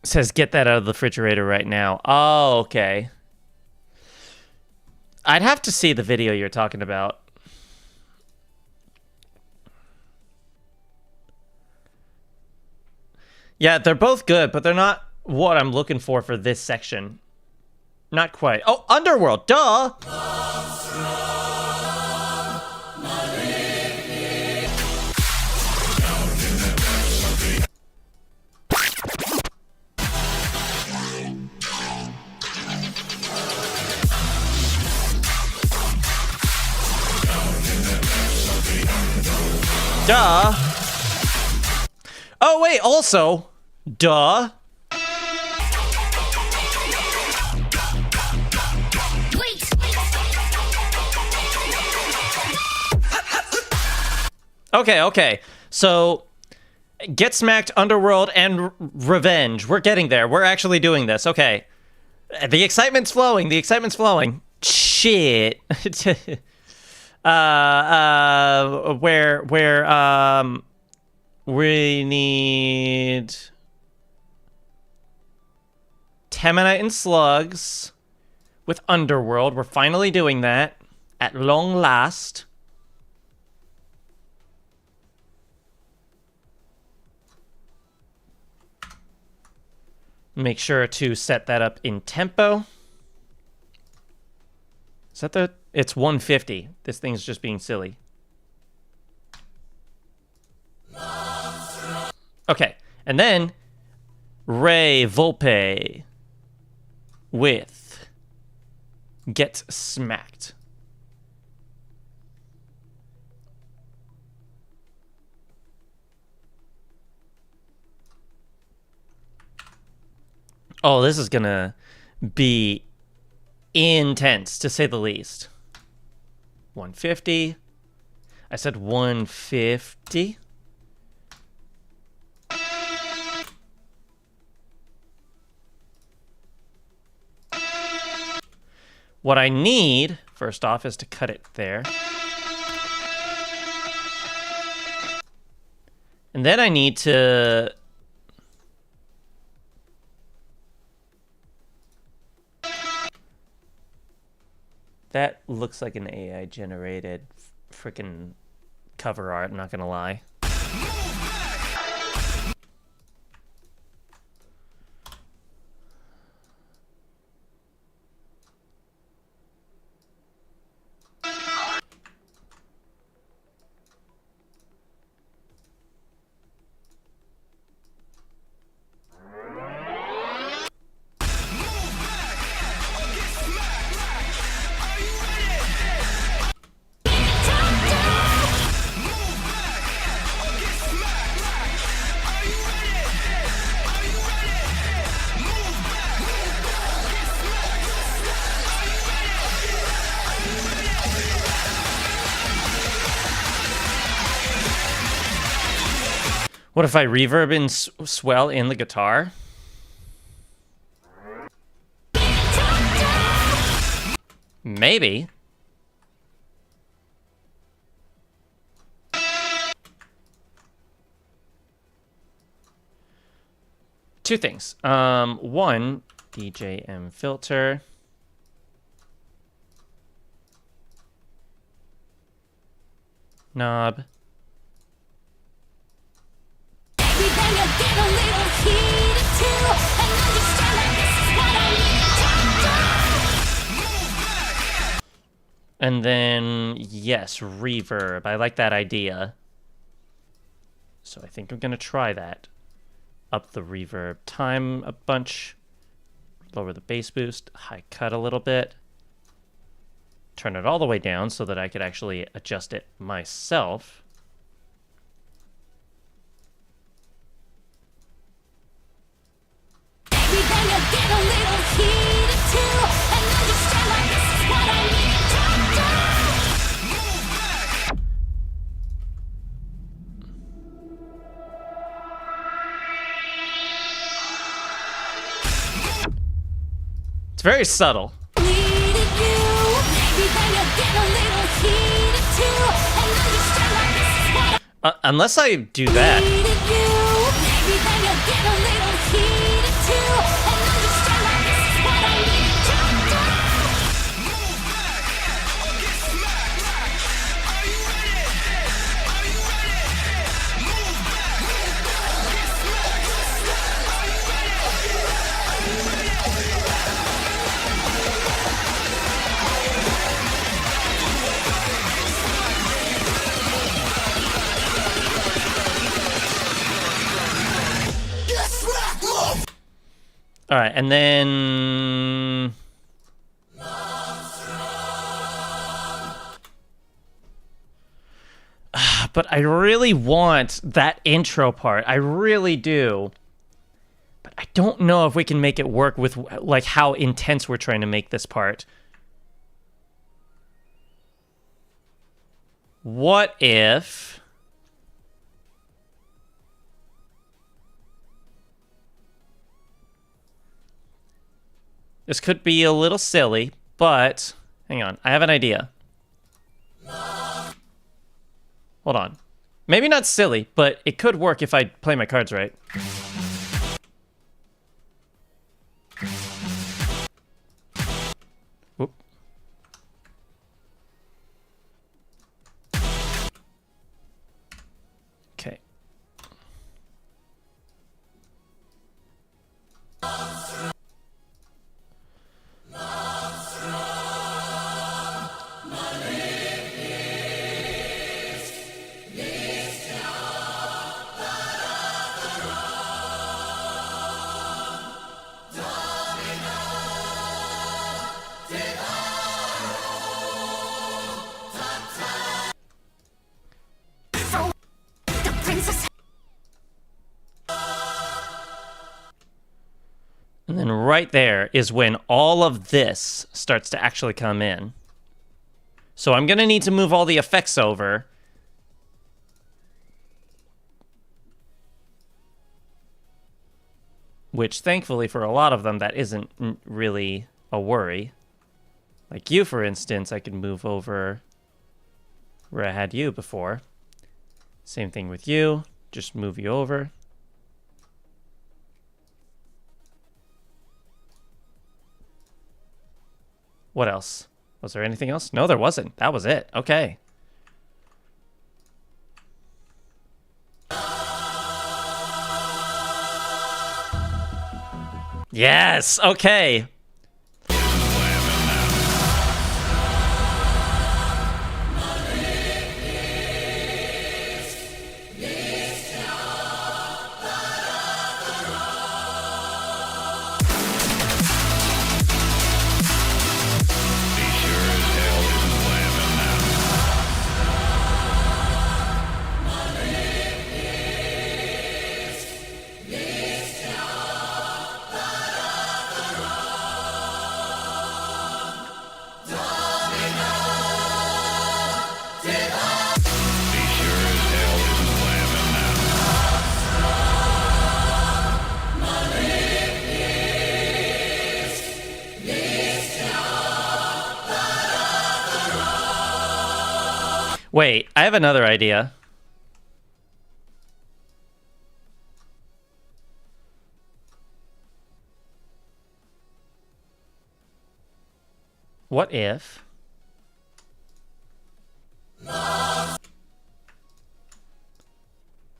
It says, get that out of the refrigerator right now. Oh, okay. I'd have to see the video you're talking about. Yeah, they're both good, but they're not what I'm looking for this section. Not quite. Oh, Underworld, duh! Duh. Oh, wait, also, duh. Okay. So, get smacked, Underworld, and Revenge. We're getting there. We're actually doing this. Okay. The excitement's flowing. Shit. We need Temanite and Slugs with Underworld. We're finally doing that at long last. Make sure to set that up in tempo. Is that the... It's 150. This thing's just being silly. Okay, and then Ray Volpe with Get Smacked. Oh, this is gonna be intense, to say the least. 150. I said 150. What I need, first off, is to cut it there. And then I need to... That looks like an AI-generated freaking cover art, I'm not gonna lie. What if I reverb and swell in the guitar? Maybe. two things. One, DJM filter. Knob. Maybe then you'll get a little heated too, and understand that this is what I need to do. And then, yes, reverb. I like that idea. So I think I'm going to try that. Up the reverb time a bunch. Lower the bass boost. High cut a little bit. Turn it all the way down so that I could actually adjust it myself. Maybe then you'll get a little heated too, and understand that this is what I need to do. It's very subtle. Needed you. Maybe then you'll get a little heated too, and understand that this is what Unless I do that. I needed you. Maybe then you'll get a little heated too, and understand that this is what I need to do. All right, and then... But I really want that intro part. I really do. But I don't know if we can make it work with like how intense we're trying to make this part. What if... This could be a little silly, but hang on. I have an idea. Hold on. Maybe not silly, but it could work if I play my cards right. Whoop. Okay. The princess. And then right there is when all of this starts to actually come in. So I'm going to need to move all the effects over. Which, thankfully, for a lot of them, that isn't really a worry. Like you, for instance, I can move over where I had you before. Same thing with you. Just move you over. What else? Was there anything else? No, there wasn't. That was it. Okay. Yes. Okay. He sure as hell isn't laughing now. He sure as hell isn't laughing now. Wait, I have another idea. What if...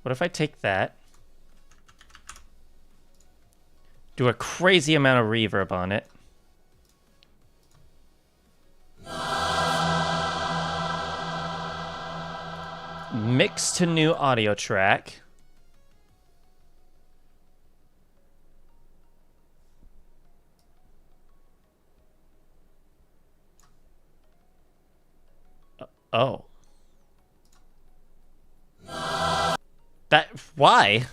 What if I take that, do a crazy amount of reverb on it, mix to new audio track, oh. That, why?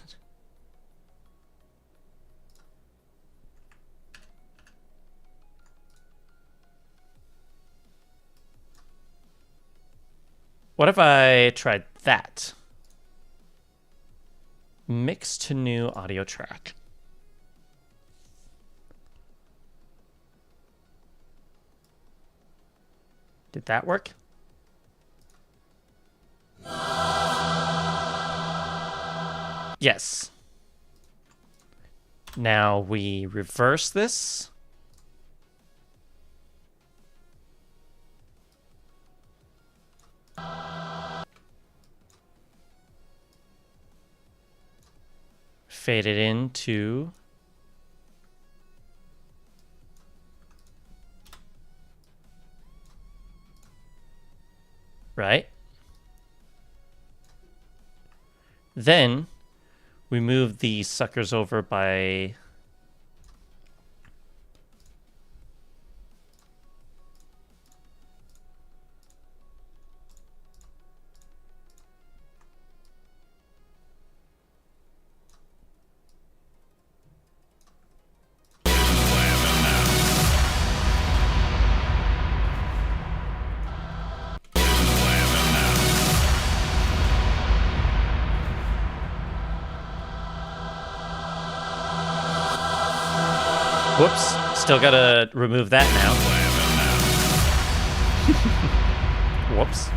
What if I tried that? Mix to new audio track. Did that work? Yes. Now we reverse this. Fade it into right. Then we move the suckers over by whoops, still gotta remove that now. Whoops.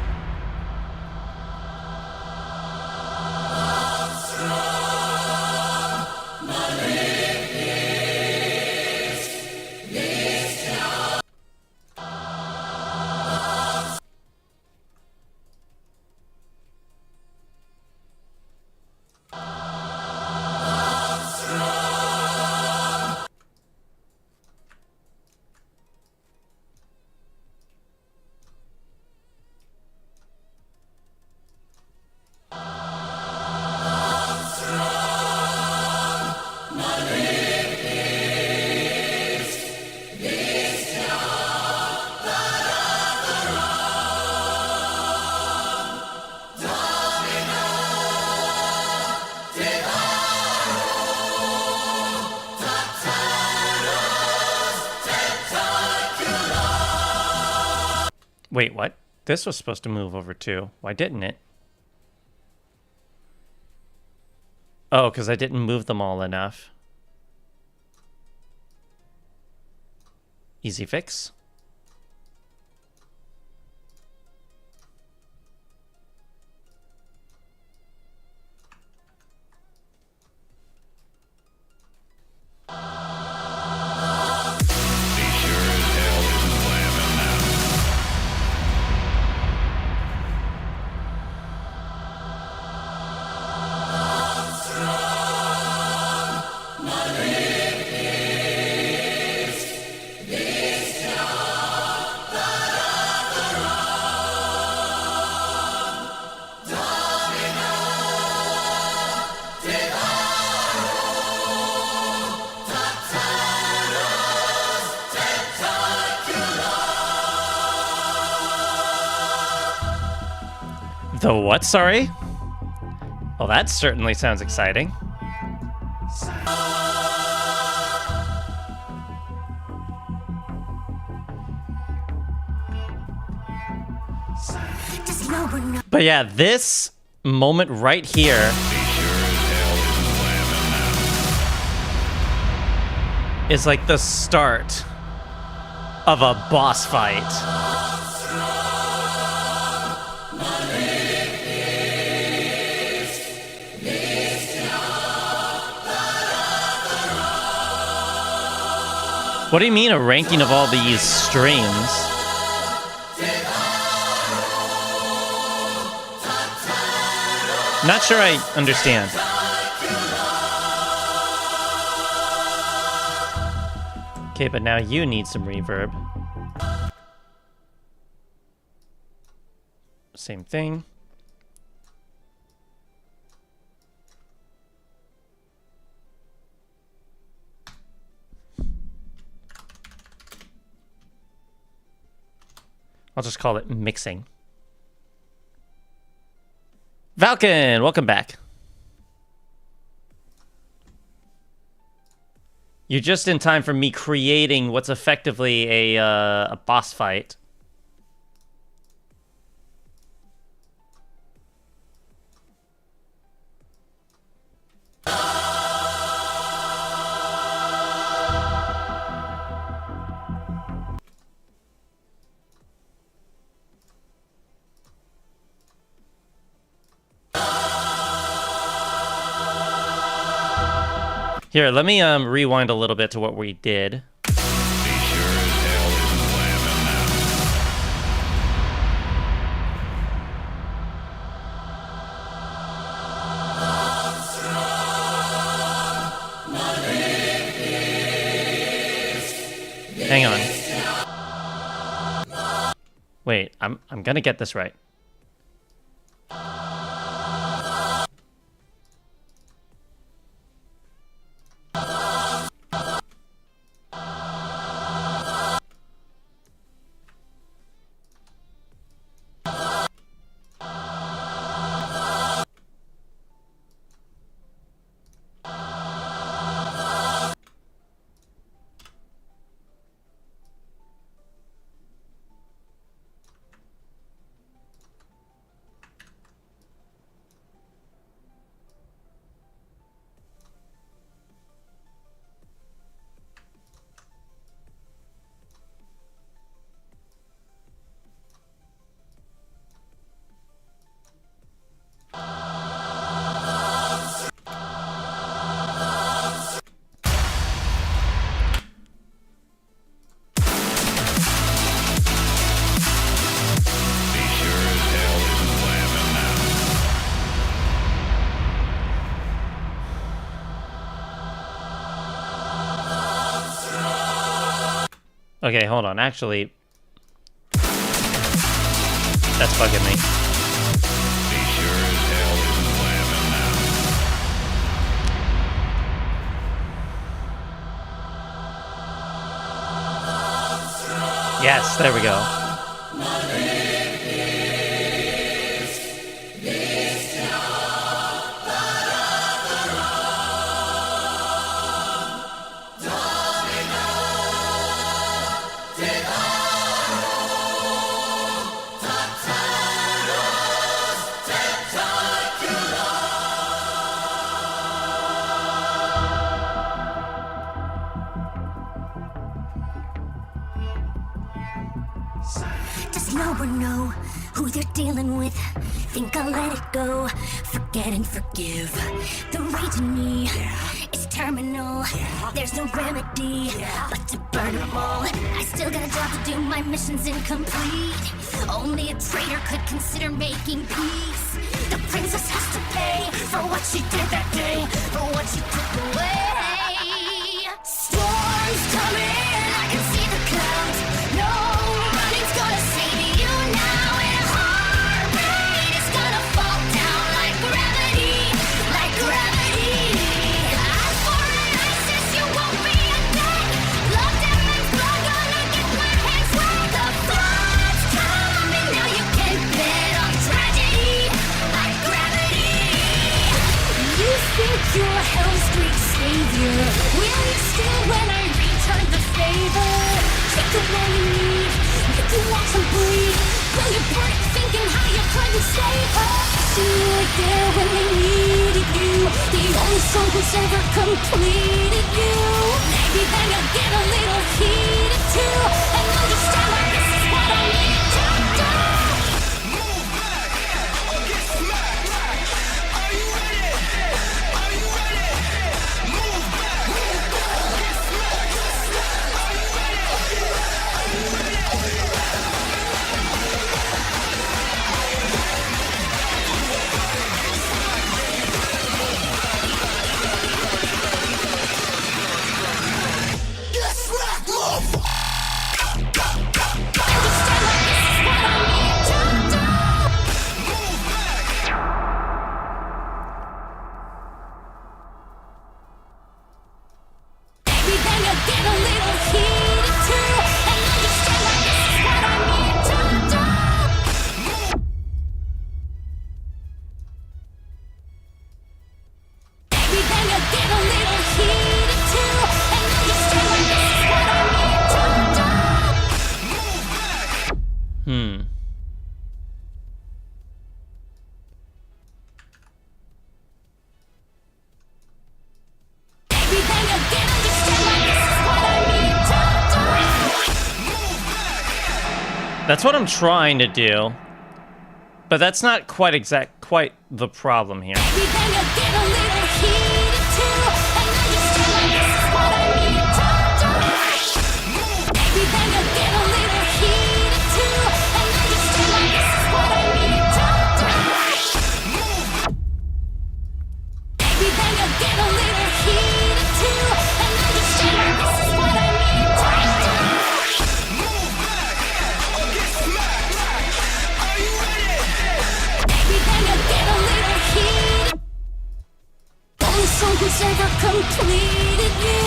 Wait, what? This was supposed to move over too. Why didn't it? Oh, because I didn't move them all enough. Easy fix. The what, sorry? Well, that certainly sounds exciting. But yeah, this moment right here is like the start of a boss fight. What do you mean a ranking of all these streams? Not sure I understand. Okay, but now you need some reverb. Same thing. I'll just call it mixing. Falcon, welcome back. You're just in time for me creating what's effectively a boss fight. Here, let me rewind a little bit to what we did. He sure as hell isn't laughing now. Hang on. Wait, I'm gonna get this right. He sure as hell isn't laughing now. Okay, hold on. Actually, that's bugging me. He sure as hell isn't laughing now. Yes, there we go. Does no one know who they're dealing with? Think I'll let it go, forget and forgive. The rage in me is terminal. There's no remedy but to burn them all. I still got a job to do, my mission's incomplete. Only a traitor could consider making peace. The princess has to pay for what she did that day, for what she took away. Storms coming, I can see the clouds. No running's gonna save you now. And heart rate is gonna fall down like gravity, like gravity. As for an ISIS, you won't be a dead. Blood diamonds, blood gonna get my hands wet. The flood's coming, now you can bet on tragedy, like gravity. You think you're Hell's Street savior? Will you still when I return the favor? Take the one you need, if you want to bleed. Will you break thinking how you couldn't save her? See you were there when they needed you. The only song who's ever completed you. Maybe then you'll get a little heated too, and understand why this is what I need to do. Move back or get smacked. Are you ready? Are you ready? Move back or get smacked. Are you ready? Are you ready? That's what I'm trying to do. But that's not quite the problem here. Baby, then you get a little heated too, and then you say, this is what I need to do. Baby, then you get a little heated too, and then you say, this is what I need to do. Baby, then you get a little heated too, and then you say, this is what I need to do. Move back or get smacked. Are you ready? Baby, then you get a little heated. Only song who's ever completed you.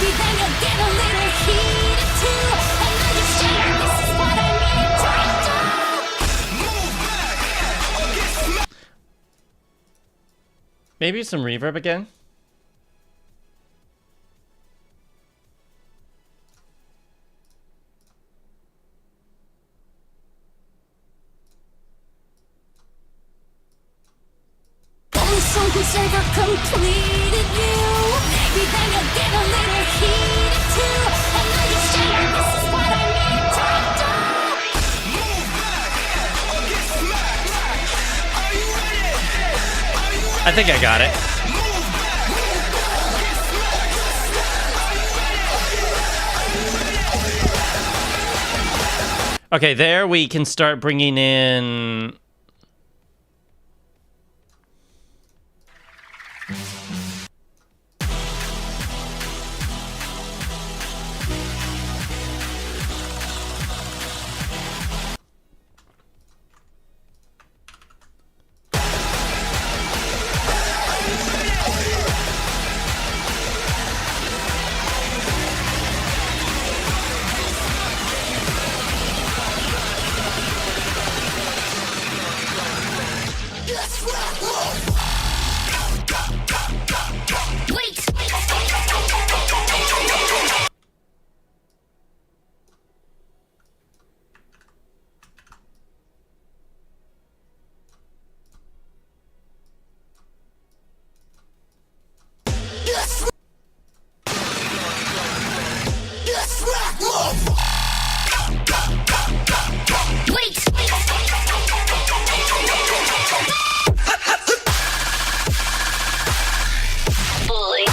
Baby, then you get a little heated too, and then you say, this is what I need to do. Move back or get smacked. Maybe some reverb again? Only song who's ever completed you. Baby, then you get a little heated too, and then you say, this is what I need to do. Move back or get smacked. Are you ready? Are you ready? I think I got it. Move back or get smacked. Okay, there we can start bringing in... Wait. Wait. Boy.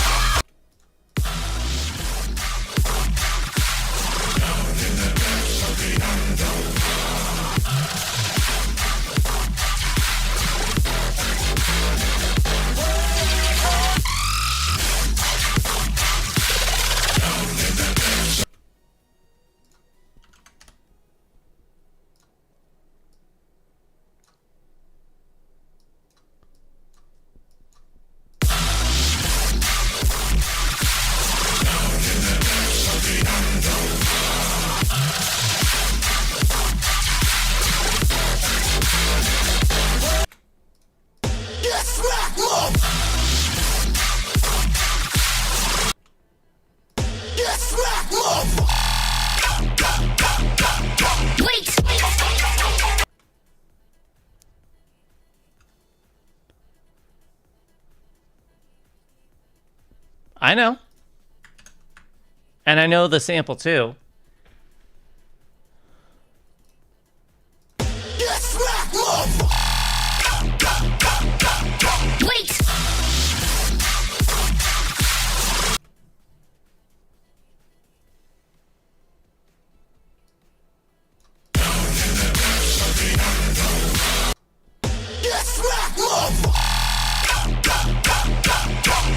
Wait. I know. And I know the sample too. Wait.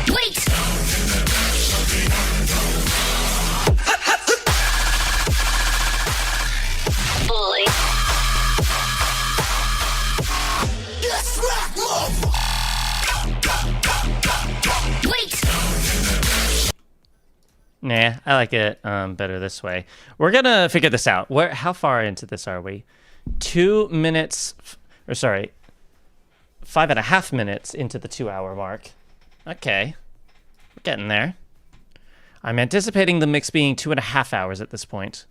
Wait. Boy. Wait. Nah, I like it better this way. We're gonna figure this out. How far into this are we? 2 minutes, or sorry, 5.5 minutes into the 2-hour mark. Okay, we're getting there. I'm anticipating the mix being 2.5 hours at this point.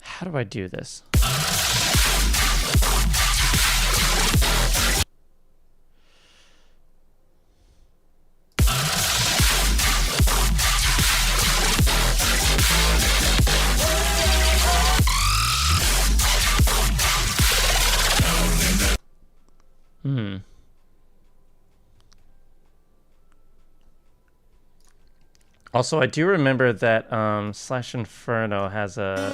How do I do this? Also, I do remember that Slash Inferno has a...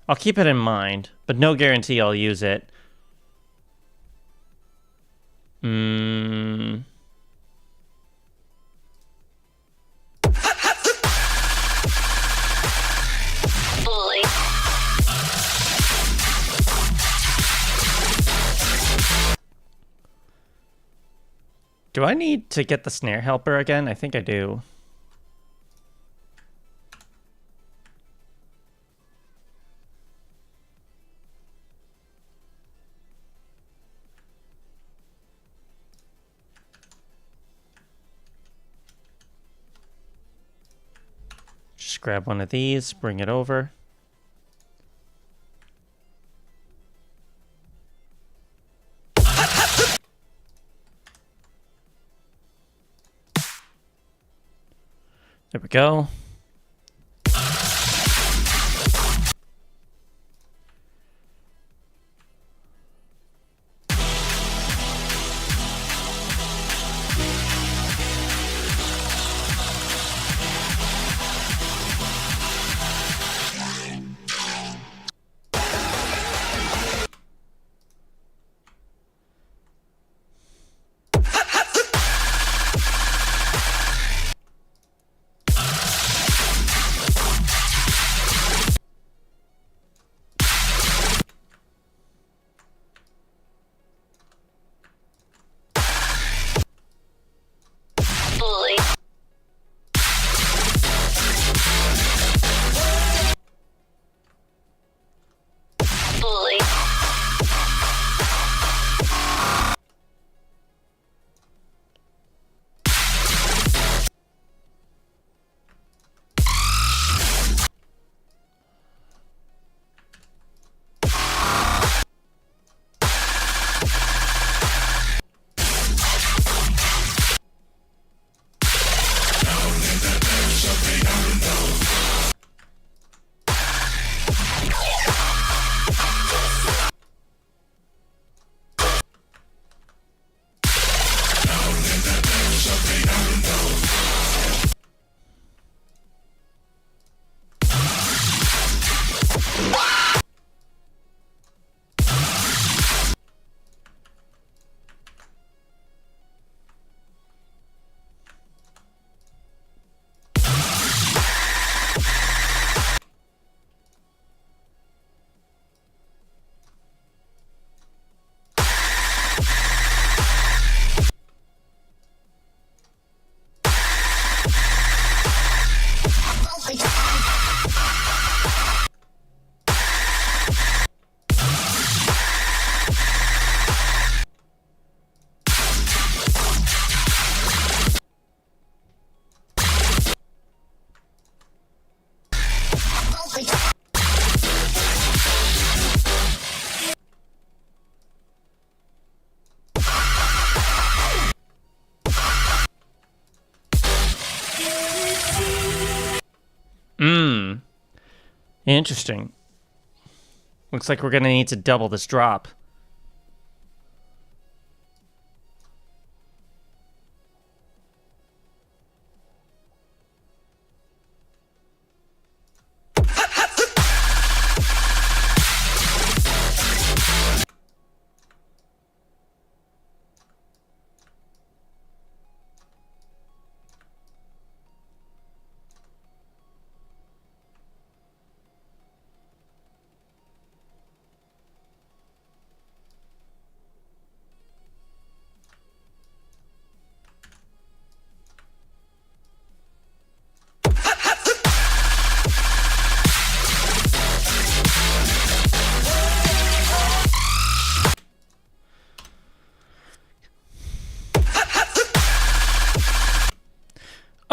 I'll keep it in mind, but no guarantee I'll use it. Bully. Do I need to get the snare helper again? I think I do. Just grab one of these, bring it over. There we go. Bully. Bully. Interesting. Looks like we're gonna need to double this drop.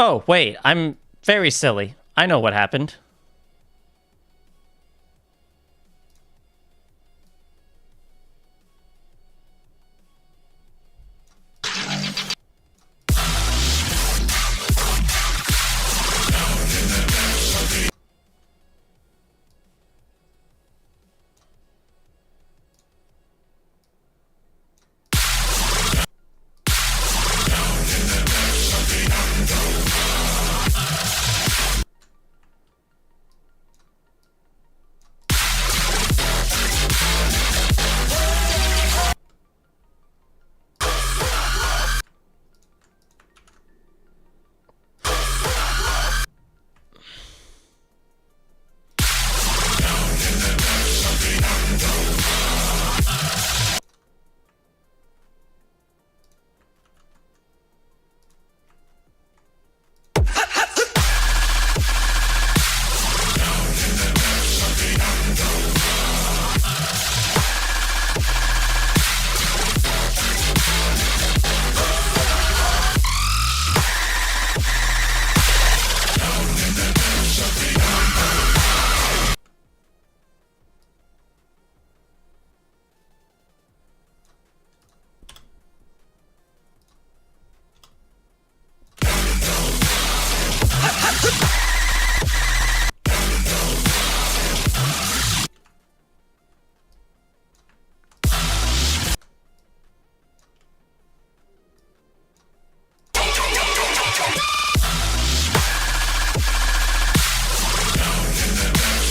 Oh, wait, I'm very silly. I know what happened.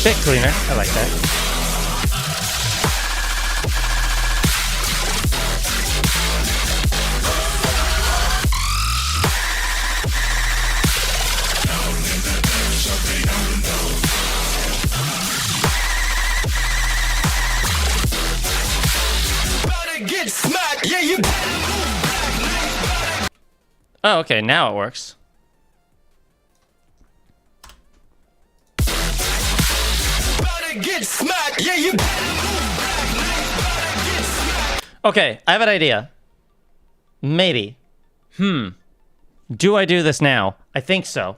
Bit cleaner. I like that. Better get smacked. Yeah, you. Oh, okay, now it works. Better get smacked. Yeah, you. Okay, I have an idea. Maybe. Do I do this now? I think so.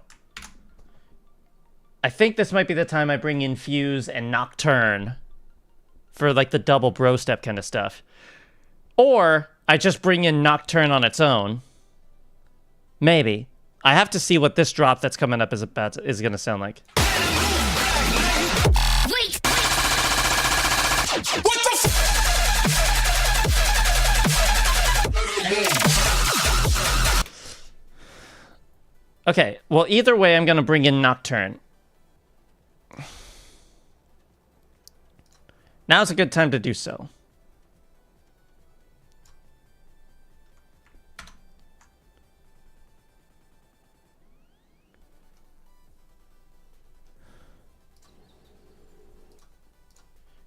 I think this might be the time I bring in Fuse and Nocturne for like the double bro step kind of stuff. Or I just bring in Nocturne on its own. Maybe. I have to see what this drop that's coming up is going to sound like. Wait! What the Okay, well, either way, I'm going to bring in Nocturne. Now's a good time to do so.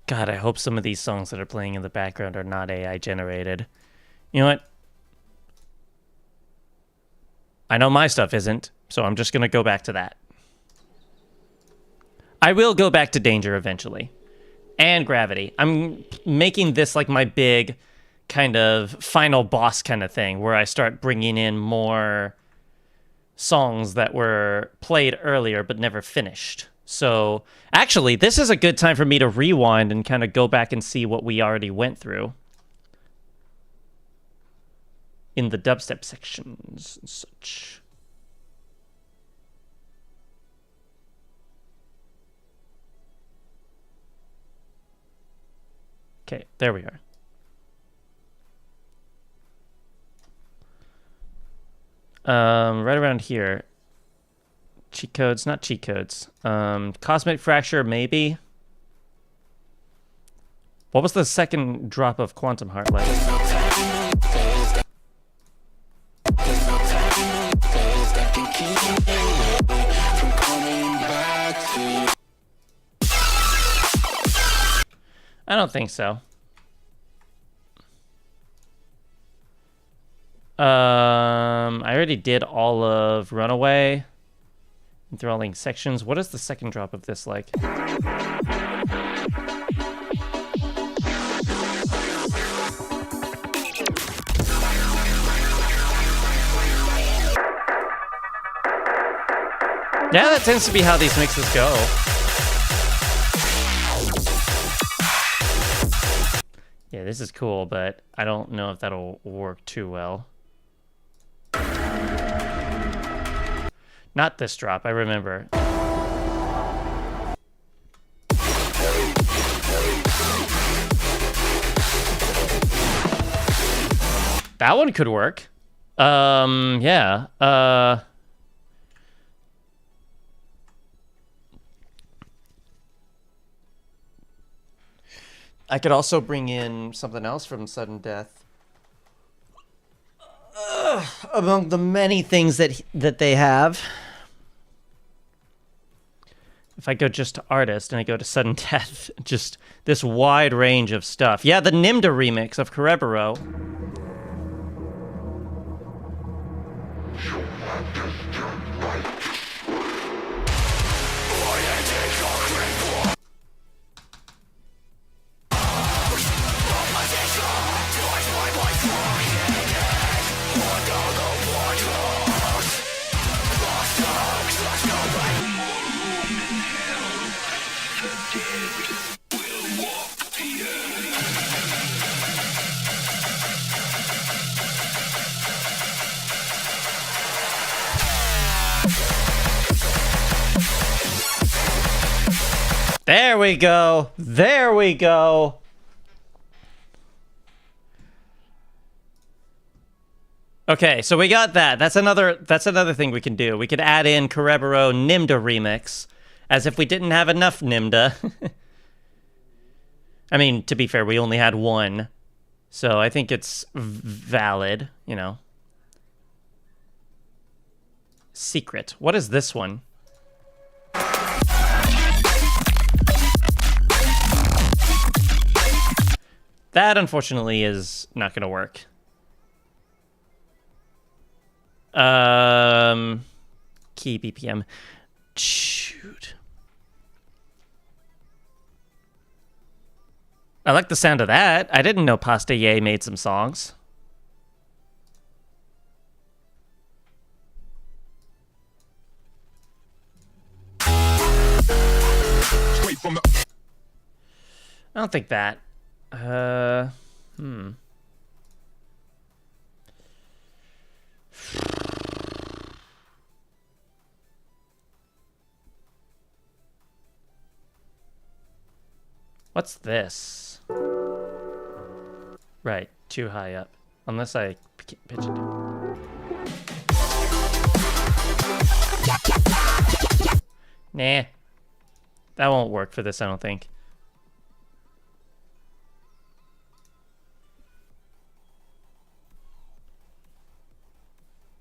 God, I hope some of these songs that are playing in the background are not AI generated. You know what? I know my stuff isn't, so I'm just going to go back to that. I will go back to Danger eventually. And Gravity. I'm making this like my big kind of final boss kind of thing, where I start bringing in more songs that were played earlier but never finished. So, actually, this is a good time for me to rewind and kind of go back and see what we already went through in the dubstep sections and such. Okay, there we are. Right around here. Cheat codes, not cheat codes. Cosmic Fracture, maybe. What was the second drop of Quantum Heart like? I don't think so. I already did all of Runaway. Enthralling Sections. What is the second drop of this like? Yeah, that tends to be how these mixes go. Yeah, this is cool, but I don't know if that'll work too well. Not this drop, I remember. That one could work. Yeah. I could also bring in something else from Sudden Death. Among the many things that they have. If I go just to artist and I go to Sudden Death, just this wide range of stuff. Yeah, the Nimda remix of Cerebro. There we go. There we go. Okay, so we got that. That's another thing we can do. We could add in Cerebro Nimda remix, as if we didn't have enough Nimda. I mean, to be fair, we only had one. So I think it's valid, you know. Secret. What is this one? That, unfortunately, is not going to work. Key BPM. Shoot. I like the sound of that. I didn't know Pasta Ye made some songs. Straight from the I don't think that. What's this? Right, too high up. Unless I pitch it. Nah. That won't work for this, I don't think.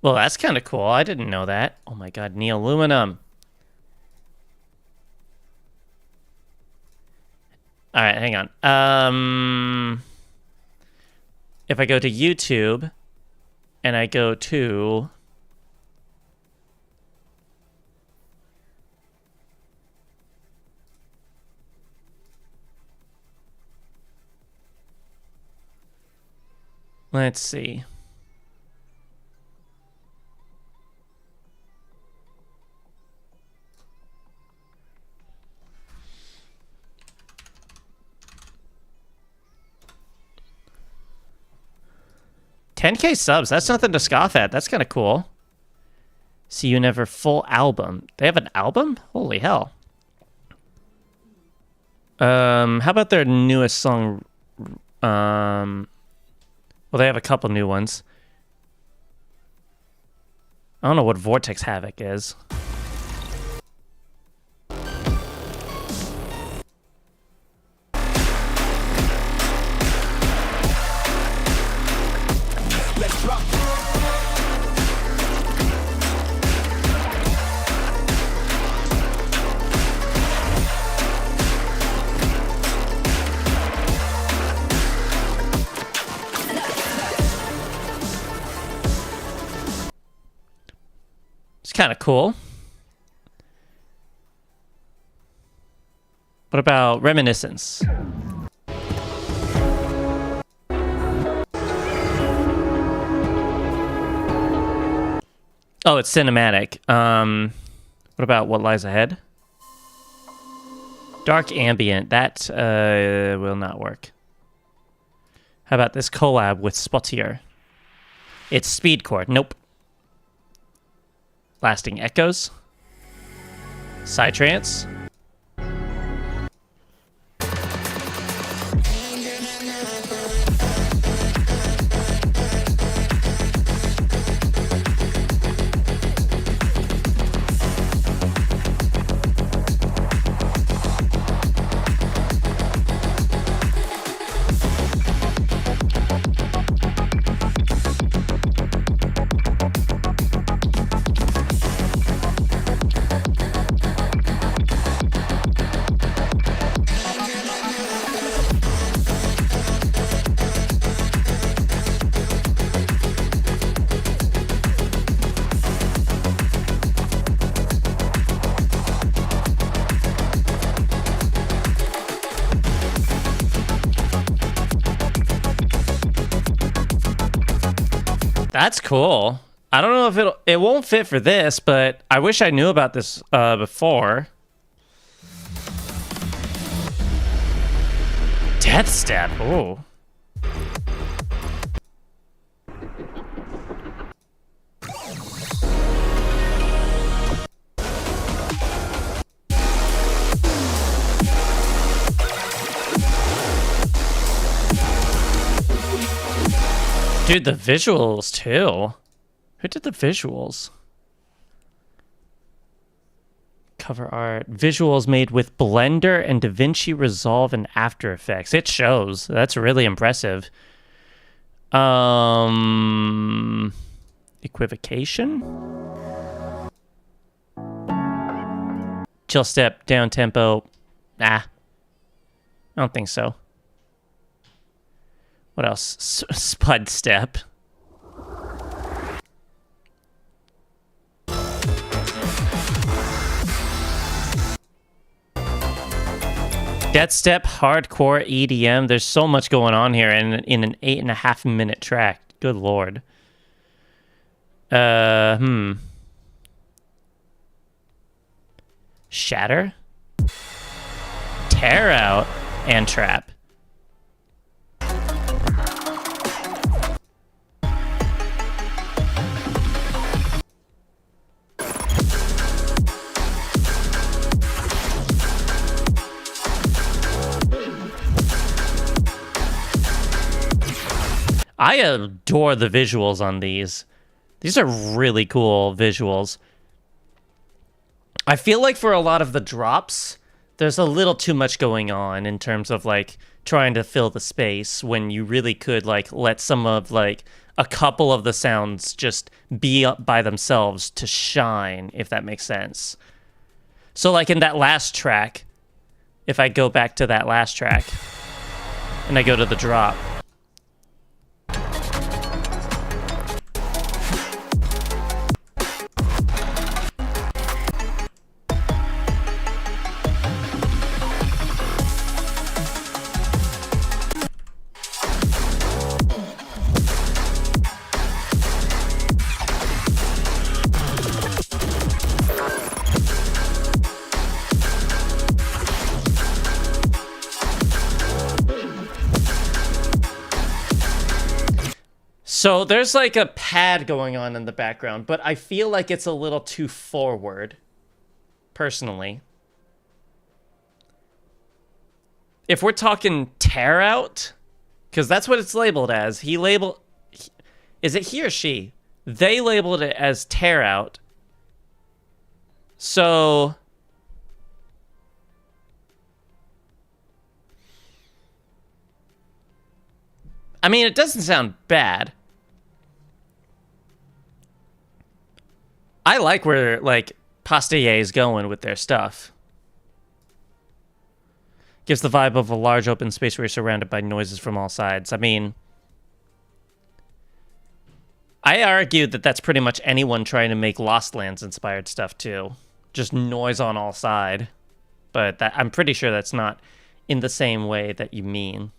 Well, that's kind of cool. I didn't know that. Oh my god, Nealuminum. All right, hang on. If I go to YouTube and I go to let's see. $10K subs, that's nothing to scoff at. That's kind of cool. See You Never full album. They have an album? Holy hell. How about their newest song? Well, they have a couple new ones. I don't know what Vortex Havoc is. let's rock. It's kind of cool. What about Reminiscence? Oh, it's cinematic. What about what lies ahead? Dark ambient. That will not work. How about this collab with Spottier? It's speedcore. Nope. Lasting echoes. Psytrance. That's cool. I don't know if it won't fit for this, but I wish I knew about this before. Death Step. Oh. Dude, the visuals too. Who did the visuals? Cover art. Visuals made with Blender and DaVinci Resolve and After Effects. It shows. That's really impressive. Equivocation? Chill step, down tempo. Nah. I don't think so. What else? Spud step. Death step, hardcore EDM. There's so much going on here in an 8.5 minute track. Good lord. Shatter? Tear out and trap. I adore the visuals on these. These are really cool visuals. I feel like for a lot of the drops, there's a little too much going on in terms of like trying to fill the space when you really could like let some of like a couple of the sounds just be up by themselves to shine, if that makes sense. So like in that last track, if I go back to that last track and I go to the drop, so there's like a pad going on in the background, but I feel like it's a little too forward, personally. If we're talking tear out, because that's what it's labeled as. Is it he or she? They labeled it as tear out. So I mean, it doesn't sound bad. I like where, like, Pastier is going with their stuff. Gives the vibe of a large open space where you're surrounded by noises from all sides. I mean, I argue that that's pretty much anyone trying to make Lost Lands inspired stuff too. Just noise on all side. But that, I'm pretty sure that's not in the same way that you mean.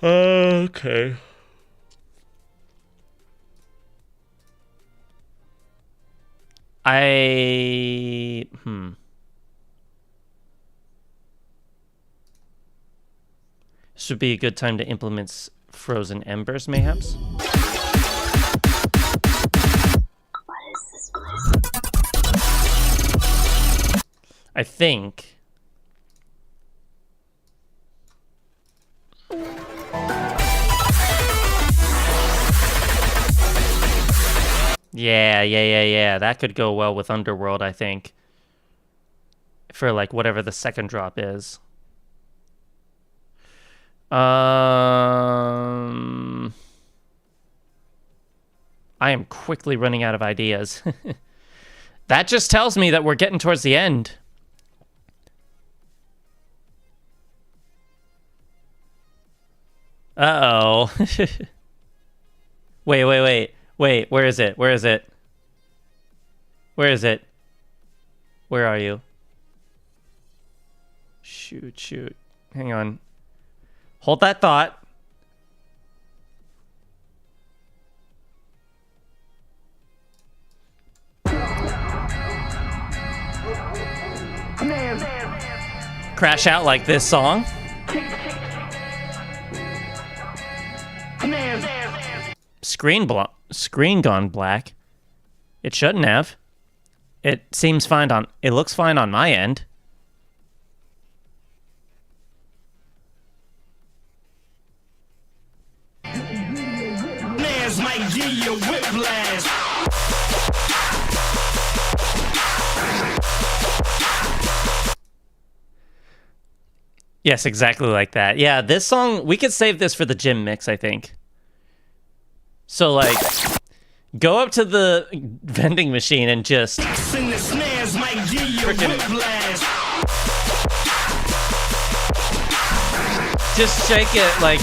Okay. This would be a good time to implement frozen embers, mayhaps. I think. Yeah. That could go well with Underworld, I think. For like whatever the second drop is. I am quickly running out of ideas. That just tells me that we're getting towards the end. Uh-oh. Wait. Where is it? Where is it? Where is it? Where are you? Shoot. Hang on. Hold that thought. Crash out like this song. Screen gone black. It shouldn't have. It seems fine on. It looks fine on my end. Nails might give you whiplash. Yes, exactly like that. Yeah, this song, we could save this for the gym mix, I think. So, like, go up to the vending machine and just... And the snares might give you whiplash. Just shake it like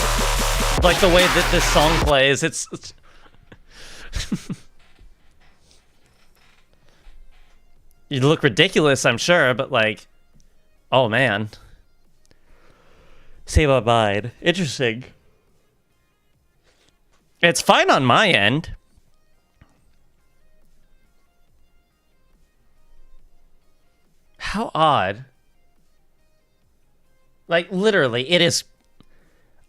the way that this song plays. It's you look ridiculous, I'm sure, but like, oh man. Save a bide. Interesting. It's fine on my end. How odd. Like, literally, it is...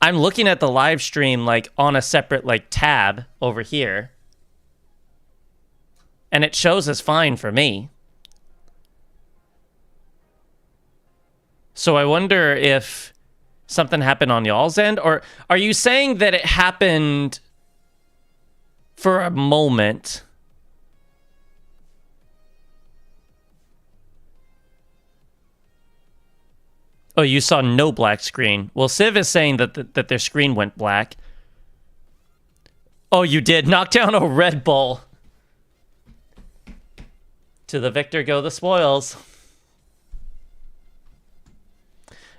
I'm looking at the live stream, like, on a separate, like, tab over here. And it shows as fine for me. So I wonder if something happened on y'all's end? Or are you saying that it happened for a moment? Oh, you saw no black screen. Well, Civ is saying that their screen went black. Oh, you did. Knock down a Red Bull. To the victor go the spoils.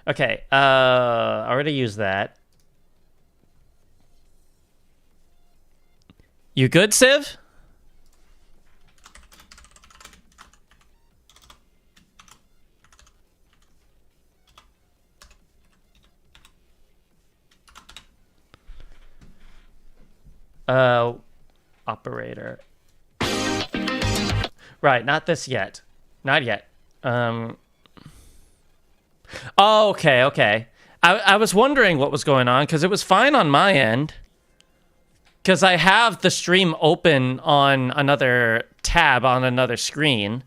Okay, I already used that. You good, Civ? Operator. Right, not this yet. Not yet. Oh, okay. I was wondering what was going on, because it was fine on my end. Because I have the stream open on another tab on another screen.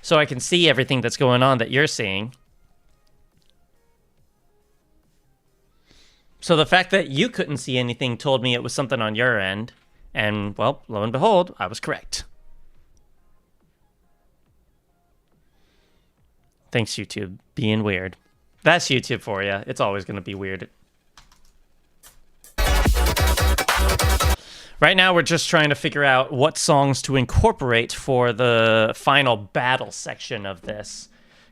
So I can see everything that's going on that you're seeing. So the fact that you couldn't see anything told me it was something on your end. And, well, lo and behold, I was correct. Thanks, YouTube. Being weird. That's YouTube for you. It's always going to be weird. Right now, we're just trying to figure out what songs to incorporate for the final battle section of this.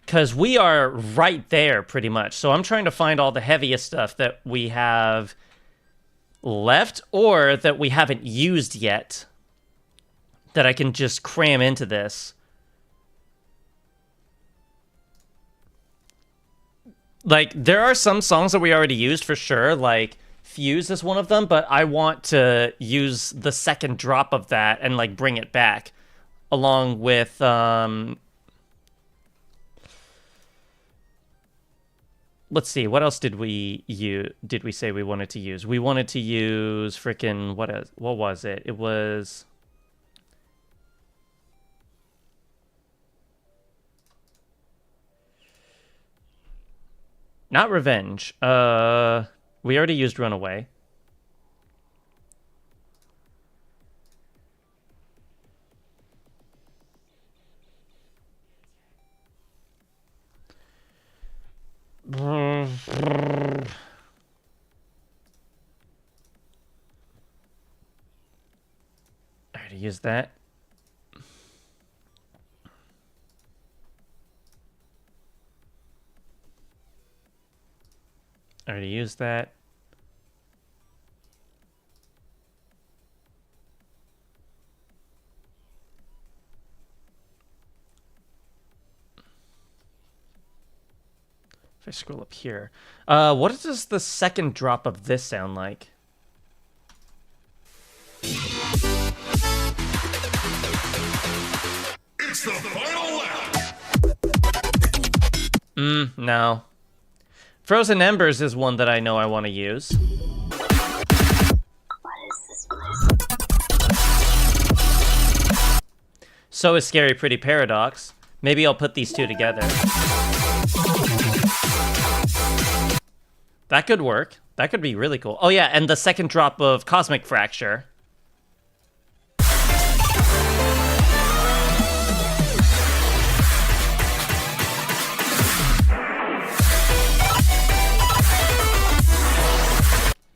Because we are right there, pretty much. So I'm trying to find all the heaviest stuff that we have left or that we haven't used yet that I can just cram into this. Like, there are some songs that we already used for sure, like Fuse is one of them, but I want to use the second drop of that and, like, bring it back. along with let's see, what else did we say we wanted to use? We wanted to use freaking what was it? It was not revenge. We already used runaway. I already used that. I already used that. If I scroll up here. What does the second drop of this sound like? It's the final lap. No. Frozen Embers is one that I know I want to use. So is Scary Pretty Paradox. Maybe I'll put these two together. That could work. That could be really cool. Oh yeah, and the second drop of Cosmic Fracture.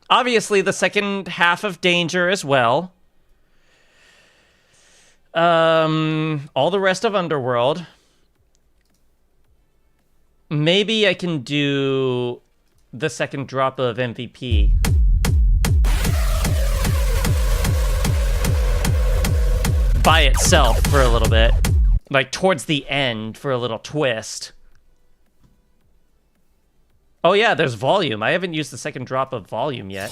Obviously, the second half of Danger as well. All the rest of Underworld. Maybe I can do the second drop of MVP. By itself for a little bit. Like, towards the end for a little twist. Oh yeah, there's Volume. I haven't used the second drop of Volume yet.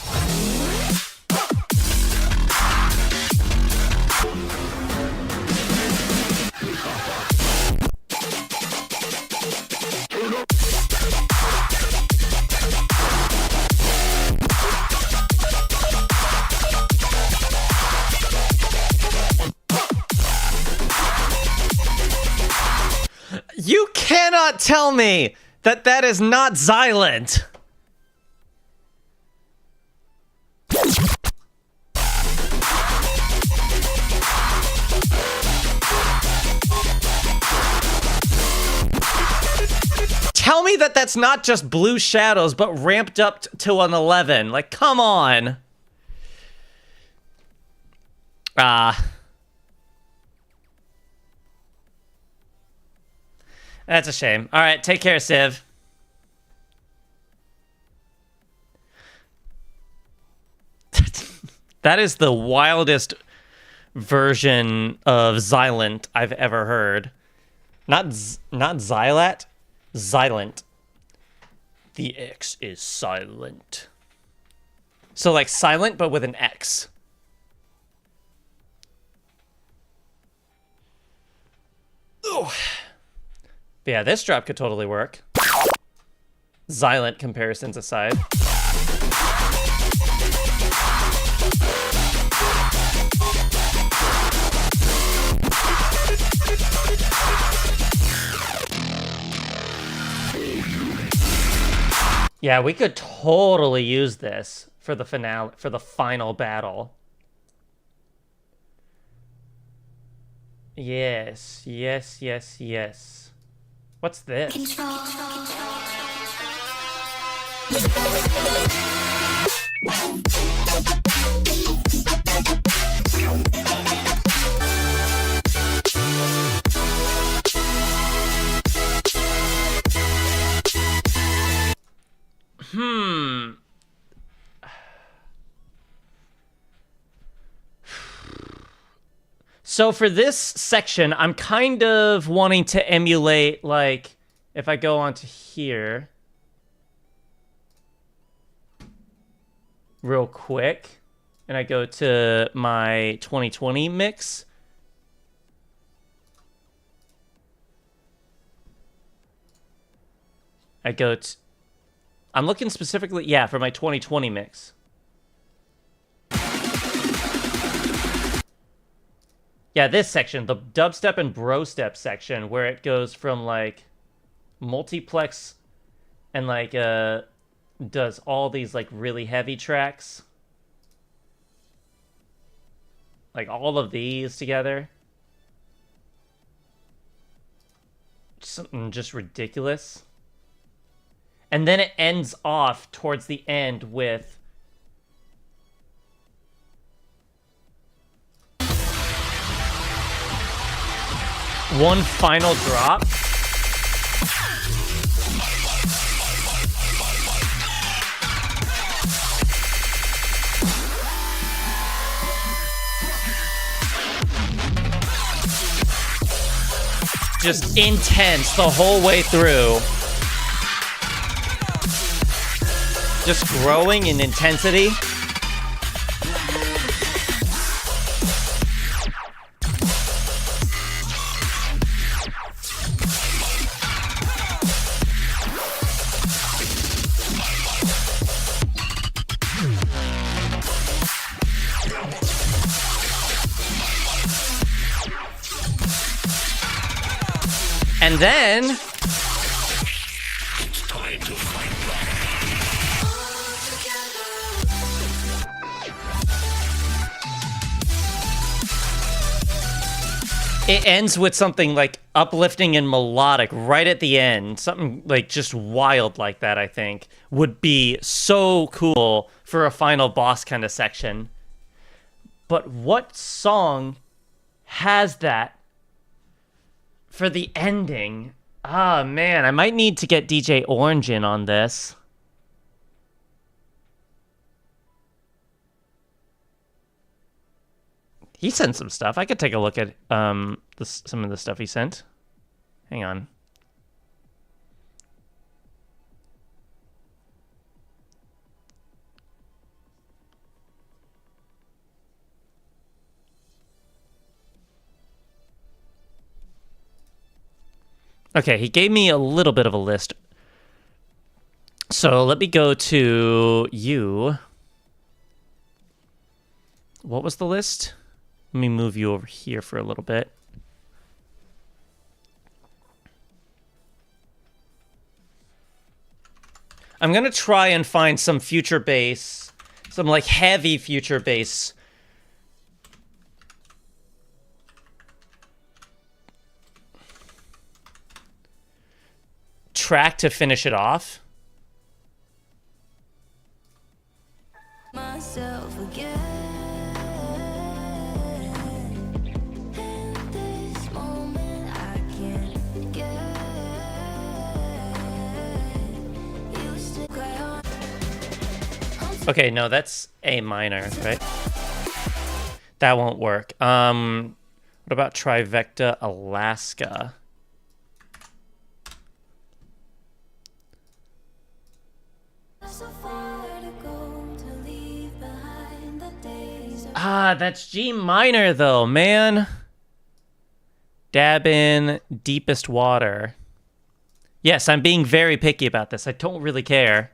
You cannot tell me that that is not Xylent. Tell me that that's not just Blue Shadows, but ramped up to an 11. Like, come on. That's a shame. All right, take care, Civ. That is the wildest version of Xylent I've ever heard. Not Xylat, Xylent. The X is silent. So like silent, but with an X. Ooh. But yeah, this drop could totally work. Xylent comparisons aside. Yeah, we could totally use this for the finale, for the final battle. Yes, yes, yes, yes. What's this? So for this section, I'm kind of wanting to emulate, like, if I go onto here real quick, and I go to my 2020 mix, I go to... I'm looking specifically, yeah, for my 2020 mix. Yeah, this section, the dubstep and brostep section, where it goes from, like, multiplex and, like, does all these, like, really heavy tracks. Like, all of these together. Something just ridiculous. And then it ends off towards the end with... one final drop. Just intense the whole way through. Just growing in intensity. And then... it ends with something like uplifting and melodic right at the end. Something like just wild like that, I think, would be so cool for a final boss kind of section. But what song has that for the ending? Ah, man, I might need to get DJ Orange in on this. He sent some stuff. I could take a look at some of the stuff he sent. Hang on. Okay, he gave me a little bit of a list. So let me go to you. What was the list? Let me move you over here for a little bit. I'm going to try and find some future bass, some like heavy future bass. Track to finish it off. Myself again. In this moment I can't get used to cry on. Okay, no, that's A minor, right? That won't work. What about Trivecta Alaska? So far to go to leave behind the days of Ah, that's G minor though, man. Dab in deepest water. Yes, I'm being very picky about this. I don't really care.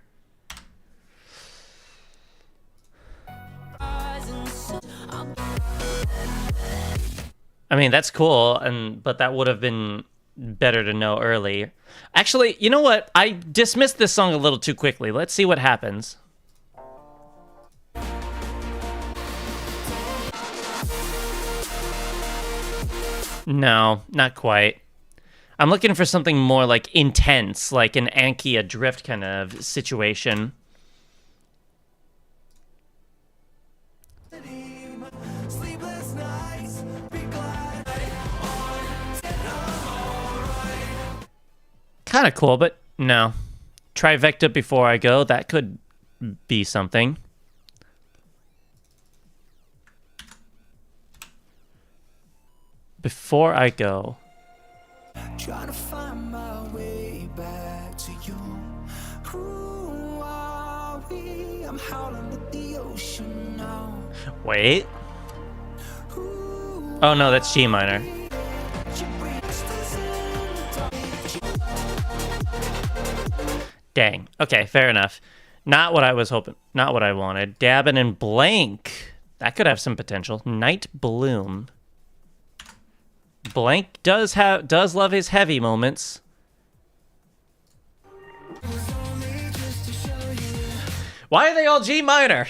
I mean, that's cool, but that would have been better to know early. Actually, you know what? I dismissed this song a little too quickly. Let's see what happens. No, not quite. I'm looking for something more like intense, like an Anki Adrift kind of situation. Sleepless nights, be glad. Kind of cool, but no. Trivecta before I go, that could be something. Before I go. Trying to find my way back to you. Who are we? I'm howling at the ocean now. Wait. Oh no, that's G minor. Dang. Okay, fair enough. Not what I was hoping. Not what I wanted. Dabbin and Blank. That could have some potential. Night Bloom. Blank does love his heavy moments. Why are they all G minor?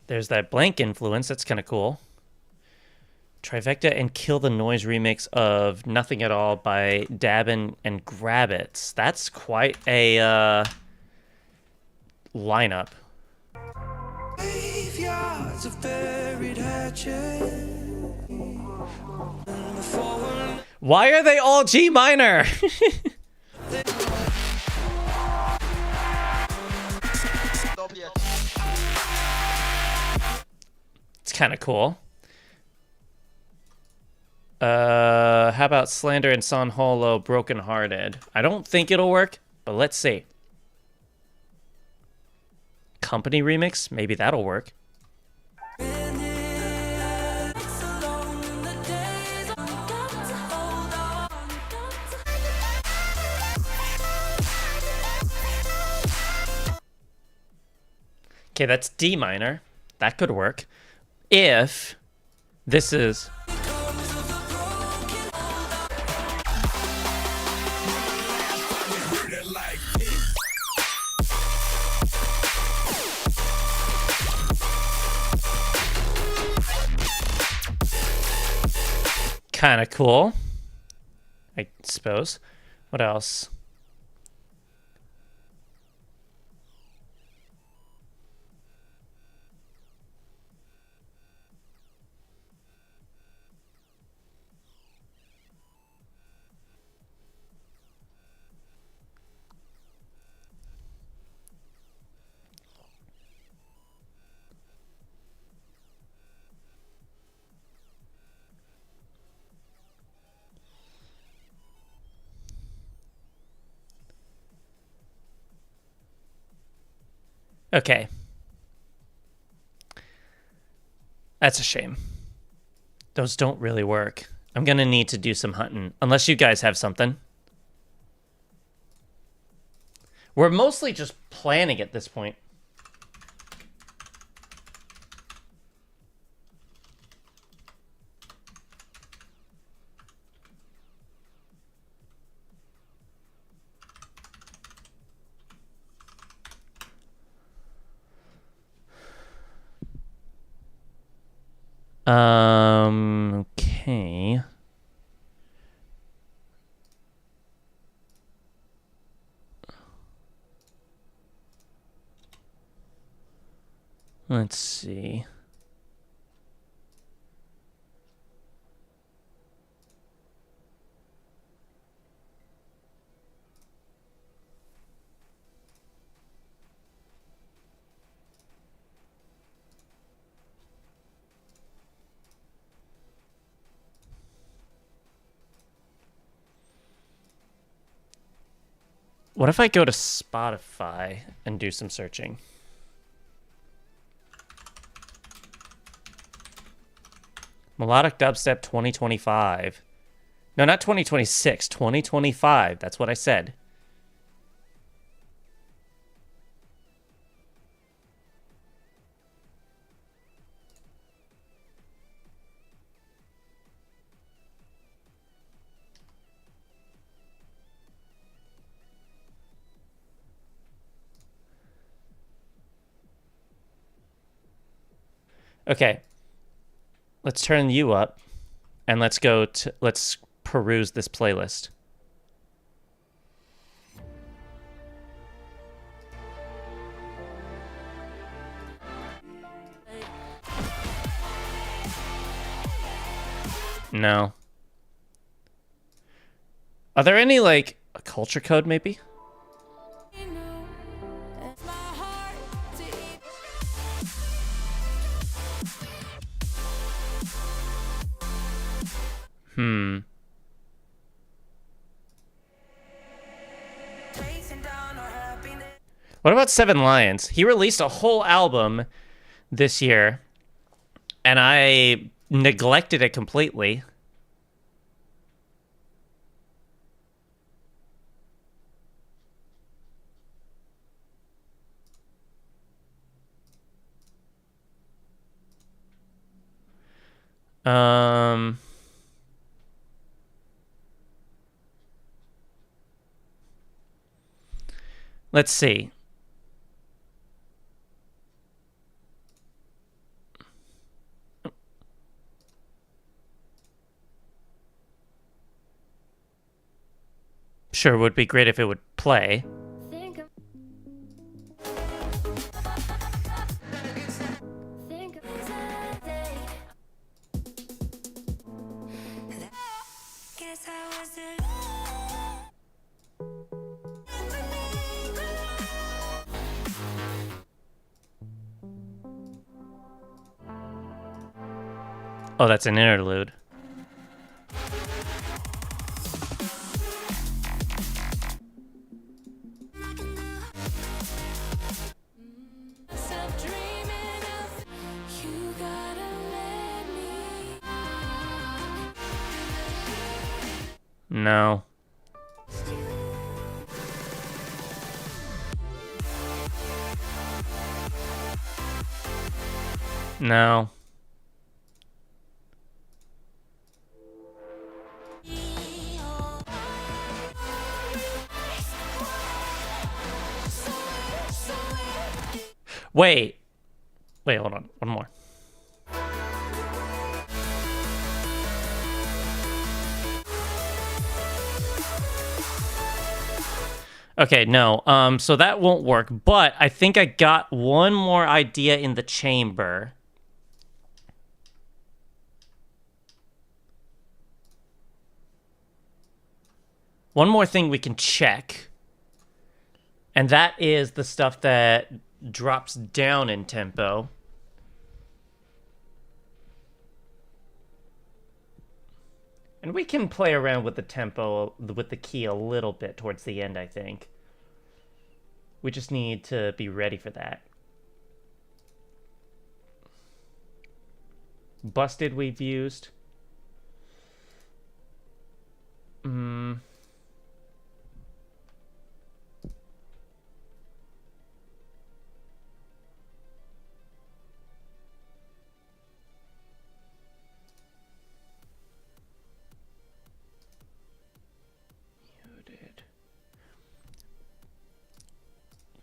There's that Blank influence. That's kind of cool. Trifecta and Kill the Noise remix of Nothing at All by Dabbin and Grabbits. That's quite a lineup. Graveyards of buried hatchet. Why are they all G minor? It's kind of cool. How about Slander and San Holo Broken Hearted? I don't think it'll work, but let's see. Company remix? Maybe that'll work. Okay, that's D minor. That could work. If this is... kind of cool, I suppose. What else? Okay. That's a shame. Those don't really work. I'm going to need to do some hunting. Unless you guys have something. We're mostly just planning at this point. Okay. Let's see. What if I go to Spotify and do some searching? Melodic Dubstep 2025. No, not 2026, 2025. That's what I said. Okay. Let's turn you up and let's peruse this playlist. No. Are there any, like, a culture code maybe? Chasing down our What about Seven Lions? He released a whole album this year, and I neglected it completely. Um, let's see. Sure, would be great if it would play. Think of today. Guess I was the Oh, that's an interlude. Stop dreaming of you gotta let me. No. No. Wait. Wait, hold on. One more. Okay, no. So that won't work, but I think I got one more idea in the chamber. One more thing we can check. And that is the stuff that drops down in tempo. And we can play around with the tempo, with the key a little bit towards the end, I think. We just need to be ready for that. Busted we've used.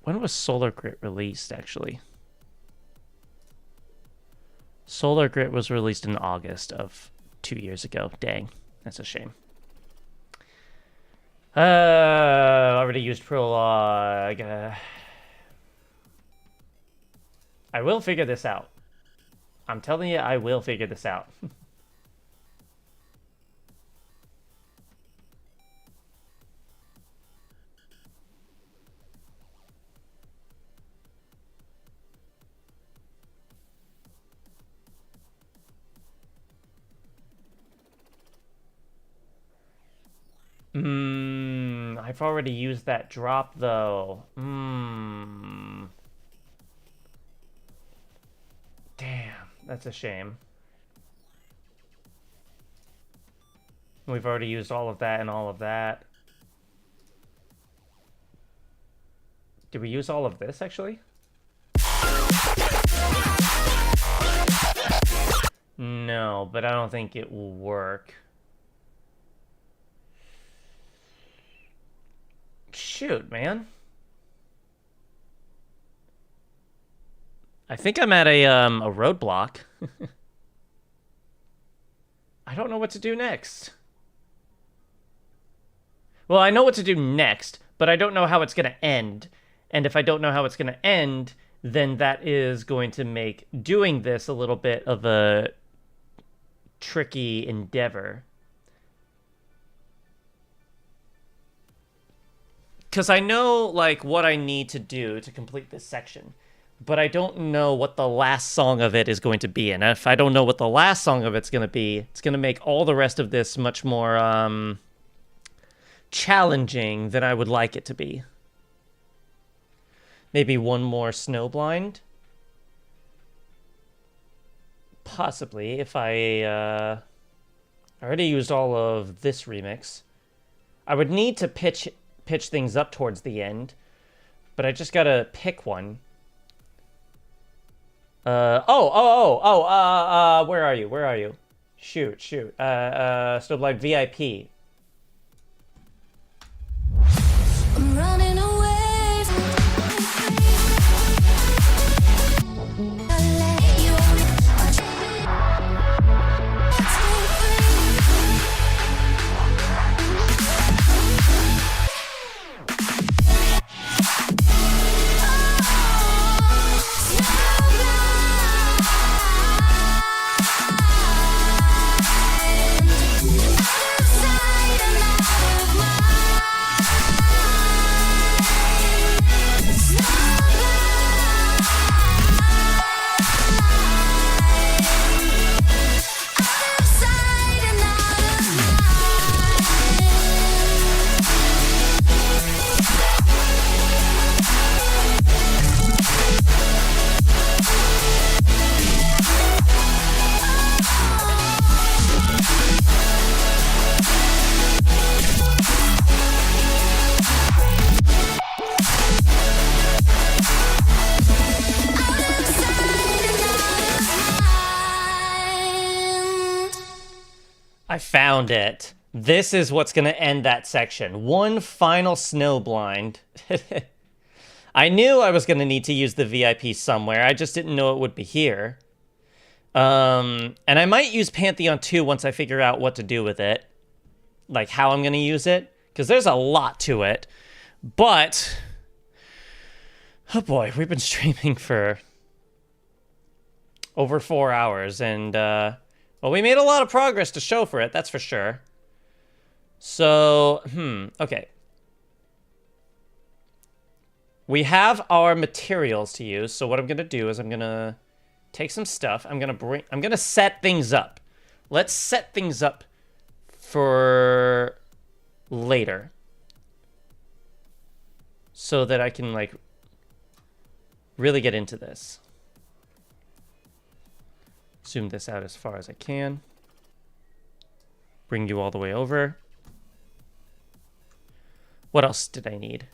When was Solar Grit released, actually? Solar Grit was released in August of 2 years ago. Dang, that's a shame. Already used Prologue. I will figure this out. I'm telling you, I will figure this out. I've already used that drop, though. Damn, that's a shame. We've already used all of that and all of that. Did we use all of this, actually? No, but I don't think it will work. Shoot, man. I think I'm at a roadblock. I don't know what to do next. Well, I know what to do next, but I don't know how it's going to end. And if I don't know how it's going to end, then that is going to make doing this a little bit of a tricky endeavor. Because I know, like, what I need to do to complete this section, but I don't know what the last song of it is going to be. And if I don't know what the last song of it's going to be, it's going to make all the rest of this much more challenging than I would like it to be. Maybe one more snow blind. Possibly, if I already used all of this remix. I would need to pitch things up towards the end, but I just gotta pick one. Where are you? Where are you? Shoot. Snowblind VIP. I'm running away. I let you I found it. This is what's going to end that section. One final snow blind. I knew I was going to need to use the VIP somewhere. I just didn't know it would be here. And I might use Pantheon 2 once I figure out what to do with it. Like how I'm going to use it. Because there's a lot to it. But, oh boy, we've been streaming for over 4 hours. And, well, we made a lot of progress to show for it, that's for sure. So, okay. We have our materials to use, so what I'm gonna do is I'm gonna take some stuff. I'm gonna set things up. Let's set things up for later. So that I can, like, really get into this. Zoom this out as far as I can. Bring you all the way over. What else did I need?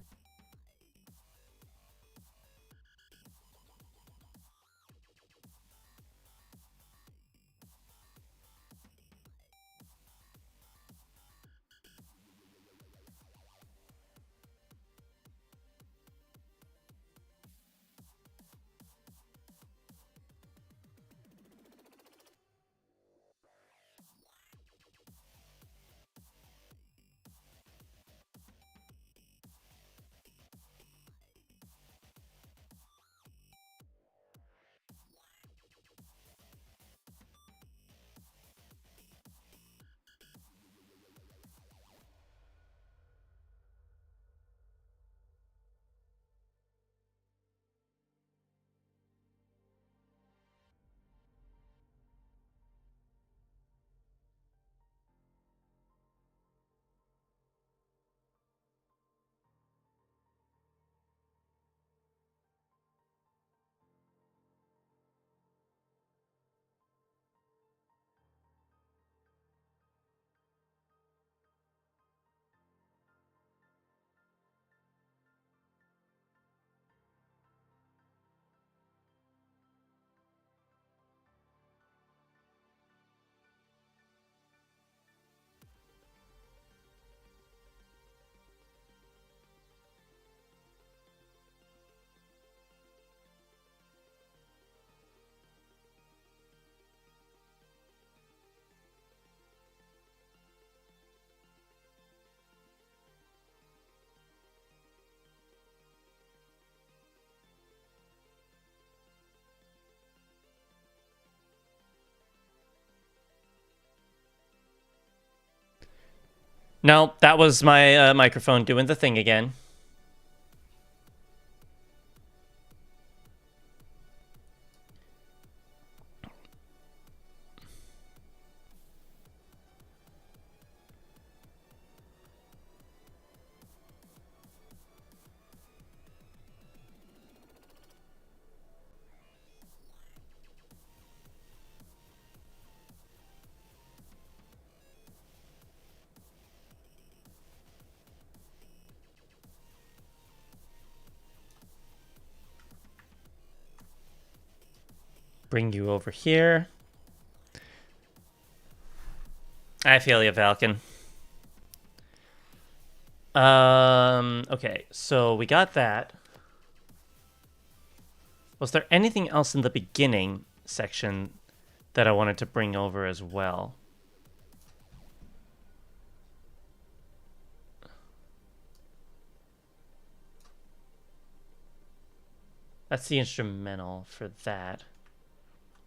No, that was my microphone doing the thing again. Bring you over here. I feel you, Falcon. Okay, so we got that. Was there anything else in the beginning section that I wanted to bring over as well? That's the instrumental for that.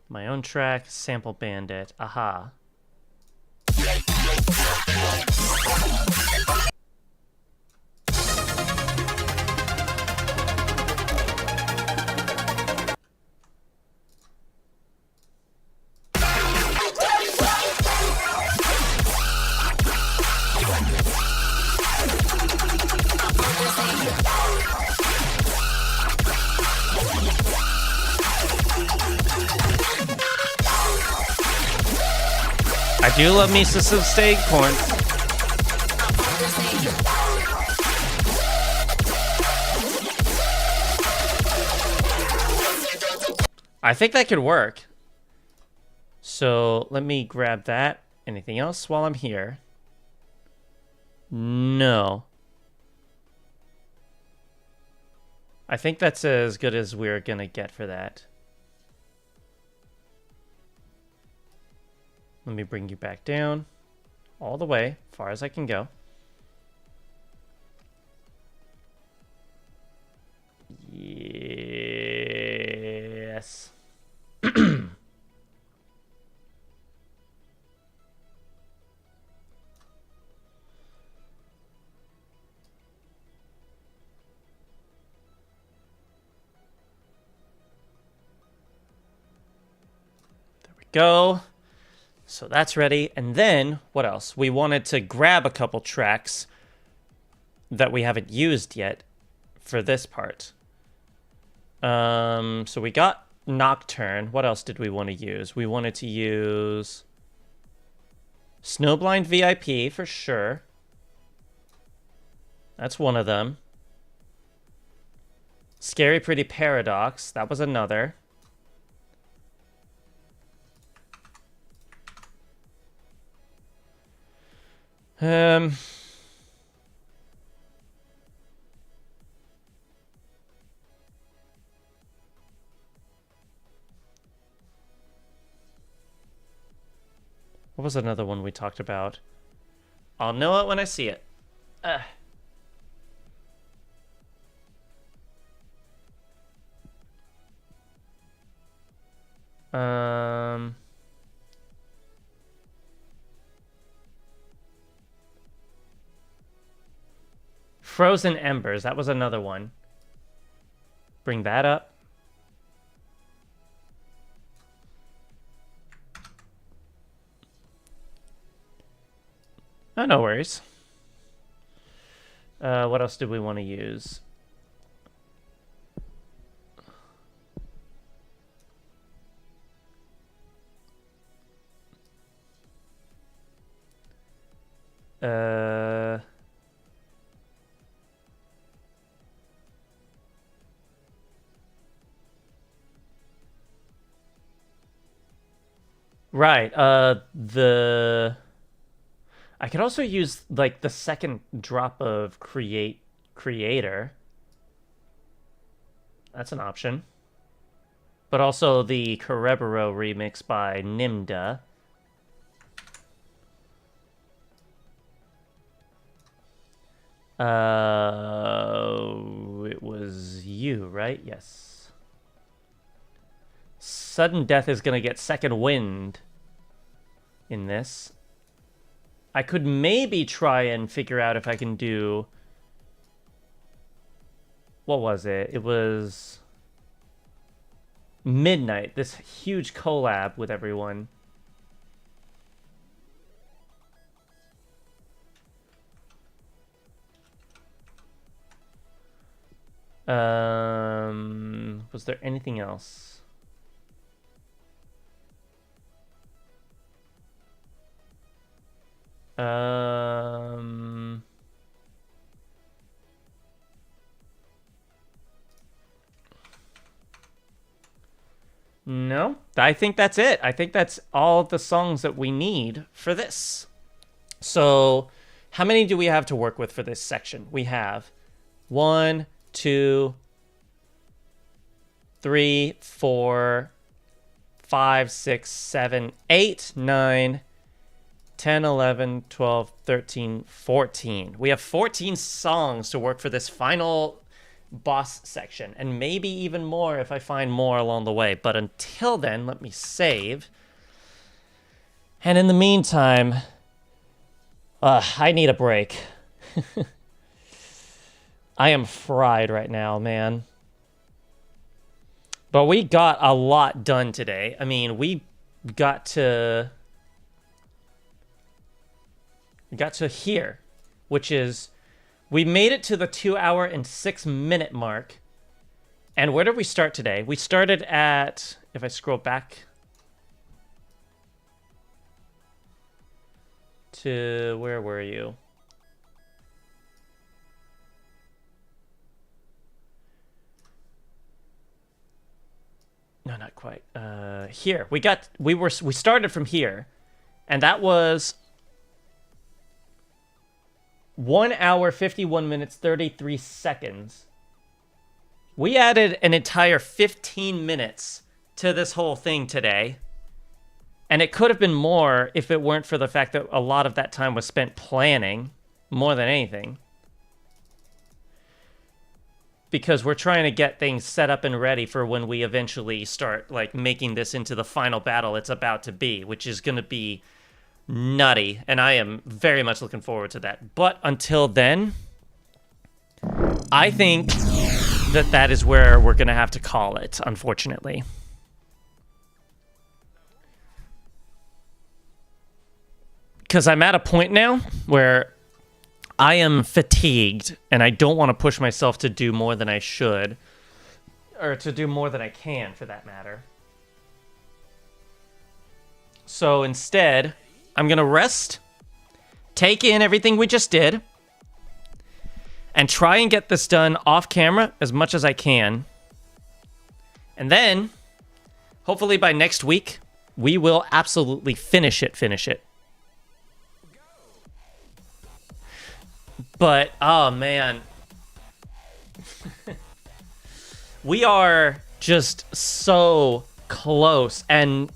My own track, Sample Bandit. Aha. I do love me some steak corn. I think that could work. So let me grab that. Anything else while I'm here? No. I think that's as good as we're gonna get for that. Let me bring you back down. All the way, far as I can go. Yes. Go. So that's ready. And then what else? We wanted to grab a couple tracks that we haven't used yet for this part. So we got Nocturne. What else did we want to use? We wanted to use Snowblind VIP for sure. That's one of them. Scary Pretty Paradox. That was another. What was another one we talked about? I'll know it when I see it. Frozen Embers. That was another one. Bring that up. Oh, no worries. What else did we want to use? Right, I could also use, like, the second drop of Creator. That's an option. But also the Cerebro remix by Nimda. It was you, right? Yes. Sudden Death is gonna get second wind in this. I could maybe try and figure out if I can do... What was it? It was... Midnight, this huge collab with everyone. Was there anything else? know, I think that's it. I think that's all the songs that we need for this. So, how many do we have to work with for this section? We have 1, 2, 3, 4, 5, 6, 7, 8, 9, 10, 11, 12, 13, 14. We have 14 songs to work for this final boss section, and maybe even more if I find more along the way. But until then, let me save. And in the meantime, I need a break. I am fried right now, man. But we got a lot done today. I mean, we got to here, which is, we made it to the 2 hour and 6 minute mark. And where did we start today? We started at, if I scroll back to, where were you? No, not quite. Here. We started from here, and that was 1 hour, 51 minutes, 33 seconds. We added an entire 15 minutes to this whole thing today. And it could have been more if it weren't for the fact that a lot of that time was spent planning more than anything. Because we're trying to get things set up and ready for when we eventually start like making this into the final battle it's about to be, which is going to be nutty, and I am very much looking forward to that. But until then, I think that is where we're going to have to call it, unfortunately. Because I'm at a point now where I am fatigued, and I don't want to push myself to do more than I should, or to do more than I can, for that matter. So instead, I'm going to rest, take in everything we just did, and try and get this done off camera as much as I can. And then, hopefully by next week, we will absolutely finish it. But, oh man. We are just so close, and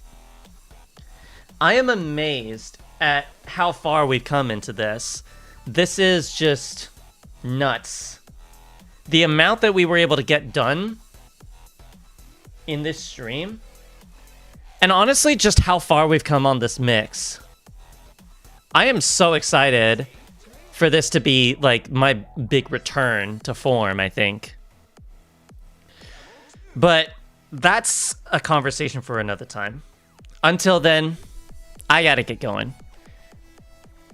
I am amazed at how far we've come into this. This is just nuts. The amount that we were able to get done in this stream, and honestly, just how far we've come on this mix. I am so excited for this to be like my big return to form, I think. But that's a conversation for another time. Until then, I gotta get going.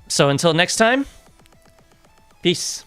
So until next time, peace.